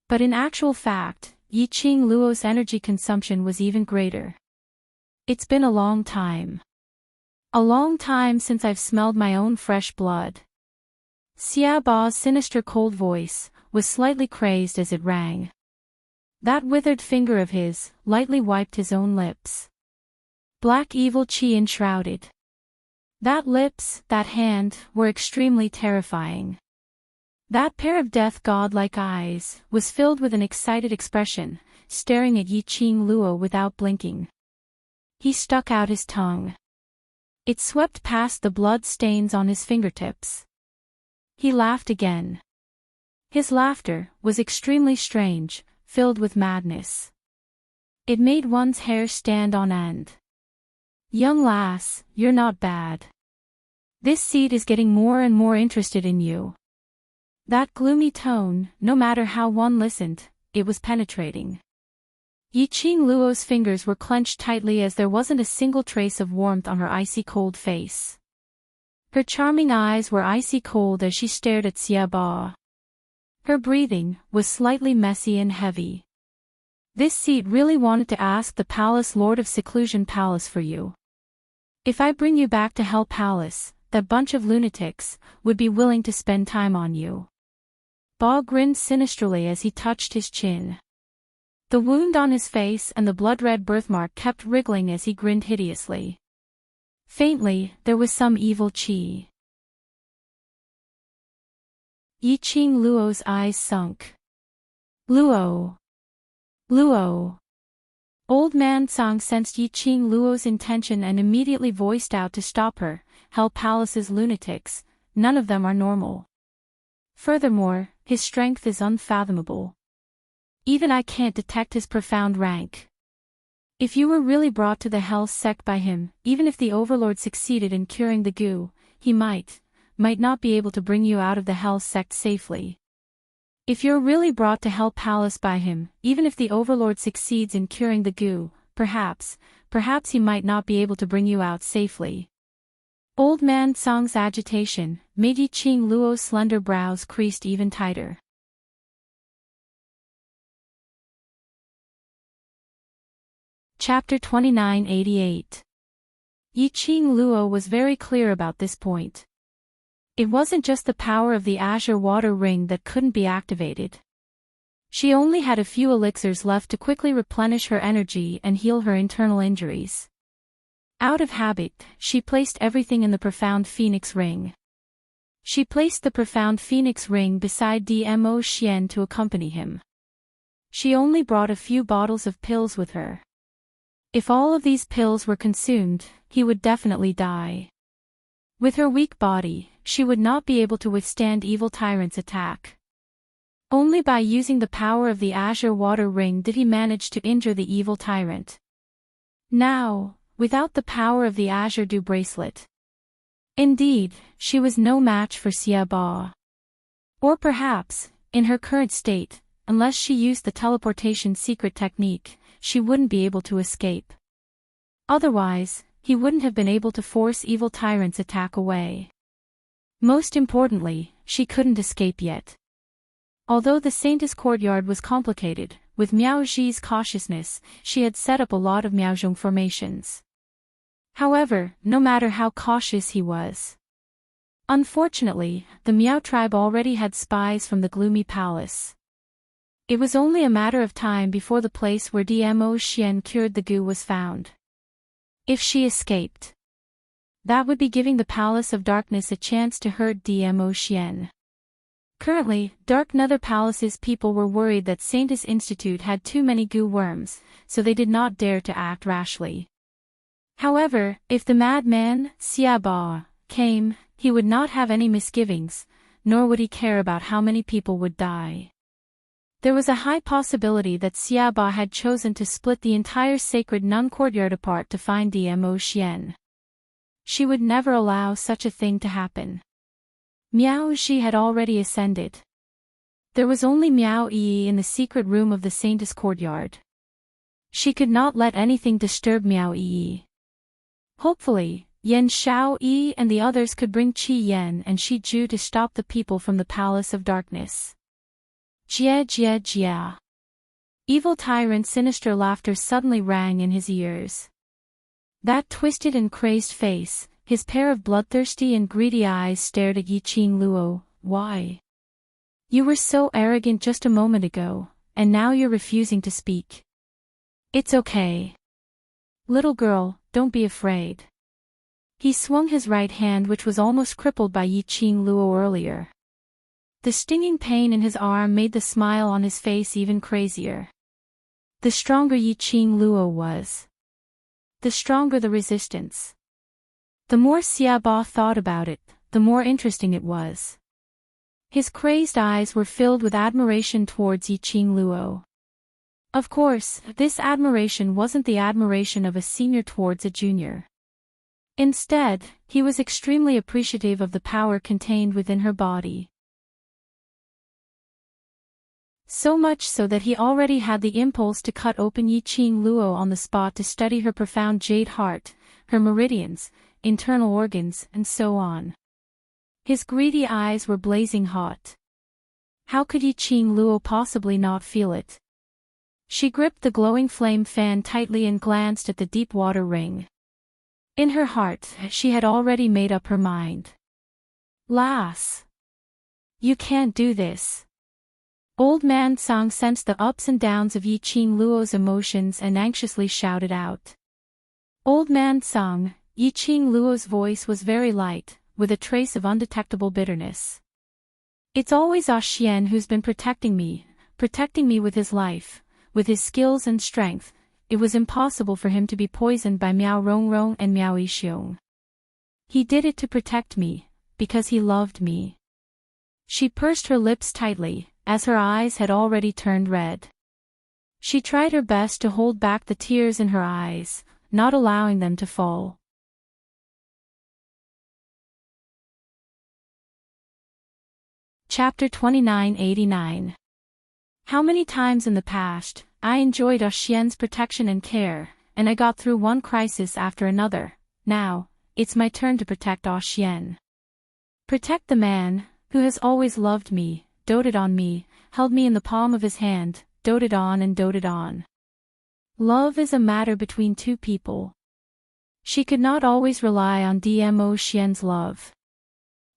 But in actual fact, Yiqing Luo's energy consumption was even greater. It's been a long time. A long time since I've smelled my own fresh blood. Xia Ba's sinister cold voice was slightly crazed as it rang. That withered finger of his lightly wiped his own lips. Black evil chi enshrouded. That lips, that hand, were extremely terrifying. That pair of death god-like eyes was filled with an excited expression, staring at Yiqing Luo without blinking. He stuck out his tongue. It swept past the blood stains on his fingertips. He laughed again. His laughter was extremely strange, filled with madness. It made one's hair stand on end. Young lass, you're not bad. This seed is getting more and more interested in you. That gloomy tone, no matter how one listened, it was penetrating. Yiqing Luo's fingers were clenched tightly as there wasn't a single trace of warmth on her icy cold face. Her charming eyes were icy cold as she stared at Xia Ba. Her breathing was slightly messy and heavy. This seat really wanted to ask the Palace Lord of Seclusion Palace for you. If I bring you back to Hell Palace, that bunch of lunatics would be willing to spend time on you. Ba grinned sinisterly as he touched his chin. The wound on his face and the blood-red birthmark kept wriggling as he grinned hideously. Faintly, there was some evil chi. Yiqing Luo's eyes sunk. Luo. Luo. Old Man Tsang sensed Yiqing Luo's intention and immediately voiced out to stop her. Hell Palace's lunatics, none of them are normal. Furthermore, his strength is unfathomable. Even I can't detect his profound rank. If you were really brought to the Hell sect by him, even if the Overlord succeeded in curing the goo, he might not be able to bring you out of the Hell sect safely. If you're really brought to Hell Palace by him, even if the Overlord succeeds in curing the goo, perhaps he might not be able to bring you out safely. Old Man Tsang's agitation made Yiqing Luo's slender brows creased even tighter. Chapter 2988. Yiqing Luo was very clear about this point. It wasn't just the power of the Azure Water Ring that couldn't be activated. She only had a few elixirs left to quickly replenish her energy and heal her internal injuries. Out of habit, she placed everything in the Profound Phoenix Ring. She placed the Profound Phoenix Ring beside Dmo Xian to accompany him. She only brought a few bottles of pills with her. If all of these pills were consumed, he would definitely die. With her weak body, she would not be able to withstand Evil Tyrant's attack. Only by using the power of the Azure Water Ring did he manage to injure the Evil Tyrant. Now, without the power of the Azure Dew Bracelet. Indeed, she was no match for Xia Ba. Or perhaps, in her current state, unless she used the teleportation secret technique, she wouldn't be able to escape. Otherwise, he wouldn't have been able to force evil tyrant's attack away. Most importantly, she couldn't escape yet. Although the Saintess courtyard was complicated, with Miao Zhi's cautiousness, she had set up a lot of Miaozhong formations. However, no matter how cautious he was, unfortunately, the Miao tribe already had spies from the gloomy palace. It was only a matter of time before the place where Dmo Xian cured the goo was found. If she escaped, that would be giving the Palace of Darkness a chance to hurt Dmo Xian. Currently, Dark Nether Palace's people were worried that Saintess Institute had too many goo worms, so they did not dare to act rashly. However, if the madman, Xia Ba, came, he would not have any misgivings, nor would he care about how many people would die. There was a high possibility that Xia Ba had chosen to split the entire sacred nun courtyard apart to find Dmo Xian. She would never allow such a thing to happen. Miao Zhi had already ascended. There was only Miao Yi in the secret room of the Saintess courtyard. She could not let anything disturb Miao Yi. Hopefully, Yan Shao Yi and the others could bring Qi Yan and Shi Ju to stop the people from the Palace of Darkness. Jia jia jia. Evil tyrant's sinister laughter suddenly rang in his ears. That twisted and crazed face, his pair of bloodthirsty and greedy eyes stared at Yi Qing Luo. Why? You were so arrogant just a moment ago, and now you're refusing to speak. It's okay. Little girl, don't be afraid. He swung his right hand, which was almost crippled by Yi Qing Luo earlier. The stinging pain in his arm made the smile on his face even crazier. The stronger Yi Qing Luo was, the stronger the resistance. The more Xia Ba thought about it, the more interesting it was. His crazed eyes were filled with admiration towards Yi Qing Luo. Of course, this admiration wasn't the admiration of a senior towards a junior. Instead, he was extremely appreciative of the power contained within her body. So much so that he already had the impulse to cut open Yi Qing Luo on the spot to study her profound jade heart, her meridians, internal organs, and so on. His greedy eyes were blazing hot. How could Yi Qing Luo possibly not feel it? She gripped the glowing flame fan tightly and glanced at the deep water ring. In her heart, she had already made up her mind. Lass! You can't do this. Old Man Song sensed the ups and downs of Yi Qing Luo's emotions and anxiously shouted out. Old Man Song, Yi Qing Luo's voice was very light, with a trace of undetectable bitterness. It's always Ah Xian who's been protecting me with his life, with his skills and strength. It was impossible for him to be poisoned by Miao Rongrong and Miao Yixiong. He did it to protect me, because he loved me. She pursed her lips tightly, as her eyes had already turned red. She tried her best to hold back the tears in her eyes, not allowing them to fall. Chapter 2989. How many times in the past, I enjoyed Ah Xian's protection and care, and I got through one crisis after another. Now, it's my turn to protect Ah Xian. Protect the man, who has always loved me, doted on me, held me in the palm of his hand, doted on and doted on. Love is a matter between two people. She could not always rely on Dmo Xian's love.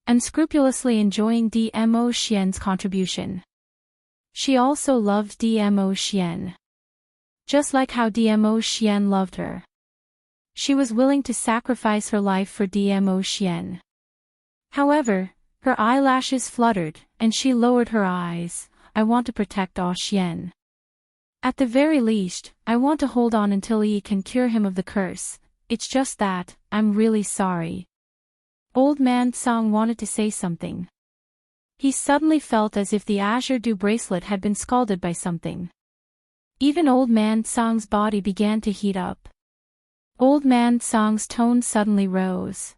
Unscrupulously enjoying Dmo Xian's contribution. She also loved Dmo Xian. Just like how Dmo Xian loved her. She was willing to sacrifice her life for Dmo Xian. However, her eyelashes fluttered, and she lowered her eyes. I want to protect Ah Xian. At the very least, I want to hold on until Yi can cure him of the curse. It's just that, I'm really sorry. Old Man Song wanted to say something. He suddenly felt as if the azure dew bracelet had been scalded by something. Even Old Man Song's body began to heat up. Old Man Song's tone suddenly rose.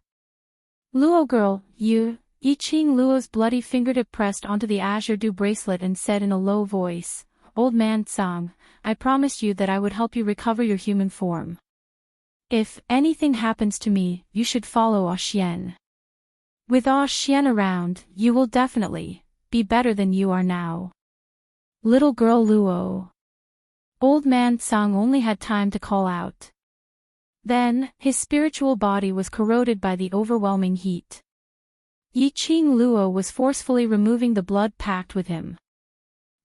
Luo girl, you... Yi Qing Luo's bloody fingertip pressed onto the azure dew bracelet and said in a low voice, Old Man Song, I promised you that I would help you recover your human form. If anything happens to me, you should follow Ah Xian. With Ah Xian around, you will definitely be better than you are now. Little girl Luo. Old man Tsang only had time to call out. Then, his spiritual body was corroded by the overwhelming heat. Yiqing Luo was forcefully removing the blood pact with him.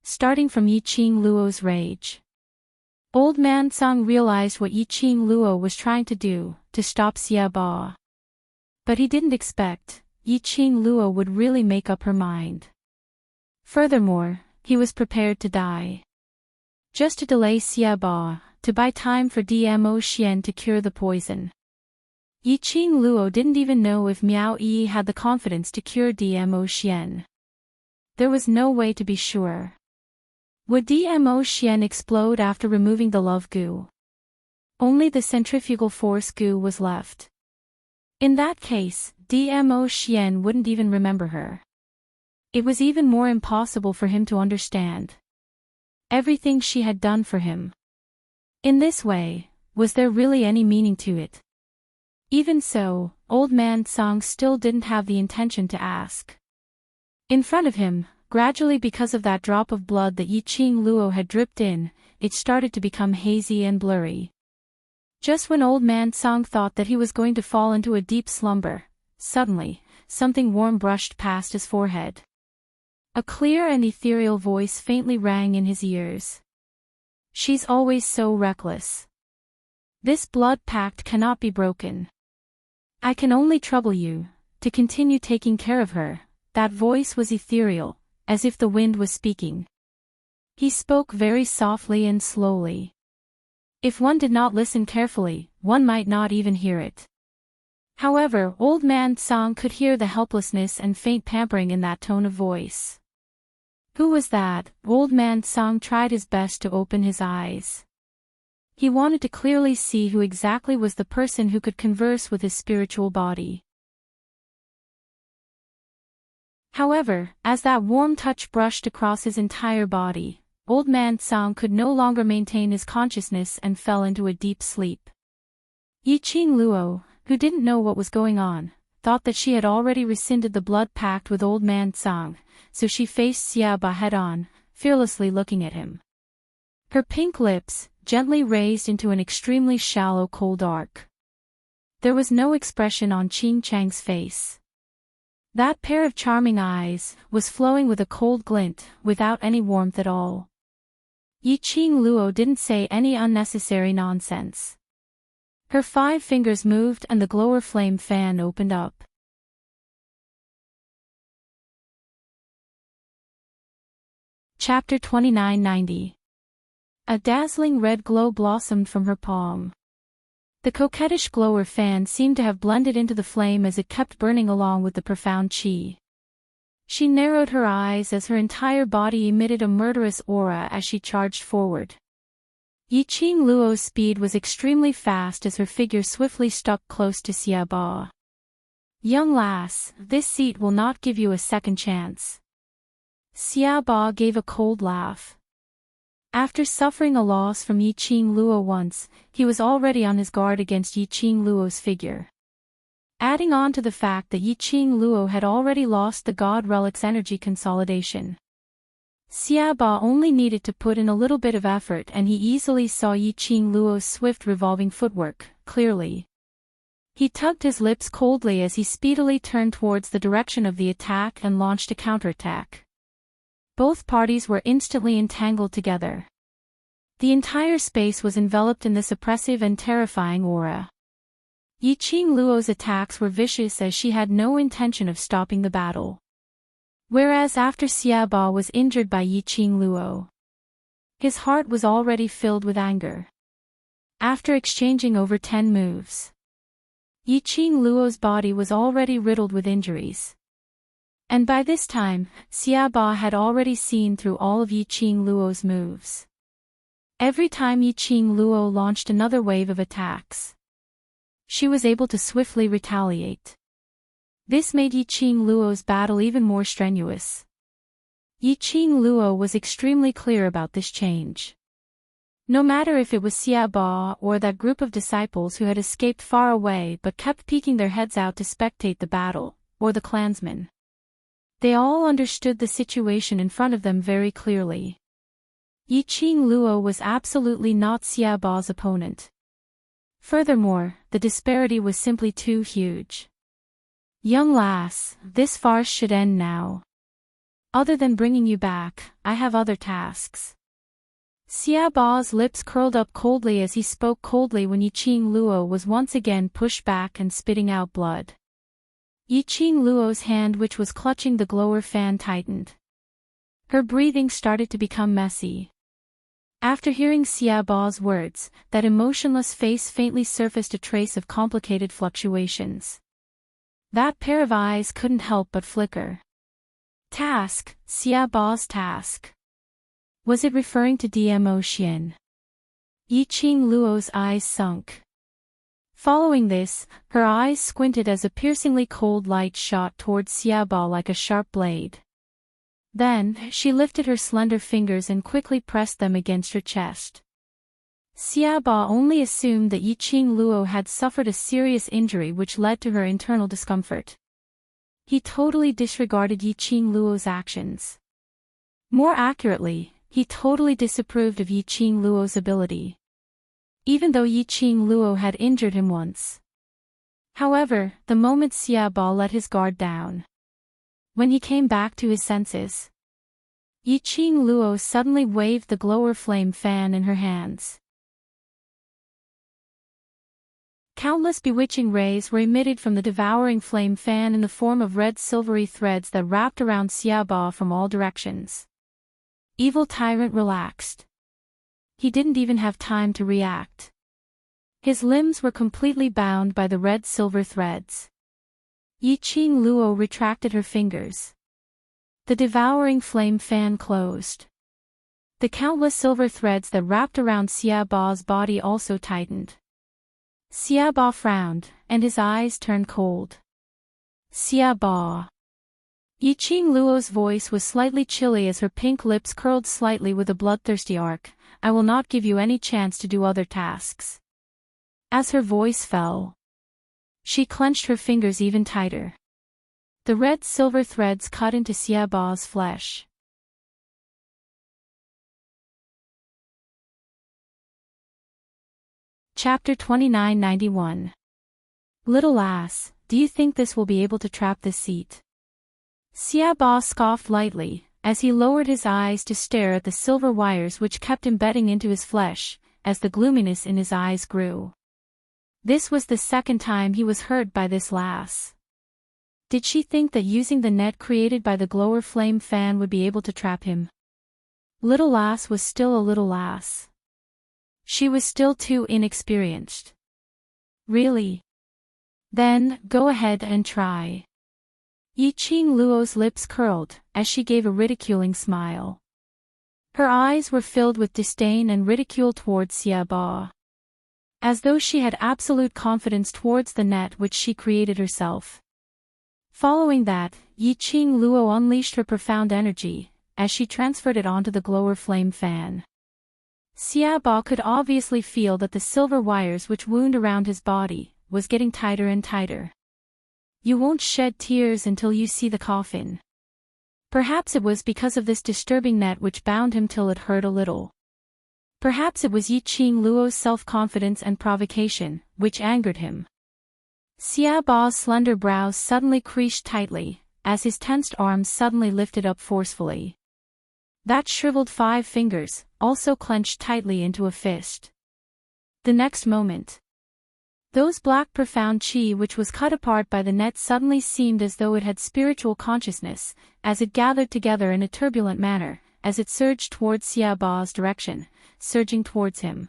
Starting from Yiqing Luo's rage. Old man Tsang realized what Yiqing Luo was trying to do, to stop Xia Ba. But he didn't expect Yiqing Luo would really make up her mind. Furthermore, he was prepared to die. Just to delay Xia Ba, to buy time for Dmo Xian to cure the poison. Yiqing Luo didn't even know if Miao Yi had the confidence to cure Dmo Xian. There was no way to be sure. Would Dmo Xian explode after removing the love goo? Only the centrifugal force goo was left. In that case, Dmo Xian wouldn't even remember her. It was even more impossible for him to understand everything she had done for him. In this way, was there really any meaning to it? Even so, old man Tsang still didn't have the intention to ask. In front of him, gradually because of that drop of blood that Yiqing Luo had dripped in, it started to become hazy and blurry. Just when old man Tsang thought that he was going to fall into a deep slumber, suddenly, something warm brushed past his forehead. A clear and ethereal voice faintly rang in his ears. She's always so reckless. This blood pact cannot be broken. I can only trouble you, to continue taking care of her. That voice was ethereal, as if the wind was speaking. He spoke very softly and slowly. If one did not listen carefully, one might not even hear it. However, old man Tsang could hear the helplessness and faint pampering in that tone of voice. Who was that? Old man Tsang tried his best to open his eyes. He wanted to clearly see who exactly was the person who could converse with his spiritual body. However, as that warm touch brushed across his entire body, old man Tsang could no longer maintain his consciousness and fell into a deep sleep. Yiqing Luo, who didn't know what was going on, thought that she had already rescinded the blood pact with old man Tsang, so she faced Xia Ba head-on, fearlessly looking at him. Her pink lips, gently raised into an extremely shallow cold arc. There was no expression on Qing Chang's face. That pair of charming eyes was flowing with a cold glint, without any warmth at all. Yiqing Luo didn't say any unnecessary nonsense. Her 5 fingers moved and the glower flame fan opened up. Chapter 2990. A dazzling red glow blossomed from her palm. The coquettish glower fan seemed to have blended into the flame as it kept burning along with the profound qi. She narrowed her eyes as her entire body emitted a murderous aura as she charged forward. Yiqing Luo's speed was extremely fast as her figure swiftly stuck close to Xia Ba. Young lass, this seat will not give you a second chance. Xia Ba gave a cold laugh. After suffering a loss from Yiqing Luo once, he was already on his guard against Yiqing Luo's figure. Adding on to the fact that Yiqing Luo had already lost the God Relic's energy consolidation. Xia Ba only needed to put in a little bit of effort and he easily saw Yiqing Luo's swift revolving footwork, clearly. He tugged his lips coldly as he speedily turned towards the direction of the attack and launched a counterattack. Both parties were instantly entangled together. The entire space was enveloped in this oppressive and terrifying aura. Yiqing Luo's attacks were vicious as she had no intention of stopping the battle. Whereas after Xia Ba was injured by Yiqing Luo, his heart was already filled with anger. After exchanging over 10 moves, Yiqing Luo's body was already riddled with injuries. And by this time, Xia Ba had already seen through all of Yiqing Luo's moves. Every time Yiqing Luo launched another wave of attacks, she was able to swiftly retaliate. This made Yiqing Luo's battle even more strenuous. Yiqing Luo was extremely clear about this change. No matter if it was Xiaoba or that group of disciples who had escaped far away but kept peeking their heads out to spectate the battle, or the clansmen. They all understood the situation in front of them very clearly. Yiqing Luo was absolutely not Xiaoba's opponent. Furthermore, the disparity was simply too huge. Young lass, this farce should end now. Other than bringing you back, I have other tasks. Xiaoba's lips curled up coldly as he spoke coldly when Yiqing Luo was once again pushed back and spitting out blood. Yiqing Luo's hand which was clutching the glower fan tightened. Her breathing started to become messy. After hearing Xiaoba's words, that emotionless face faintly surfaced a trace of complicated fluctuations. That pair of eyes couldn't help but flicker. Task, Xiaoba's task. Was it referring to DMO Xian? Yiqing Luo's eyes sunk. Following this, her eyes squinted as a piercingly cold light shot towards Xiaoba like a sharp blade. Then, she lifted her slender fingers and quickly pressed them against her chest. Xiaoba only assumed that Yiqing Luo had suffered a serious injury which led to her internal discomfort. He totally disregarded Yiqing Luo's actions. More accurately, he totally disapproved of Yiqing Luo's ability. Even though Yiqing Luo had injured him once. However, the moment Xiaoba let his guard down. When he came back to his senses, Yiqing Luo suddenly waved the glower flame fan in her hands. Countless bewitching rays were emitted from the devouring flame fan in the form of red silvery threads that wrapped around Xiaoba from all directions. Evil tyrant relaxed. He didn't even have time to react. His limbs were completely bound by the red silver threads. Yiqing Luo retracted her fingers. The devouring flame fan closed. The countless silver threads that wrapped around Xiaoba's body also tightened. Xiaoba frowned, and his eyes turned cold. Xiaoba. Yiqing Luo's voice was slightly chilly as her pink lips curled slightly with a bloodthirsty arc. I will not give you any chance to do other tasks. As her voice fell, she clenched her fingers even tighter. The red silver threads cut into Xiaoba's flesh. Chapter 2991. Little lass, do you think this will be able to trap this seat? Xiaoba scoffed lightly, as he lowered his eyes to stare at the silver wires which kept embedding into his flesh, as the gloominess in his eyes grew. This was the second time he was hurt by this lass. Did she think that using the net created by the glower flame fan would be able to trap him? Little lass was still a little lass. She was still too inexperienced. Really? Then, go ahead and try. Yiqing Luo's lips curled, as she gave a ridiculing smile. Her eyes were filled with disdain and ridicule towards Xiaoba. As though she had absolute confidence towards the net which she created herself. Following that, Yiqing Luo unleashed her profound energy, as she transferred it onto the glower flame fan. Xiaoba could obviously feel that the silver wires which wound around his body was getting tighter and tighter. You won't shed tears until you see the coffin. Perhaps it was because of this disturbing net which bound him till it hurt a little. Perhaps it was Yiqing Luo's self-confidence and provocation, which angered him. Xiaoba's slender brows suddenly creased tightly, as his tensed arms suddenly lifted up forcefully. That shriveled 5 fingers, also clenched tightly into a fist. The next moment, those black profound chi which was cut apart by the net suddenly seemed as though it had spiritual consciousness, as it gathered together in a turbulent manner, as it surged towards Xiaoba's direction, surging towards him.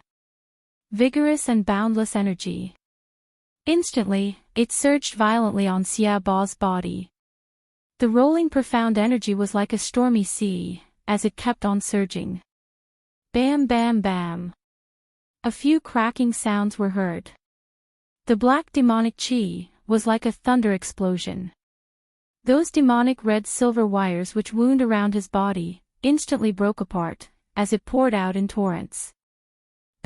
Vigorous and boundless energy. Instantly, it surged violently on Xiaoba's body. The rolling profound energy was like a stormy sea, as it kept on surging. Bam bam bam. A few cracking sounds were heard. The black demonic chi was like a thunder explosion. Those demonic red silver wires which wound around his body instantly broke apart, as it poured out in torrents.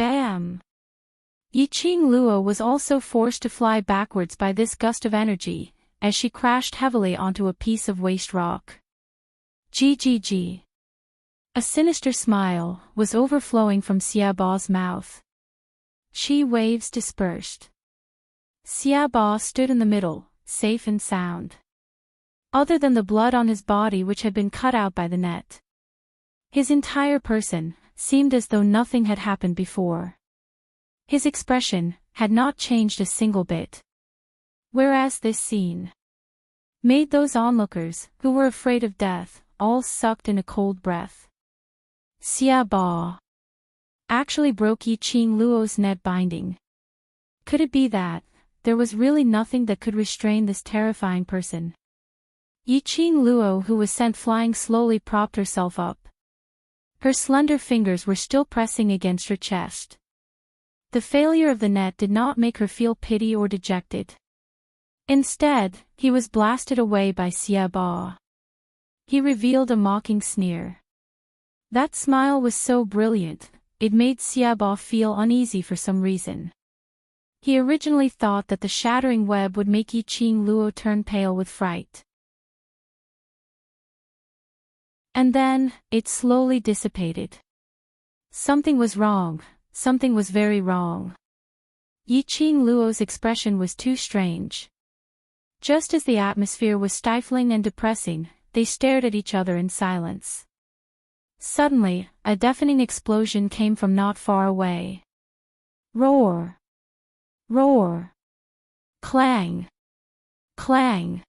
Bam! Yiqing Luo was also forced to fly backwards by this gust of energy, as she crashed heavily onto a piece of waste rock. GGG. A sinister smile was overflowing from Xiaoba's mouth. Chi waves dispersed. Xiaoba stood in the middle, safe and sound. Other than the blood on his body which had been cut out by the net. His entire person seemed as though nothing had happened before. His expression had not changed a single bit. Whereas this scene made those onlookers, who were afraid of death, all sucked in a cold breath. Xiaoba actually broke Yiqing Luo's net binding. Could it be that there was really nothing that could restrain this terrifying person? Yiqing Luo, who was sent flying slowly, propped herself up. Her slender fingers were still pressing against her chest. The failure of the net did not make her feel pity or dejected. Instead, he was blasted away by Xiaoba. He revealed a mocking sneer. That smile was so brilliant, it made Xiaoba feel uneasy for some reason. He originally thought that the shattering web would make Yiqing Luo turn pale with fright. And then, it slowly dissipated. Something was wrong, something was very wrong. Yiqing Luo's expression was too strange. Just as the atmosphere was stifling and depressing, they stared at each other in silence. Suddenly, a deafening explosion came from not far away. Roar! Roar! Clang! Clang!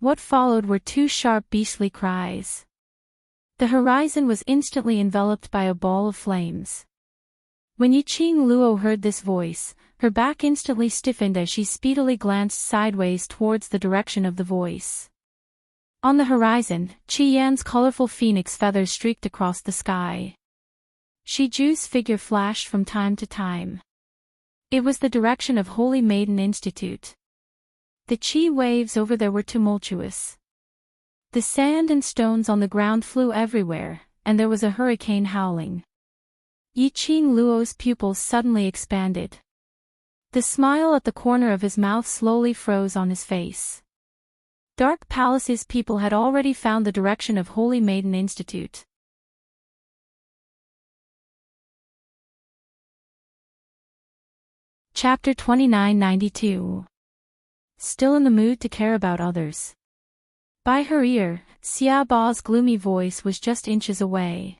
What followed were two sharp beastly cries. The horizon was instantly enveloped by a ball of flames. When Yiqing Luo heard this voice, her back instantly stiffened as she speedily glanced sideways towards the direction of the voice. On the horizon, Qi Yan's colorful phoenix feathers streaked across the sky. Shi Ju's figure flashed from time to time. It was the direction of Holy Maiden Institute. The qi waves over there were tumultuous. The sand and stones on the ground flew everywhere, and there was a hurricane howling. Yiqing Luo's pupils suddenly expanded. The smile at the corner of his mouth slowly froze on his face. Dark Palace's people had already found the direction of Holy Maiden Institute. Chapter 2992. Still in the mood to care about others. By her ear, Xiaoba's gloomy voice was just inches away.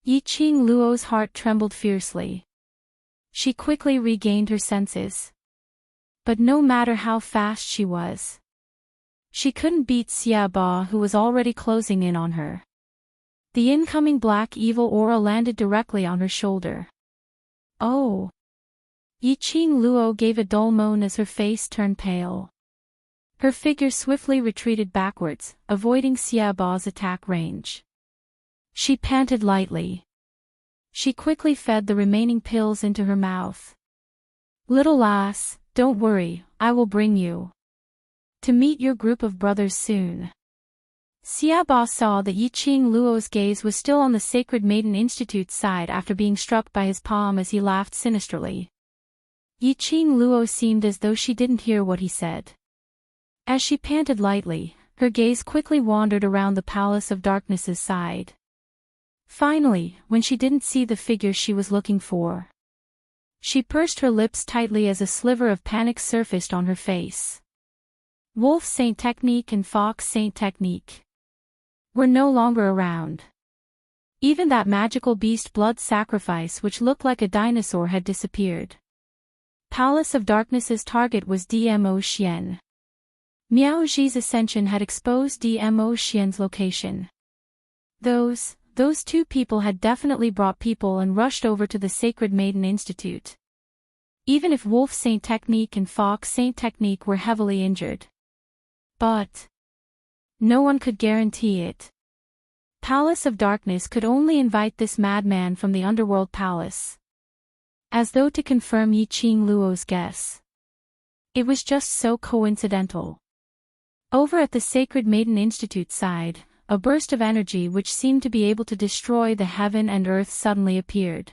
Yiqing Luo's heart trembled fiercely. She quickly regained her senses. But no matter how fast she was, she couldn't beat Xiaoba, who was already closing in on her. The incoming black evil aura landed directly on her shoulder. Oh! Yiqing Luo gave a dull moan as her face turned pale. Her figure swiftly retreated backwards, avoiding Xiaoba's attack range. She panted lightly. She quickly fed the remaining pills into her mouth. Little lass, don't worry, I will bring you to meet your group of brothers soon. Xiaoba saw that Yiqing Luo's gaze was still on the Sacred Maiden Institute's side after being struck by his palm as he laughed sinisterly. Yiqing Luo seemed as though she didn't hear what he said. As she panted lightly, her gaze quickly wandered around the Palace of Darkness's side. Finally, when she didn't see the figure she was looking for, she pursed her lips tightly as a sliver of panic surfaced on her face. Wolf Saint Technique and Fox Saint Technique were no longer around. Even that magical beast blood sacrifice which looked like a dinosaur had disappeared. Palace of Darkness's target was DMO Xian. Miao Ji's ascension had exposed DMO Xian's location. Those two people had definitely brought people and rushed over to the Sacred Maiden Institute. Even if Wolf Saint Technique and Fox Saint Technique were heavily injured. But no one could guarantee it. Palace of Darkness could only invite this madman from the Underworld Palace, as though to confirm Yiqing Luo's guess. It was just so coincidental. Over at the Sacred Maiden Institute side, a burst of energy which seemed to be able to destroy the heaven and earth suddenly appeared.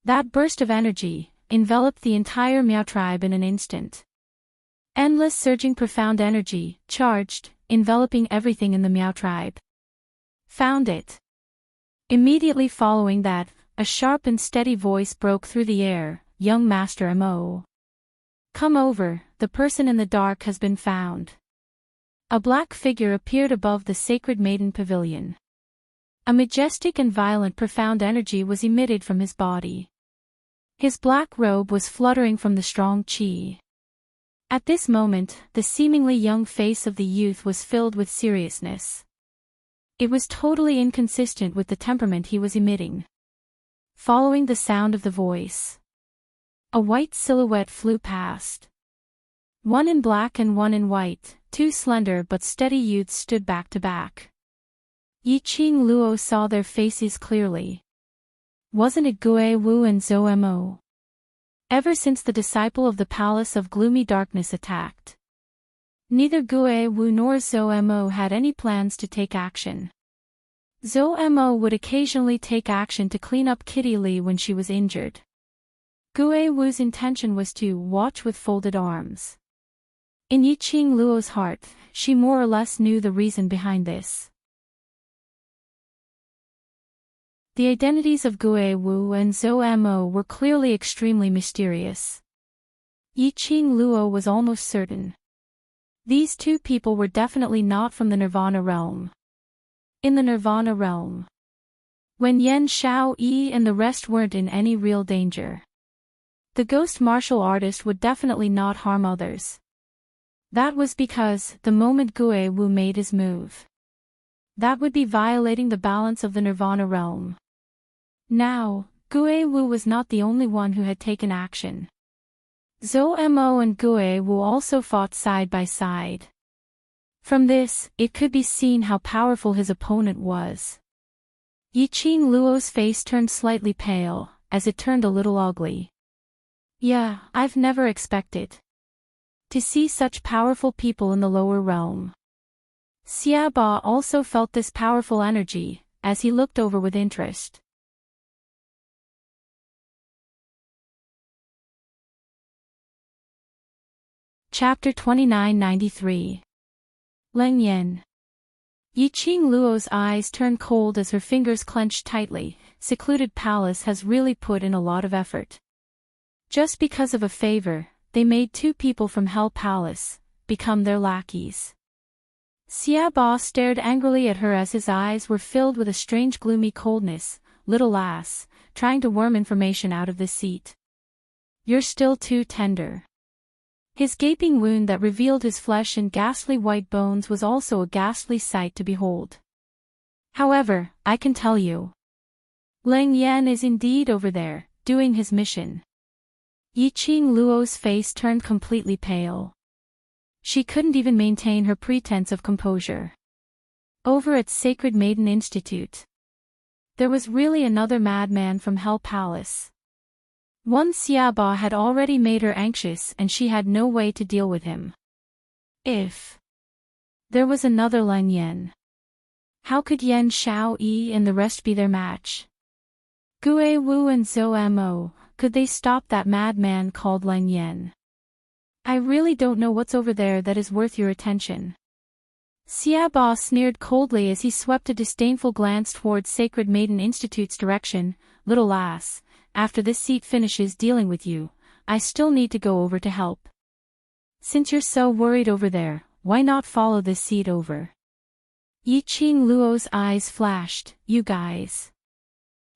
That burst of energy enveloped the entire Miao tribe in an instant. Endless surging profound energy, charged, enveloping everything in the Miao tribe. Found it. Immediately following that, a sharp and steady voice broke through the air, "Young Master Mo. Come over, the person in the dark has been found." A black figure appeared above the sacred maiden pavilion. A majestic and violent profound energy was emitted from his body. His black robe was fluttering from the strong qi. At this moment, the seemingly young face of the youth was filled with seriousness. It was totally inconsistent with the temperament he was emitting. Following the sound of the voice, a white silhouette flew past. One in black and one in white, two slender but steady youths stood back to back. Yi Qing Luo saw their faces clearly. Wasn't it Gue Wu and Zhou Mo? Ever since the disciple of the Palace of Gloomy Darkness attacked, neither Gue Wu nor Zhou Mo had any plans to take action. Zhou Mo would occasionally take action to clean up Kitty Li when she was injured. Gue Wu's intention was to watch with folded arms. In Yi Qing Luo's heart, she more or less knew the reason behind this. The identities of Gue Wu and Zhou Mo were clearly extremely mysterious. Yi Qing Luo was almost certain. These two people were definitely not from the Nirvana realm. In the Nirvana realm, when Yan Xiao Yi and the rest weren't in any real danger, the ghost martial artist would definitely not harm others. That was because, the moment Gue Wu made his move, that would be violating the balance of the Nirvana realm. Now, Gue Wu was not the only one who had taken action. Zhou Mo and Gue Wu also fought side by side. From this, it could be seen how powerful his opponent was. Yi Qing Luo's face turned slightly pale, as it turned a little ugly. Yeah, I've never expected to see such powerful people in the lower realm. Xia Ba also felt this powerful energy, as he looked over with interest. Chapter 2993. Leng Yan. Yi Qing Luo's eyes turned cold as her fingers clenched tightly. Secluded Palace has really put in a lot of effort. Just because of a favor, they made two people from Hell Palace become their lackeys. Xia Ba stared angrily at her as his eyes were filled with a strange gloomy coldness. Little lass, trying to worm information out of this seat. You're still too tender. His gaping wound that revealed his flesh and ghastly white bones was also a ghastly sight to behold. However, I can tell you, Leng Yan is indeed over there, doing his mission. Yi Qing Luo's face turned completely pale. She couldn't even maintain her pretense of composure. Over at Sacred Maiden Institute, there was really another madman from Hell Palace. One Xia Ba had already made her anxious and she had no way to deal with him. If there was another Leng Yan, how could Yan Xiao Yi and the rest be their match? Gue Wu and Zhou Mo, could they stop that madman called Leng Yan? I really don't know what's over there that is worth your attention. Xia Ba sneered coldly as he swept a disdainful glance towards Sacred Maiden Institute's direction. Little lass, after this seat finishes dealing with you, I still need to go over to help. Since you're so worried over there, why not follow this seat over? Yi Qing Luo's eyes flashed. You guys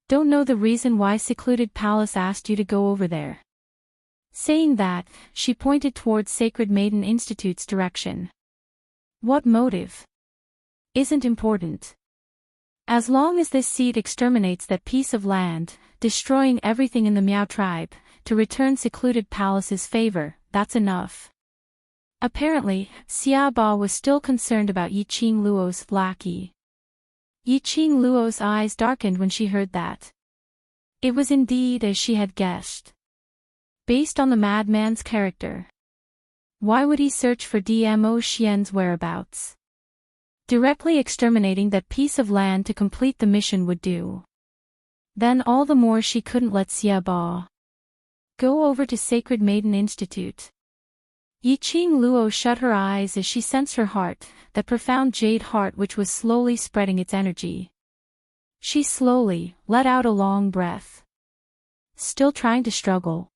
don't know the reason why Secluded Palace asked you to go over there. Saying that, she pointed towards Sacred Maiden Institute's direction. What motive? Isn't important. As long as this seed exterminates that piece of land, destroying everything in the Miao tribe, to return Secluded Palace's favor, that's enough. Apparently, Xia Ba was still concerned about Yi Qing Luo's lackey. Yi Qing Luo's eyes darkened when she heard that. It was indeed as she had guessed. Based on the madman's character, why would he search for Dmo Xian's whereabouts? Directly exterminating that piece of land to complete the mission would do. Then all the more she couldn't let Xiaoba go over to Sacred Maiden Institute. Yiqing Luo shut her eyes as she sensed her heart, that profound jade heart which was slowly spreading its energy. She slowly let out a long breath. Still trying to struggle.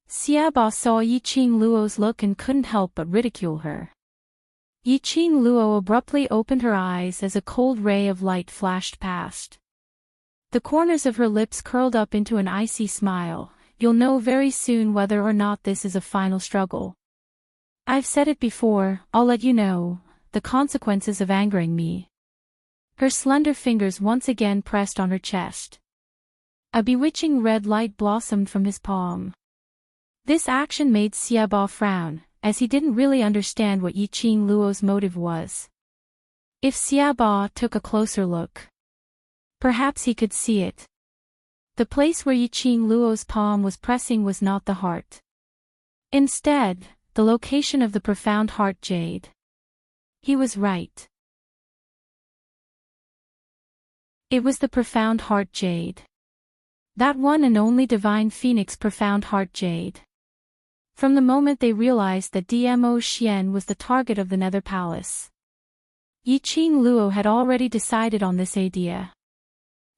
Xiaoba saw Yiqing Luo's look and couldn't help but ridicule her. Yiqing Luo abruptly opened her eyes as a cold ray of light flashed past. The corners of her lips curled up into an icy smile. You'll know very soon whether or not this is a final struggle. I've said it before, I'll let you know, the consequences of angering me. Her slender fingers once again pressed on her chest. A bewitching red light blossomed from his palm. This action made Xiaoba frown, as he didn't really understand what Yiqing Luo's motive was. If Xiaoba took a closer look, perhaps he could see it. The place where Yiqing Luo's palm was pressing was not the heart. Instead, the location of the profound heart jade. He was right. It was the profound heart jade. That one and only divine phoenix profound heart jade. From the moment they realized that Dmo Xian was the target of the Nether Palace, Yiqing Luo had already decided on this idea.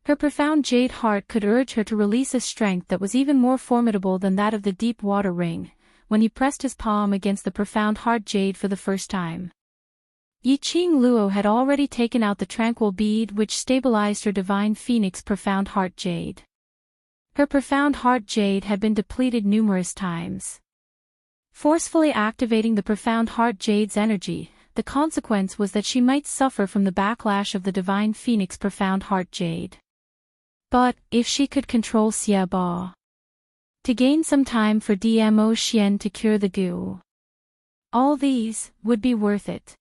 Her profound jade heart could urge her to release a strength that was even more formidable than that of the deep water ring, when he pressed his palm against the profound heart jade for the first time. Yiqing Luo had already taken out the tranquil bead which stabilized her divine phoenix profound heart jade. Her profound heart jade had been depleted numerous times. Forcefully activating the profound heart jade's energy, the consequence was that she might suffer from the backlash of the divine phoenix profound heart jade. But, if she could control Xiaoba, to gain some time for Dmo Xian to cure the goo, all these would be worth it.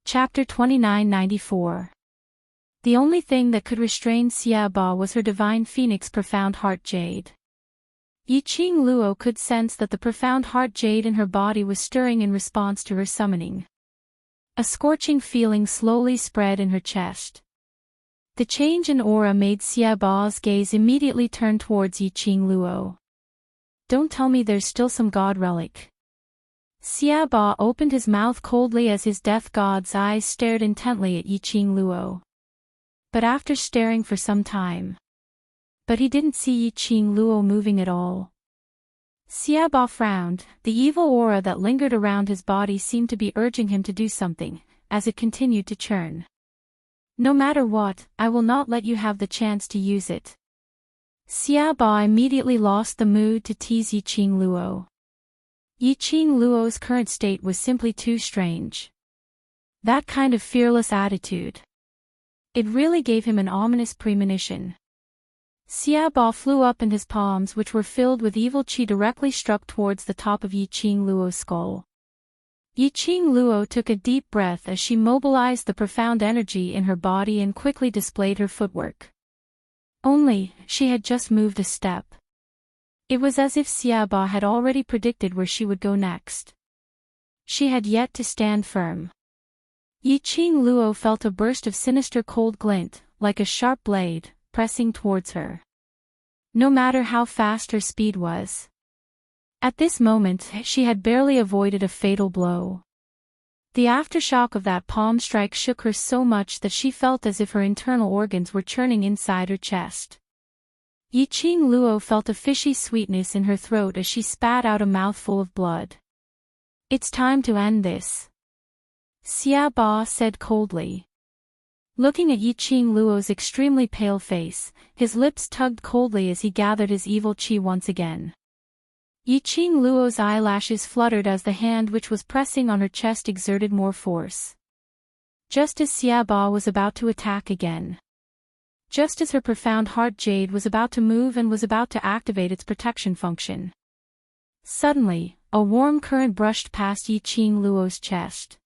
Chapter 2994. The only thing that could restrain Xiaoba was her divine phoenix profound heart jade. Yiqing Luo could sense that the profound heart jade in her body was stirring in response to her summoning. A scorching feeling slowly spread in her chest. The change in aura made Xiaoba's gaze immediately turn towards Yiqing Luo. Don't tell me there's still some god relic. Xiaoba opened his mouth coldly as his death god's eyes stared intently at Yiqing Luo. But after staring for some time, he didn't see Yiqing Luo moving at all. Xiaoba frowned. The evil aura that lingered around his body seemed to be urging him to do something, as it continued to churn. No matter what, I will not let you have the chance to use it. Xiaoba immediately lost the mood to tease Yiqing Luo. Yiqing Luo's current state was simply too strange. That kind of fearless attitude. It really gave him an ominous premonition. Xiaoba flew up and his palms which were filled with evil qi directly struck towards the top of Yiqing Luo's skull. Yiqing Luo took a deep breath as she mobilized the profound energy in her body and quickly displayed her footwork. Only, she had just moved a step. It was as if Xiaoba had already predicted where she would go next. She had yet to stand firm. Yiqing Luo felt a burst of sinister cold glint, like a sharp blade, pressing towards her. No matter how fast her speed was. At this moment, she had barely avoided a fatal blow. The aftershock of that palm strike shook her so much that she felt as if her internal organs were churning inside her chest. Yiqing Luo felt a fishy sweetness in her throat as she spat out a mouthful of blood. It's time to end this, Xiaoba said coldly. Looking at Yiqing Luo's extremely pale face, his lips tugged coldly as he gathered his evil qi once again. Yiqing Luo's eyelashes fluttered as the hand which was pressing on her chest exerted more force. Just as Xiaoba was about to attack again. Just as her profound heart jade was about to move and was about to activate its protection function. Suddenly, a warm current brushed past Yiqing Luo's chest.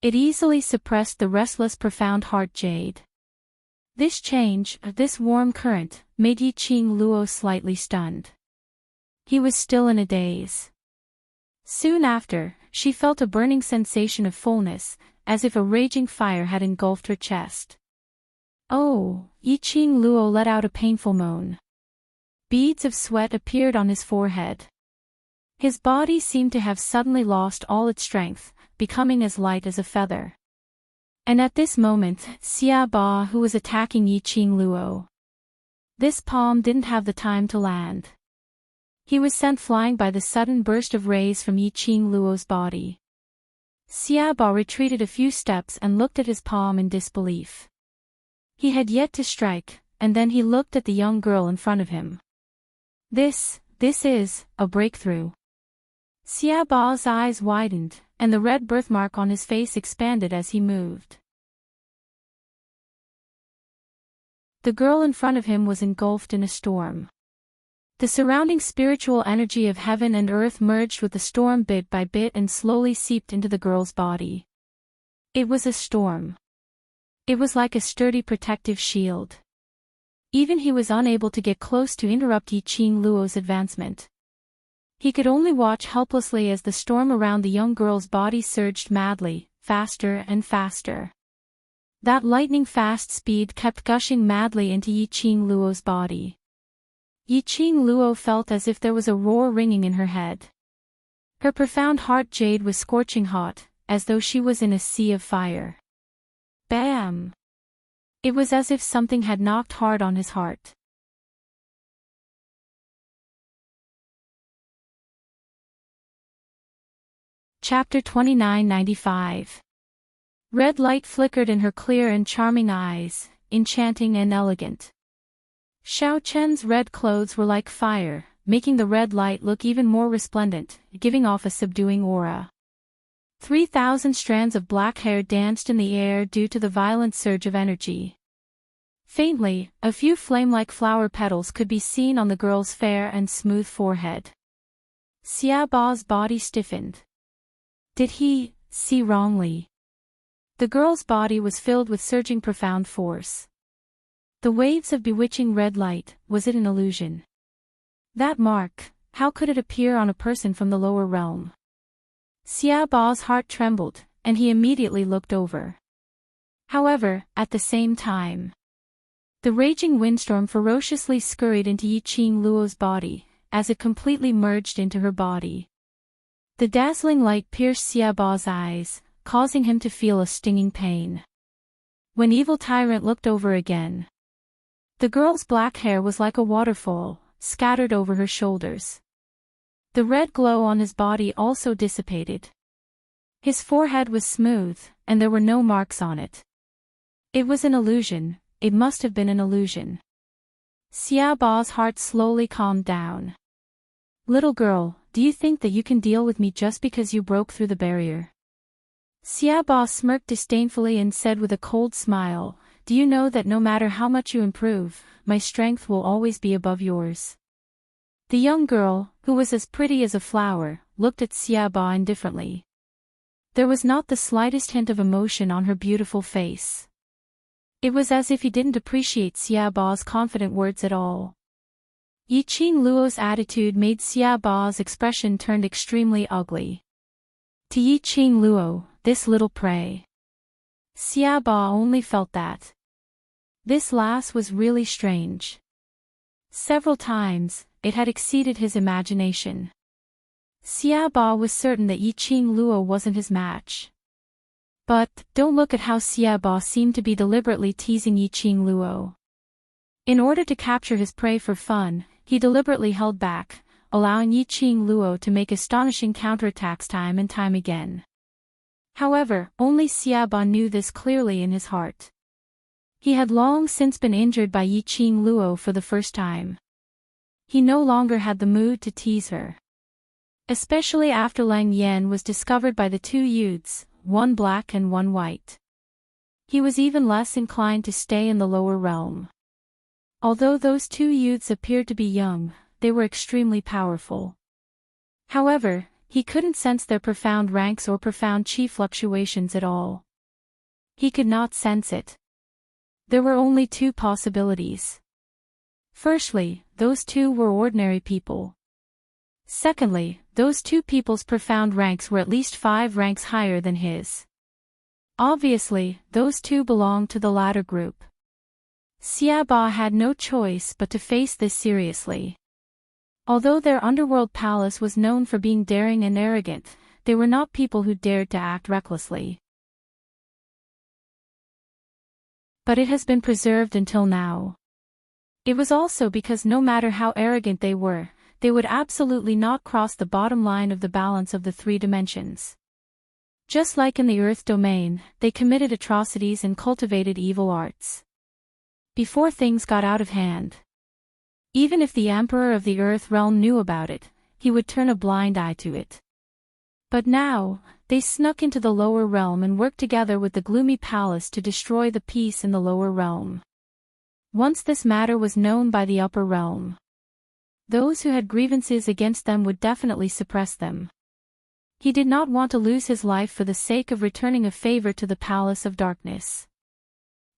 It easily suppressed the restless profound heart jade. This change, this warm current, made Yiqing Luo slightly stunned. He was still in a daze. Soon after, she felt a burning sensation of fullness, as if a raging fire had engulfed her chest. Oh, Yiqing Luo let out a painful moan. Beads of sweat appeared on his forehead. His body seemed to have suddenly lost all its strength, becoming as light as a feather. And at this moment, Xia Ba, who was attacking Yiqing Luo. This palm didn't have the time to land. He was sent flying by the sudden burst of rays from Yiqing Luo's body. Xia Ba retreated a few steps and looked at his palm in disbelief. He had yet to strike, and then he looked at the young girl in front of him. This is a breakthrough. Xia Ba's eyes widened, and the red birthmark on his face expanded as he moved. The girl in front of him was engulfed in a storm. The surrounding spiritual energy of heaven and earth merged with the storm bit by bit and slowly seeped into the girl's body. It was a storm. It was like a sturdy protective shield. Even he was unable to get close to interrupt Yiqing Luo's advancement. He could only watch helplessly as the storm around the young girl's body surged madly, faster and faster. That lightning-fast speed kept gushing madly into Yiqing Luo's body. Yiqing Luo felt as if there was a roar ringing in her head. Her profound heart jade was scorching hot, as though she was in a sea of fire. Bam! It was as if something had knocked hard on his heart. Chapter 2995. Red light flickered in her clear and charming eyes, enchanting and elegant. Xiao Chen's red clothes were like fire, making the red light look even more resplendent, giving off a subduing aura. 3,000 strands of black hair danced in the air due to the violent surge of energy. Faintly, a few flame-like flower petals could be seen on the girl's fair and smooth forehead. Xia Ba's body stiffened. Did he see wrongly? The girl's body was filled with surging profound force. The waves of bewitching red light, was it an illusion? That mark, how could it appear on a person from the lower realm? Xia Ba's heart trembled, and he immediately looked over. However, at the same time, the raging windstorm ferociously scurried into Yiqing Luo's body, as it completely merged into her body. The dazzling light pierced Xia Ba's eyes, causing him to feel a stinging pain. When Evil Tyrant looked over again, the girl's black hair was like a waterfall, scattered over her shoulders. The red glow on his body also dissipated. His forehead was smooth, and there were no marks on it. It was an illusion, it must have been an illusion. Xia Ba's heart slowly calmed down. Little girl, do you think that you can deal with me just because you broke through the barrier? Xia Ba smirked disdainfully and said with a cold smile, do you know that no matter how much you improve, my strength will always be above yours? The young girl, who was as pretty as a flower, looked at Xia Ba indifferently. There was not the slightest hint of emotion on her beautiful face. It was as if he didn't appreciate Xia Ba's confident words at all. Yiqing Luo's attitude made Xia Ba's expression turned extremely ugly. To Yiqing Luo, this little prey. Xia Ba only felt that this lass was really strange. Several times, it had exceeded his imagination. Xia Ba was certain that Yiqing Luo wasn't his match. But, don't look at how Xia Ba seemed to be deliberately teasing Yiqing Luo. In order to capture his prey for fun, he deliberately held back, allowing Yiqing Luo to make astonishing counterattacks time and time again. However, only Xia Ba knew this clearly in his heart. He had long since been injured by Yiqing Luo for the first time. He no longer had the mood to tease her. Especially after Lang Yan was discovered by the two youths, one black and one white. He was even less inclined to stay in the lower realm. Although those two youths appeared to be young, they were extremely powerful. However, he couldn't sense their profound ranks or profound chi fluctuations at all. He could not sense it. There were only two possibilities. Firstly, those two were ordinary people. Secondly, those two people's profound ranks were at least 5 ranks higher than his. Obviously, those two belonged to the latter group. Xiaoba had no choice but to face this seriously. Although their underworld palace was known for being daring and arrogant, they were not people who dared to act recklessly. But it has been preserved until now. It was also because no matter how arrogant they would absolutely not cross the bottom line of the balance of the three dimensions. Just like in the Earth domain, they committed atrocities and cultivated evil arts. Before things got out of hand. Even if the Emperor of the Earth realm knew about it, he would turn a blind eye to it. But now, they snuck into the lower realm and worked together with the gloomy palace to destroy the peace in the lower realm. Once this matter was known by the upper realm, those who had grievances against them would definitely suppress them. He did not want to lose his life for the sake of returning a favor to the Palace of Darkness.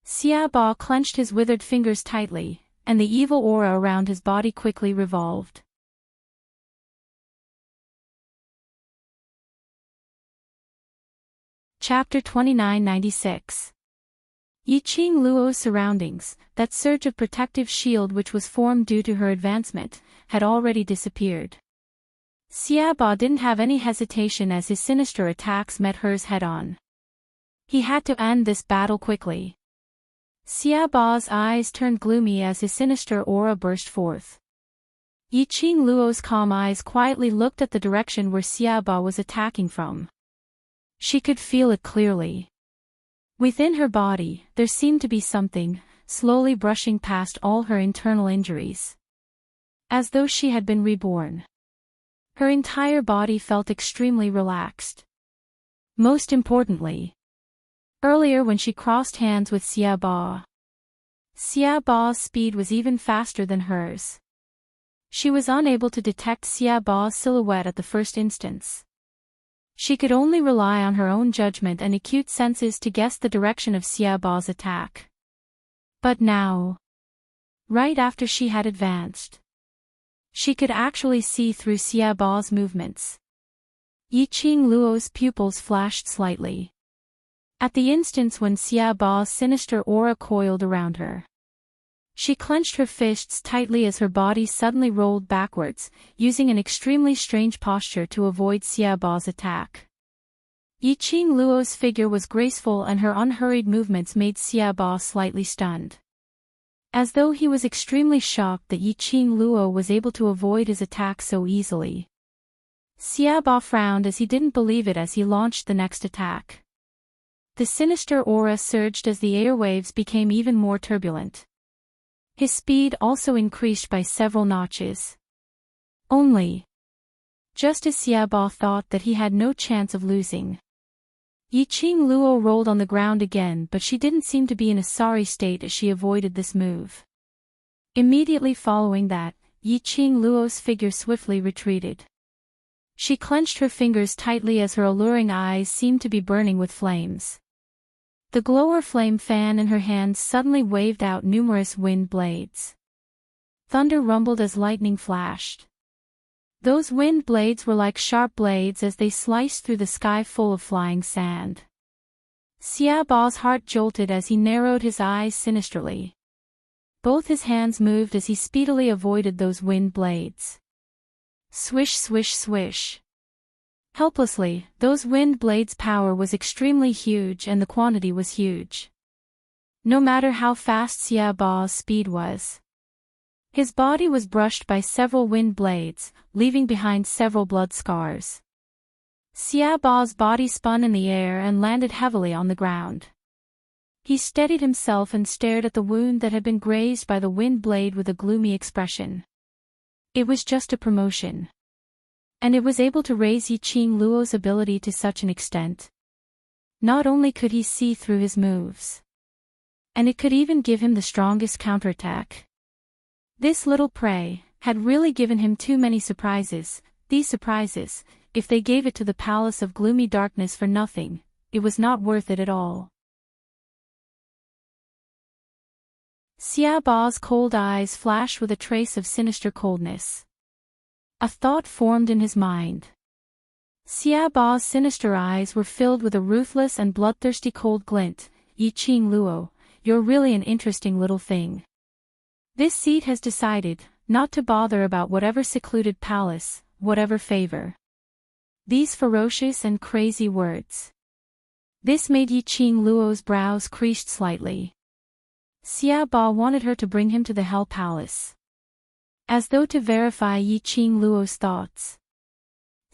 Xiaoba clenched his withered fingers tightly, and the evil aura around his body quickly revolved. Chapter 2996. Yiqing Luo's surroundings, that surge of protective shield which was formed due to her advancement, had already disappeared. Xiaoba didn't have any hesitation as his sinister attacks met hers head-on. He had to end this battle quickly. Xiaoba's eyes turned gloomy as his sinister aura burst forth. Yiqing Luo's calm eyes quietly looked at the direction where Xiaoba was attacking from. She could feel it clearly. Within her body, there seemed to be something, slowly brushing past all her internal injuries. As though she had been reborn. Her entire body felt extremely relaxed. Most importantly, earlier when she crossed hands with Xiaoba's speed was even faster than hers. She was unable to detect Xiaoba's silhouette at the first instance. She could only rely on her own judgment and acute senses to guess the direction of Xiaoba's attack. But now, right after she had advanced, she could actually see through Xiaoba's movements. Yiqing Luo's pupils flashed slightly. At the instance when Xiaoba's sinister aura coiled around her, she clenched her fists tightly as her body suddenly rolled backwards, using an extremely strange posture to avoid Xiaoba's attack. Yiqing Luo's figure was graceful and her unhurried movements made Xiaoba slightly stunned. As though he was extremely shocked that Yiqing Luo was able to avoid his attack so easily. Xiaoba frowned as he didn't believe it as he launched the next attack. The sinister aura surged as the airwaves became even more turbulent. His speed also increased by several notches. Just as Xiaoba thought that he had no chance of losing. Yiqing Luo rolled on the ground again, but she didn't seem to be in a sorry state as she avoided this move. Immediately following that, Yiqing Luo's figure swiftly retreated. She clenched her fingers tightly as her alluring eyes seemed to be burning with flames. The glower flame fan in her hands suddenly waved out numerous wind blades. Thunder rumbled as lightning flashed. Those wind blades were like sharp blades as they sliced through the sky full of flying sand. Xiaoba's heart jolted as he narrowed his eyes sinisterly. Both his hands moved as he speedily avoided those wind blades. Swish, swish, swish. Helplessly, those wind blades' power was extremely huge and the quantity was huge. No matter how fast Xiaoba's speed was, his body was brushed by several wind blades, leaving behind several blood scars. Xiaoba's body spun in the air and landed heavily on the ground. He steadied himself and stared at the wound that had been grazed by the wind blade with a gloomy expression. It was just a promotion. And it was able to raise Yiqing Luo's ability to such an extent. Not only could he see through his moves, and it could even give him the strongest counterattack. This little prey had really given him too many surprises. These surprises, if they gave it to the Palace of Gloomy Darkness for nothing, it was not worth it at all. Xiaoba's cold eyes flashed with a trace of sinister coldness. A thought formed in his mind. Xia Ba's sinister eyes were filled with a ruthless and bloodthirsty cold glint. Yi Qing Luo, you're really an interesting little thing. This seat has decided not to bother about whatever secluded palace, whatever favor. These ferocious and crazy words. This made Yi Qing Luo's brows creased slightly. Xia Ba wanted her to bring him to the Hell Palace. As though to verify Yi Qing Luo's thoughts.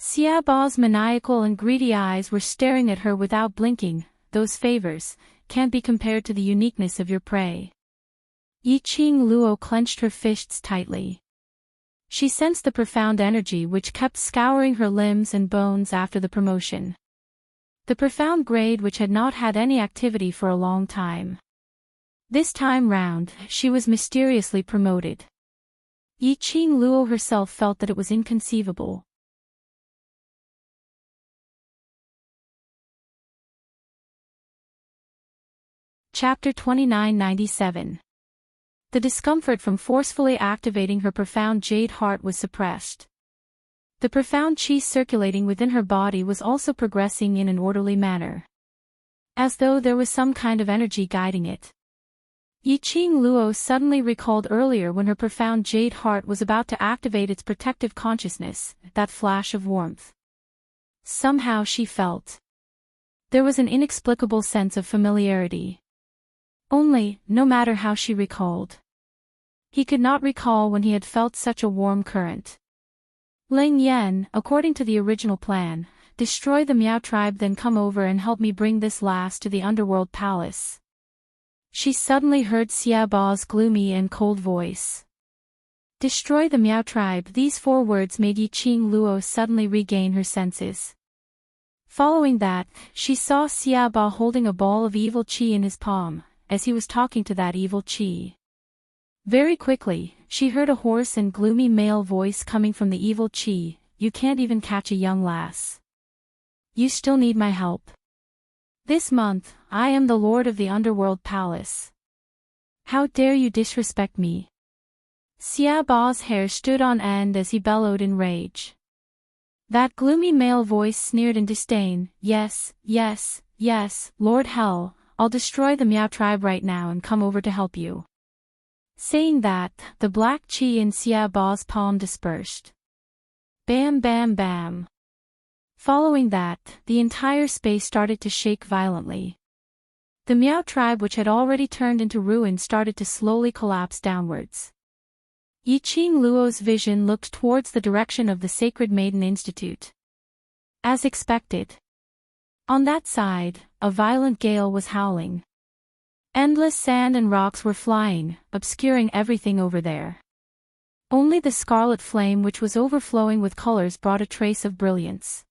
Xia Ba's maniacal and greedy eyes were staring at her without blinking. Those favors can't be compared to the uniqueness of your prey. Yi Qing Luo clenched her fists tightly. She sensed the profound energy which kept scouring her limbs and bones after the promotion. The profound grade which had not had any activity for a long time. This time round, she was mysteriously promoted. Yi Qing Luo herself felt that it was inconceivable. Chapter 2997. The discomfort from forcefully activating her profound jade heart was suppressed. The profound qi circulating within her body was also progressing in an orderly manner. As though there was some kind of energy guiding it. Yi Qing Luo suddenly recalled earlier when her profound jade heart was about to activate its protective consciousness, that flash of warmth. Somehow she felt. There was an inexplicable sense of familiarity. Only, no matter how she recalled. He could not recall when he had felt such a warm current. Ling Yan, according to the original plan, destroy the Miao tribe, then come over and help me bring this lass to the underworld palace. She suddenly heard Xia Ba's gloomy and cold voice. Destroy the Miao tribe. These 4 words made Yi Qing Luo suddenly regain her senses. Following that, she saw Xia Ba holding a ball of evil qi in his palm, as he was talking to that evil qi. Very quickly, she heard a hoarse and gloomy male voice coming from the evil qi. You can't even catch a young lass. You still need my help. This month, I am the lord of the underworld palace. How dare you disrespect me? Xia Ba's hair stood on end as he bellowed in rage. That gloomy male voice sneered in disdain. Yes, yes, yes, Lord Hell, I'll destroy the Miao tribe right now and come over to help you. Saying that, the black qi in Xia Ba's palm dispersed. Bam bam bam. Following that, the entire space started to shake violently. The Miao tribe, which had already turned into ruin, started to slowly collapse downwards. Yi Qing Luo's vision looked towards the direction of the Sacred Maiden Institute. As expected. On that side, a violent gale was howling. Endless sand and rocks were flying, obscuring everything over there. Only the scarlet flame, which was overflowing with colors, brought a trace of brilliance.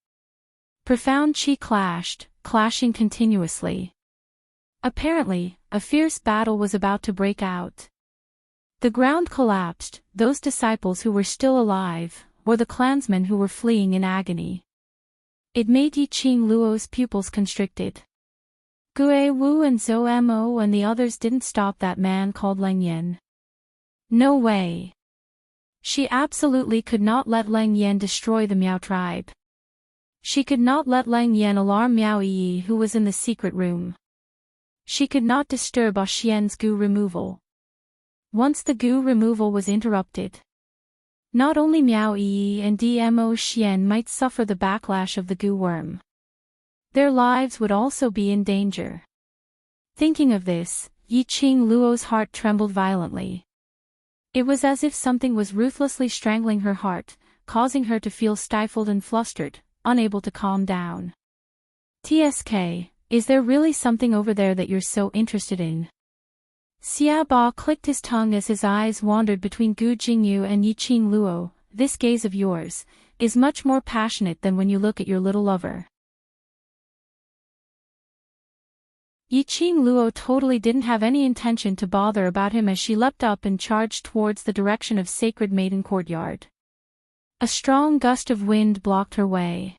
Profound qi clashed, clashing continuously. Apparently, a fierce battle was about to break out. The ground collapsed, those disciples who were still alive, or the clansmen who were fleeing in agony. It made Yi Qing Luo's pupils constricted. Gue Wu and Zhou Mo and the others didn't stop that man called Leng Yan. No way. She absolutely could not let Leng Yan destroy the Miao tribe. She could not let Leng Yan alarm Miao Yi, who was in the secret room. She could not disturb Xian's goo removal. Once the goo removal was interrupted, not only Miao Yi and Dmo Xian might suffer the backlash of the goo worm. Their lives would also be in danger. Thinking of this, Yi Qing Luo's heart trembled violently. It was as if something was ruthlessly strangling her heart, causing her to feel stifled and flustered, unable to calm down. TSK, is there really something over there that you're so interested in? Xia Ba clicked his tongue as his eyes wandered between Gu Jingyu and Yi Qing Luo. This gaze of yours is much more passionate than when you look at your little lover. Yi Qing Luo totally didn't have any intention to bother about him as she leapt up and charged towards the direction of Sacred Maiden Courtyard. A strong gust of wind blocked her way.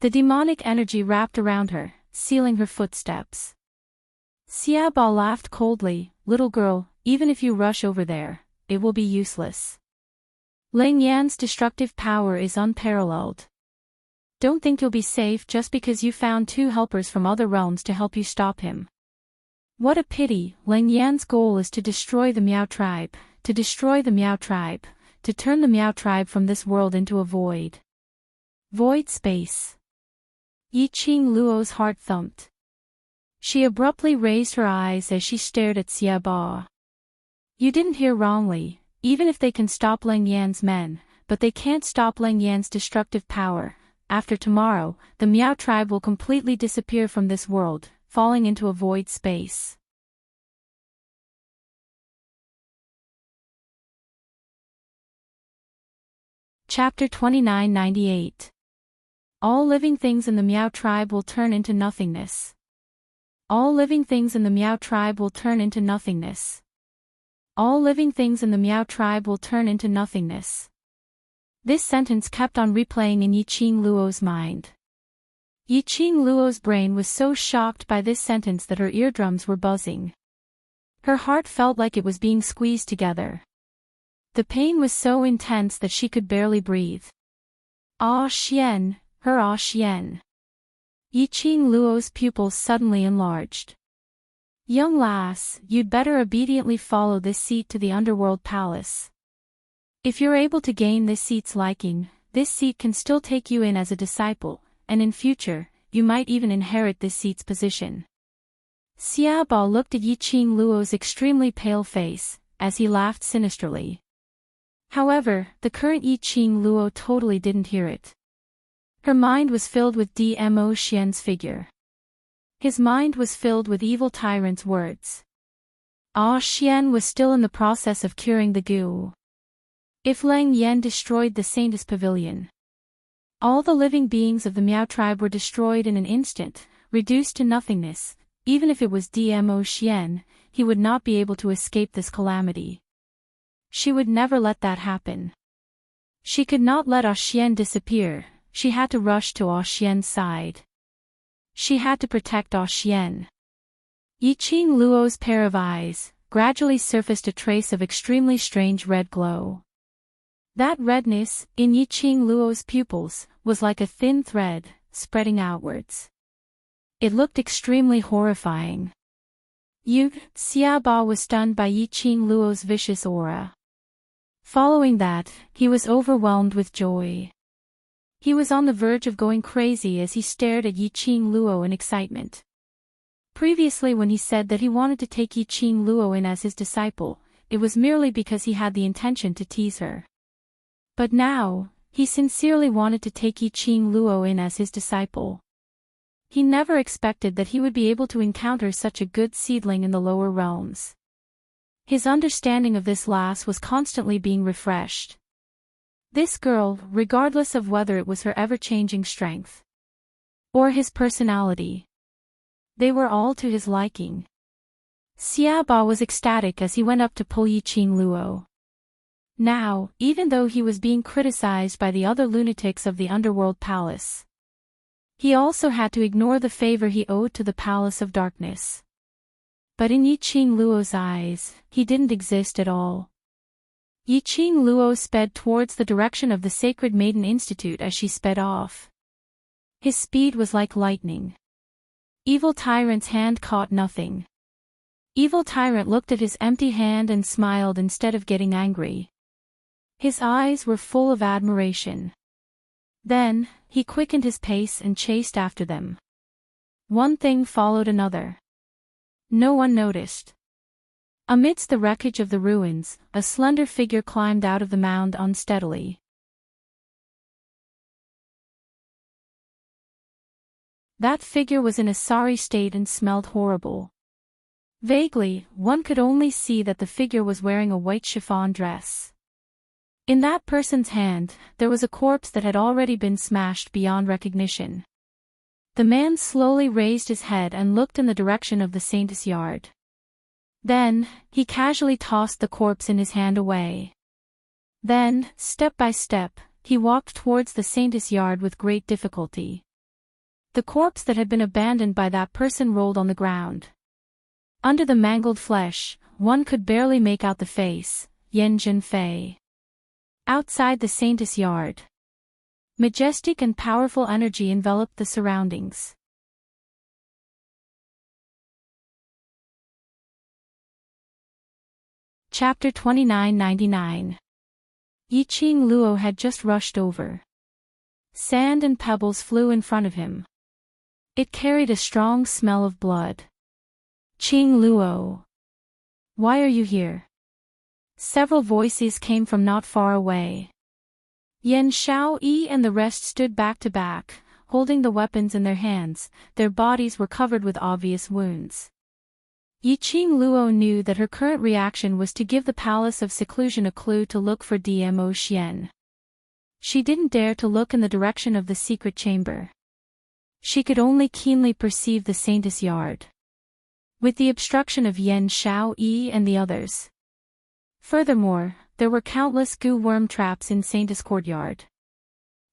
The demonic energy wrapped around her, sealing her footsteps. Xia Ba laughed coldly. Little girl, even if you rush over there, it will be useless. Leng Yan's destructive power is unparalleled. Don't think you'll be safe just because you found 2 helpers from other realms to help you stop him. What a pity. Lang Yan's goal is to destroy the Miao tribe, to turn the Miao tribe from this world into a void. Void space. Yi Qing Luo's heart thumped. She abruptly raised her eyes as she stared at Xia Ba. You didn't hear wrongly, even if they can stop Lang Yan's men, but they can't stop Lang Yan's destructive power. After tomorrow, the Miao tribe will completely disappear from this world, falling into a void space. Chapter 2998. All living things in the Miao tribe will turn into nothingness. All living things in the Miao tribe will turn into nothingness. All living things in the Miao tribe will turn into nothingness. This sentence kept on replaying in Yi Qing Luo's mind. Yi Qing Luo's brain was so shocked by this sentence that her eardrums were buzzing. Her heart felt like it was being squeezed together. The pain was so intense that she could barely breathe. Ah Xian, her Ah Xian. Yi Qing Luo's pupils suddenly enlarged. Young lass, you'd better obediently follow this seat to the underworld palace. If you're able to gain this seat's liking, this seat can still take you in as a disciple, and in future, you might even inherit this seat's position. Xia Ba looked at Yi Qing Luo's extremely pale face, as he laughed sinisterly. However, the current Yi Qing Luo totally didn't hear it. Her mind was filled with Dmo Xian's figure. His mind was filled with evil tyrant's words. Ah Xian was still in the process of curing the goo. If Lang Yan destroyed the Saintess Pavilion, all the living beings of the Miao tribe were destroyed in an instant, reduced to nothingness. Even if it was Dmo Xian, he would not be able to escape this calamity. She would never let that happen. She could not let Ah Xian disappear. She had to rush to Ah Xian's side. She had to protect Ah Xian. Yi Qing Luo's pair of eyes gradually surfaced a trace of extremely strange red glow. That redness, in Yi Qing Luo's pupils, was like a thin thread, spreading outwards. It looked extremely horrifying. Xia Ba was stunned by Yi Qing Luo's vicious aura. Following that, he was overwhelmed with joy. He was on the verge of going crazy as he stared at Yi Qing Luo in excitement. Previously, when he said that he wanted to take Yi Qing Luo in as his disciple, it was merely because he had the intention to tease her. But now, he sincerely wanted to take Yi Qing Luo in as his disciple. He never expected that he would be able to encounter such a good seedling in the lower realms. His understanding of this lass was constantly being refreshed. This girl, regardless of whether it was her ever-changing strength or his personality, they were all to his liking. Xia Ba was ecstatic as he went up to pull Yi Qing Luo. Now, even though he was being criticized by the other lunatics of the underworld palace, he also had to ignore the favor he owed to the Palace of Darkness. But in Yi Qing Luo's eyes, he didn't exist at all. Yi Qing Luo sped towards the direction of the Sacred Maiden Institute as she sped off. His speed was like lightning. Evil Tyrant's hand caught nothing. Evil Tyrant looked at his empty hand and smiled instead of getting angry. His eyes were full of admiration. Then, he quickened his pace and chased after them. One thing followed another. No one noticed. Amidst the wreckage of the ruins, a slender figure climbed out of the mound unsteadily. That figure was in a sorry state and smelled horrible. Vaguely, one could only see that the figure was wearing a white chiffon dress. In that person's hand, there was a corpse that had already been smashed beyond recognition. The man slowly raised his head and looked in the direction of the Saintess yard. Then, he casually tossed the corpse in his hand away. Then, step by step, he walked towards the Saintess yard with great difficulty. The corpse that had been abandoned by that person rolled on the ground. Under the mangled flesh, one could barely make out the face, Yan Jinfei. Outside the Saintess yard, Majestic and powerful energy enveloped the surroundings. Chapter 2999. Yiqing Luo had just rushed over. Sand and pebbles flew in front of him. It carried a strong smell of blood. Qing Luo. Why are you here? Several voices came from not far away. Yan Xiaoyi and the rest stood back to back, holding the weapons in their hands. Their bodies were covered with obvious wounds. Yiqing Luo knew that her current reaction was to give the Palace of Seclusion a clue to look for Dmo Xian. She didn't dare to look in the direction of the secret chamber. She could only keenly perceive the Saintess Yard, with the obstruction of Yan Xiaoyi and the others. Furthermore, there were countless goo worm traps in Saintess Courtyard.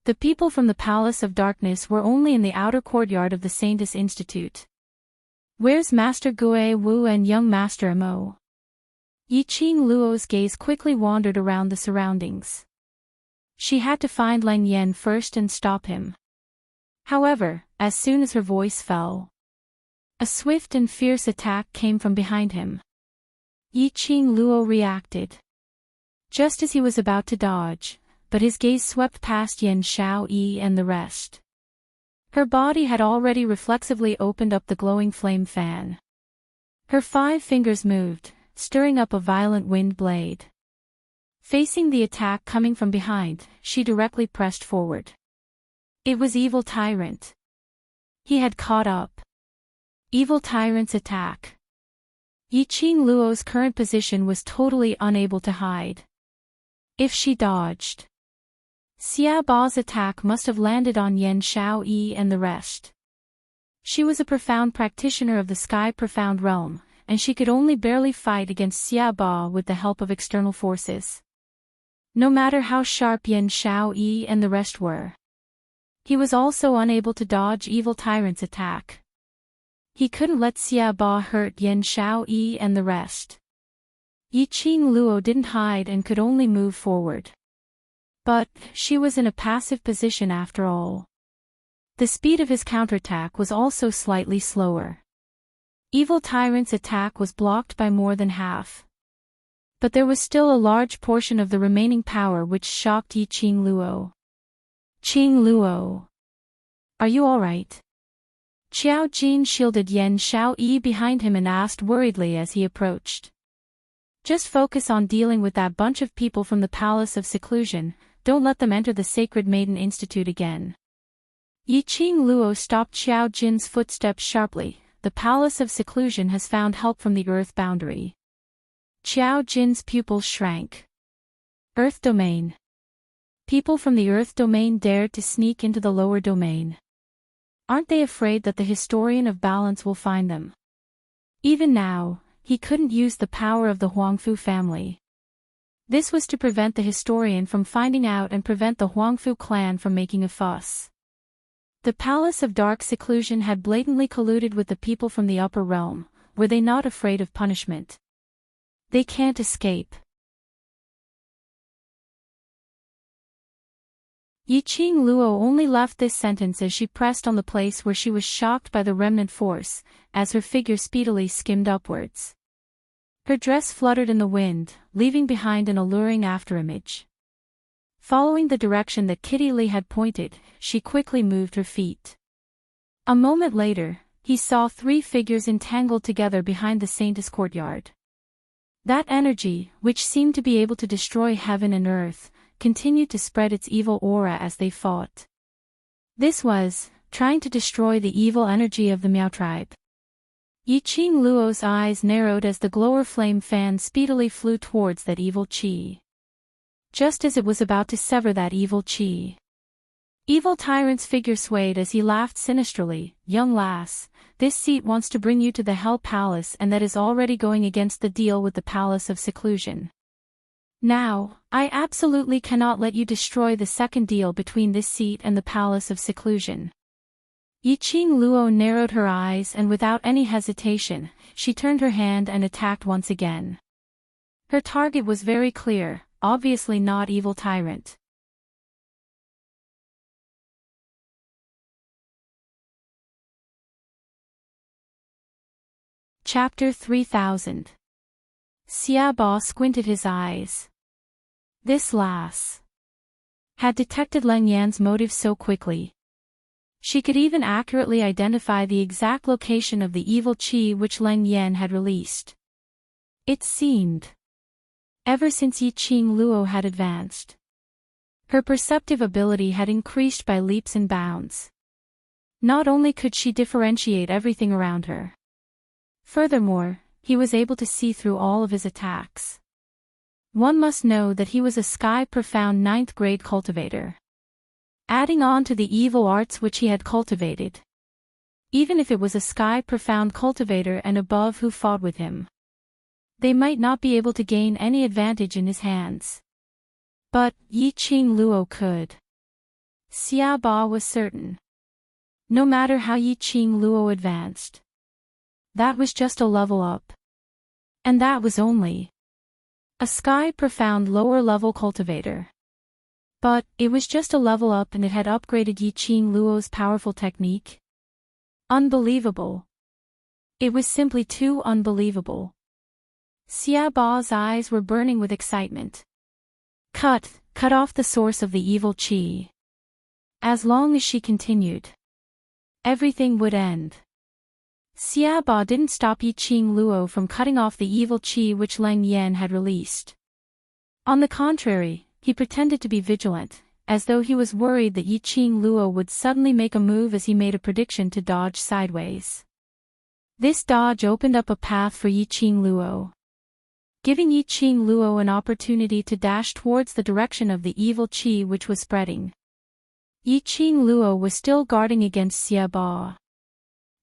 The people from the Palace of Darkness were only in the outer courtyard of the Saintess Institute. Where's Master Gue Wu and young Master Mo? Yiqing Luo's gaze quickly wandered around the surroundings. She had to find Lang Yan first and stop him. However, as soon as her voice fell, a swift and fierce attack came from behind him. Yiqing Luo reacted just as he was about to dodge, but his gaze swept past Yan Xiaoyi and the rest. Her body had already reflexively opened up the glowing flame fan. Her 5 fingers moved, stirring up a violent wind blade. Facing the attack coming from behind, she directly pressed forward. It was Evil Tyrant. He had caught up. Evil Tyrant's attack. Yiqing Luo's current position was totally unable to hide. If she dodged, Xia Ba's attack must have landed on Yan Xiaoyi and the rest. She was a profound practitioner of the Sky Profound Realm, and she could only barely fight against Xia Ba with the help of external forces. No matter how sharp Yan Xiaoyi and the rest were, he was also unable to dodge Evil Tyrant's attack. He couldn't let Xia Ba hurt Yan Xiaoyi and the rest. Yiqing Luo didn't hide and could only move forward. But she was in a passive position after all. The speed of his counterattack was also slightly slower. Evil Tyrant's attack was blocked by more than half. But there was still a large portion of the remaining power which shocked Yiqing Luo. Qing Luo. Are you alright? Qiao Jin shielded Yan Xiaoyi behind him and asked worriedly as he approached. Just focus on dealing with that bunch of people from the Palace of Seclusion, don't let them enter the Sacred Maiden Institute again. Yiqing Luo stopped Qiao Jin's footsteps sharply. The Palace of Seclusion has found help from the Earth boundary. Qiao Jin's pupils shrank. Earth domain. People from the Earth domain dared to sneak into the lower domain. Aren't they afraid that the Historian of Balance will find them? Even now, he couldn't use the power of the Huangfu family. This was to prevent the Historian from finding out and prevent the Huangfu clan from making a fuss. The Palace of Dark Seclusion had blatantly colluded with the people from the upper realm. Were they not afraid of punishment? They can't escape. Yiqing Luo only left this sentence as she pressed on the place where she was shocked by the remnant force, as her figure speedily skimmed upwards. Her dress fluttered in the wind, leaving behind an alluring afterimage. Following the direction that Kitty Lee had pointed, she quickly moved her feet. A moment later, he saw 3 figures entangled together behind the Saintess Courtyard. That energy, which seemed to be able to destroy heaven and earth, continued to spread its evil aura as they fought. This was trying to destroy the evil energy of the Miao tribe. Yiqing Luo's eyes narrowed as the glower flame fan speedily flew towards that evil qi. Just as it was about to sever that evil qi, Evil Tyrant's figure swayed as he laughed sinisterly. Young lass, this seat wants to bring you to the Hell Palace, and that is already going against the deal with the Palace of Seclusion. Now, I absolutely cannot let you destroy the second deal between this seat and the Palace of Seclusion. Yiqing Luo narrowed her eyes and without any hesitation, she turned her hand and attacked once again. Her target was very clear, obviously not Evil Tyrant. Chapter 3000. Xiaobo squinted his eyes. This lass had detected Leng Yan's motive so quickly. She could even accurately identify the exact location of the evil qi which Leng Yan had released. It seemed, ever since Yi Qing Luo had advanced, her perceptive ability had increased by leaps and bounds. Not only could she differentiate everything around her, furthermore, he was able to see through all of his attacks. One must know that he was a sky-profound 9th grade cultivator, adding on to the evil arts which he had cultivated. Even if it was a sky-profound cultivator and above who fought with him, they might not be able to gain any advantage in his hands. But Yi Qing Luo could. Xiaobo was certain. No matter how Yi Qing Luo advanced, that was just a level up. And that was only a sky-profound lower-level cultivator. But it was just a level up and it had upgraded Yi Qing Luo's powerful technique. Unbelievable. It was simply too unbelievable. Xiaobo's eyes were burning with excitement. Cut off the source of the evil qi. As long as she continued, everything would end. Xiaobo didn't stop Yi Qing Luo from cutting off the evil qi which Leng Yan had released. On the contrary, he pretended to be vigilant, as though he was worried that Yi Qing Luo would suddenly make a move as he made a prediction to dodge sideways. This dodge opened up a path for Yi Qing Luo, giving Yi Qing Luo an opportunity to dash towards the direction of the evil qi which was spreading. Yi Qing Luo was still guarding against Xiaobo.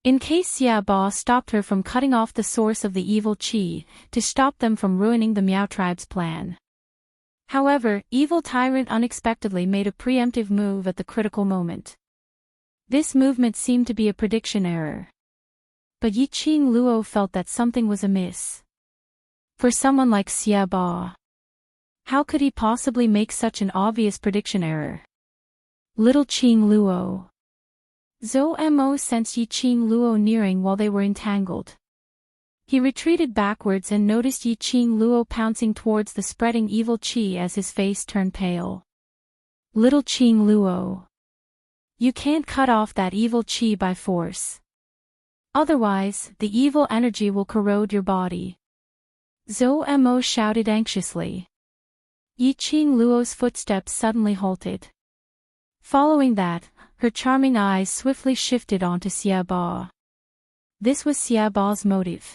In case Xiaobo stopped her from cutting off the source of the evil qi, to stop them from ruining the Miao tribe's plan. However, Evil Tyrant unexpectedly made a preemptive move at the critical moment. This movement seemed to be a prediction error. But Yi Qing Luo felt that something was amiss. For someone like Xiaobo, how could he possibly make such an obvious prediction error? Little Qing Luo. Zhou Mo sensed Yi Qing Luo nearing while they were entangled. He retreated backwards and noticed Yi Qing Luo pouncing towards the spreading evil qi as his face turned pale. Little Qing Luo. You can't cut off that evil qi by force. Otherwise, the evil energy will corrode your body. Zhou Mo shouted anxiously. Yi Qing Luo's footsteps suddenly halted. Following that, her charming eyes swiftly shifted onto Xiaobo. This was Xiaobo's motive.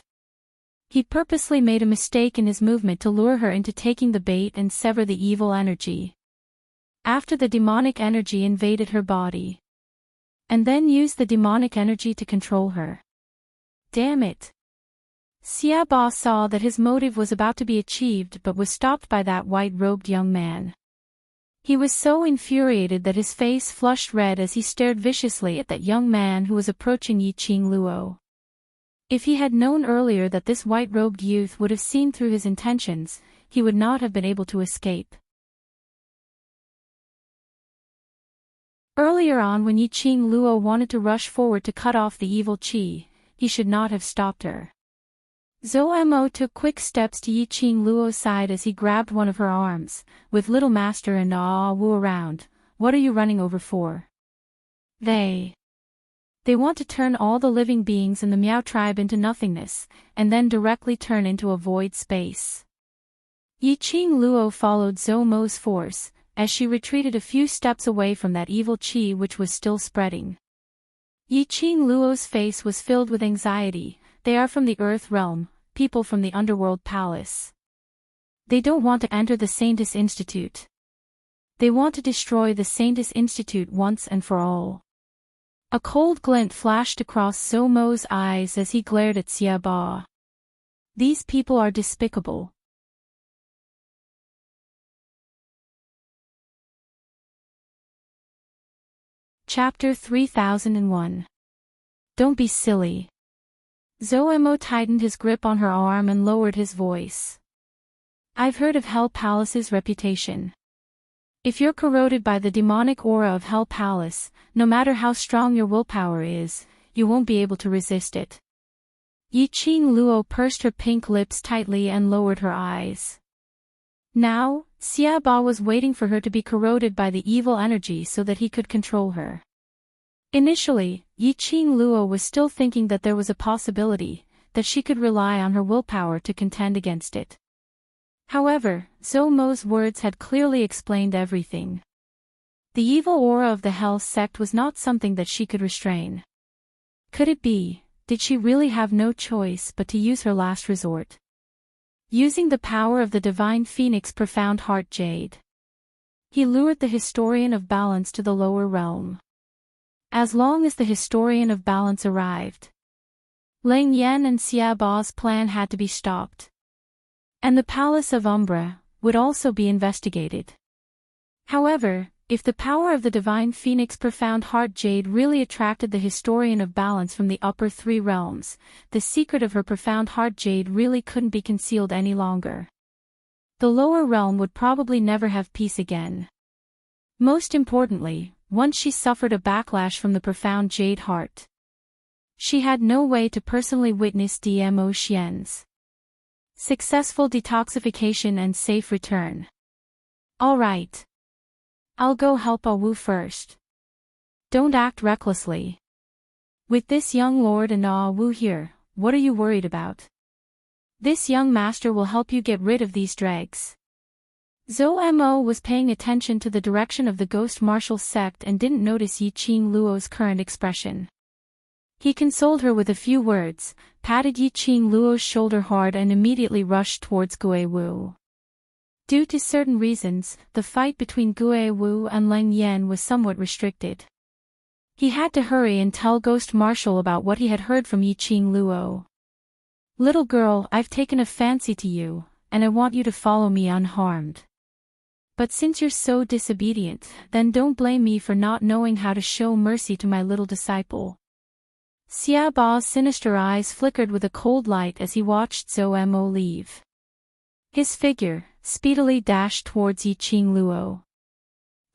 He purposely made a mistake in his movement to lure her into taking the bait and sever the evil energy. After the demonic energy invaded her body, and then used the demonic energy to control her. Damn it! Xiaobo saw that his motive was about to be achieved but was stopped by that white-robed young man. He was so infuriated that his face flushed red as he stared viciously at that young man who was approaching Yi Qing Luo. If he had known earlier that this white-robed youth would have seen through his intentions, he would not have been able to escape. Earlier on when Yi Qing Luo wanted to rush forward to cut off the evil qi, he should not have stopped her. Zhou Mo took quick steps to Yi Qing Luo's side as he grabbed one of her arms, with Little Master and Ah Wu around. What are you running over for? They want to turn all the living beings in the Miao tribe into nothingness, and then directly turn into a void space. Yi Qing Luo followed Zhou Mo's force, as she retreated a few steps away from that evil qi which was still spreading. Yi Qing Luo's face was filled with anxiety. They are from the Earth realm, people from the Underworld Palace. They don't want to enter the Saintis Institute. They want to destroy the Saintis Institute once and for all. A cold glint flashed across Zhou Mo's eyes as he glared at Xiaobo. These people are despicable. Chapter 3001. Don't be silly. Zhou Mo tightened his grip on her arm and lowered his voice. I've heard of Hell Palace's reputation. If you're corroded by the demonic aura of Hell Palace, no matter how strong your willpower is, you won't be able to resist it. Yiqing Luo pursed her pink lips tightly and lowered her eyes. Now, Xiaba was waiting for her to be corroded by the evil energy so that he could control her. Initially, Yiqing Luo was still thinking that there was a possibility that she could rely on her willpower to contend against it. However, Zhou Mo's words had clearly explained everything. The evil aura of the Hell sect was not something that she could restrain. Could it be, did she really have no choice but to use her last resort? Using the power of the Divine Phoenix Profound Heart Jade, he lured the Historian of Balance to the lower realm. As long as the Historian of Balance arrived, Lang Yan and Xiaoba's plan had to be stopped. And the Palace of Umbra would also be investigated. However, if the power of the Divine Phoenix Profound Heart Jade really attracted the Historian of Balance from the upper three realms, the secret of her Profound Heart Jade really couldn't be concealed any longer. The lower realm would probably never have peace again. Most importantly, once she suffered a backlash from the Profound Jade Heart, she had no way to personally witness DMO Xian's successful detoxification and safe return. All right. I'll go help Ah Wu first. Don't act recklessly. With this young lord and Ah Wu here, what are you worried about? This young master will help you get rid of these dregs. Zhou Mo was paying attention to the direction of the Ghost Martial sect and didn't notice Yiqing Luo's current expression. He consoled her with a few words, patted Yiqing Luo's shoulder hard and immediately rushed towards Gue Wu. Due to certain reasons, the fight between Gue Wu and Lang Yan was somewhat restricted. He had to hurry and tell Ghost Martial about what he had heard from Yiqing Luo. Little girl, I've taken a fancy to you, and I want you to follow me unharmed. But since you're so disobedient, then don't blame me for not knowing how to show mercy to my little disciple. Xiaoba's sinister eyes flickered with a cold light as he watched Zhou Mo leave. His figure speedily dashed towards Yiqing Luo.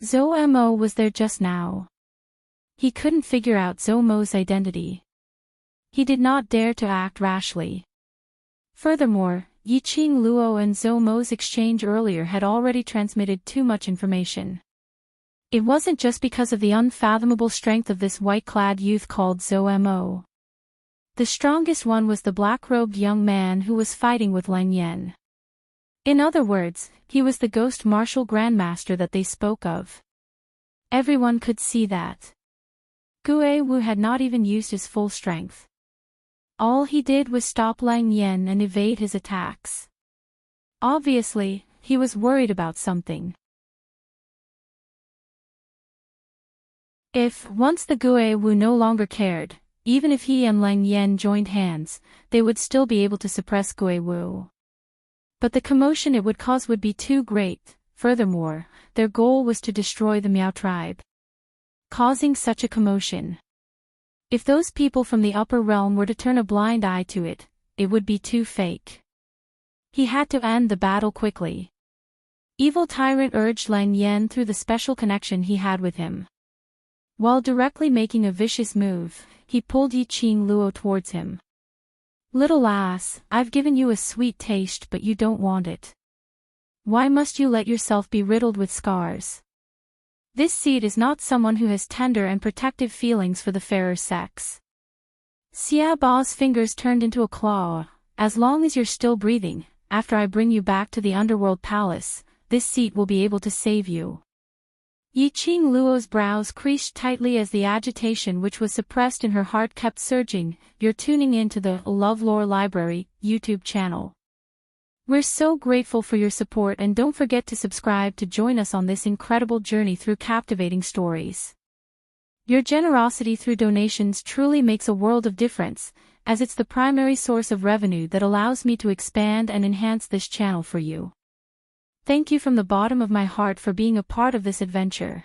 Zhou Mo was there just now. He couldn't figure out Zhou Mo's identity. He did not dare to act rashly. Furthermore, Yiqing Luo and Zhou Mo's exchange earlier had already transmitted too much information. It wasn't just because of the unfathomable strength of this white-clad youth called Zhou Mo. The strongest one was the black-robed young man who was fighting with Lang Yan. In other words, he was the Ghost Martial Grandmaster that they spoke of. Everyone could see that. Gue Wu had not even used his full strength. All he did was stop Lang Yan and evade his attacks. Obviously, he was worried about something. If, once the Gue Wu no longer cared, even if he and Lang Yan joined hands, they would still be able to suppress Gue Wu. But the commotion it would cause would be too great. Furthermore, their goal was to destroy the Miao tribe. Causing such a commotion. If those people from the upper realm were to turn a blind eye to it, it would be too fake. He had to end the battle quickly. Evil Tyrant urged Lang Yan through the special connection he had with him. While directly making a vicious move, he pulled Yiqing Luo towards him. Little lass, I've given you a sweet taste but you don't want it. Why must you let yourself be riddled with scars? This seed is not someone who has tender and protective feelings for the fairer sex. Xiaoba's fingers turned into a claw. As long as you're still breathing, after I bring you back to the underworld palace, this seat will be able to save you. Yiqing Luo's brows creased tightly as the agitation which was suppressed in her heart kept surging. You're tuning in to the LoveLore Library YouTube channel. We're so grateful for your support and don't forget to subscribe to join us on this incredible journey through captivating stories. Your generosity through donations truly makes a world of difference, as it's the primary source of revenue that allows me to expand and enhance this channel for you. Thank you from the bottom of my heart for being a part of this adventure.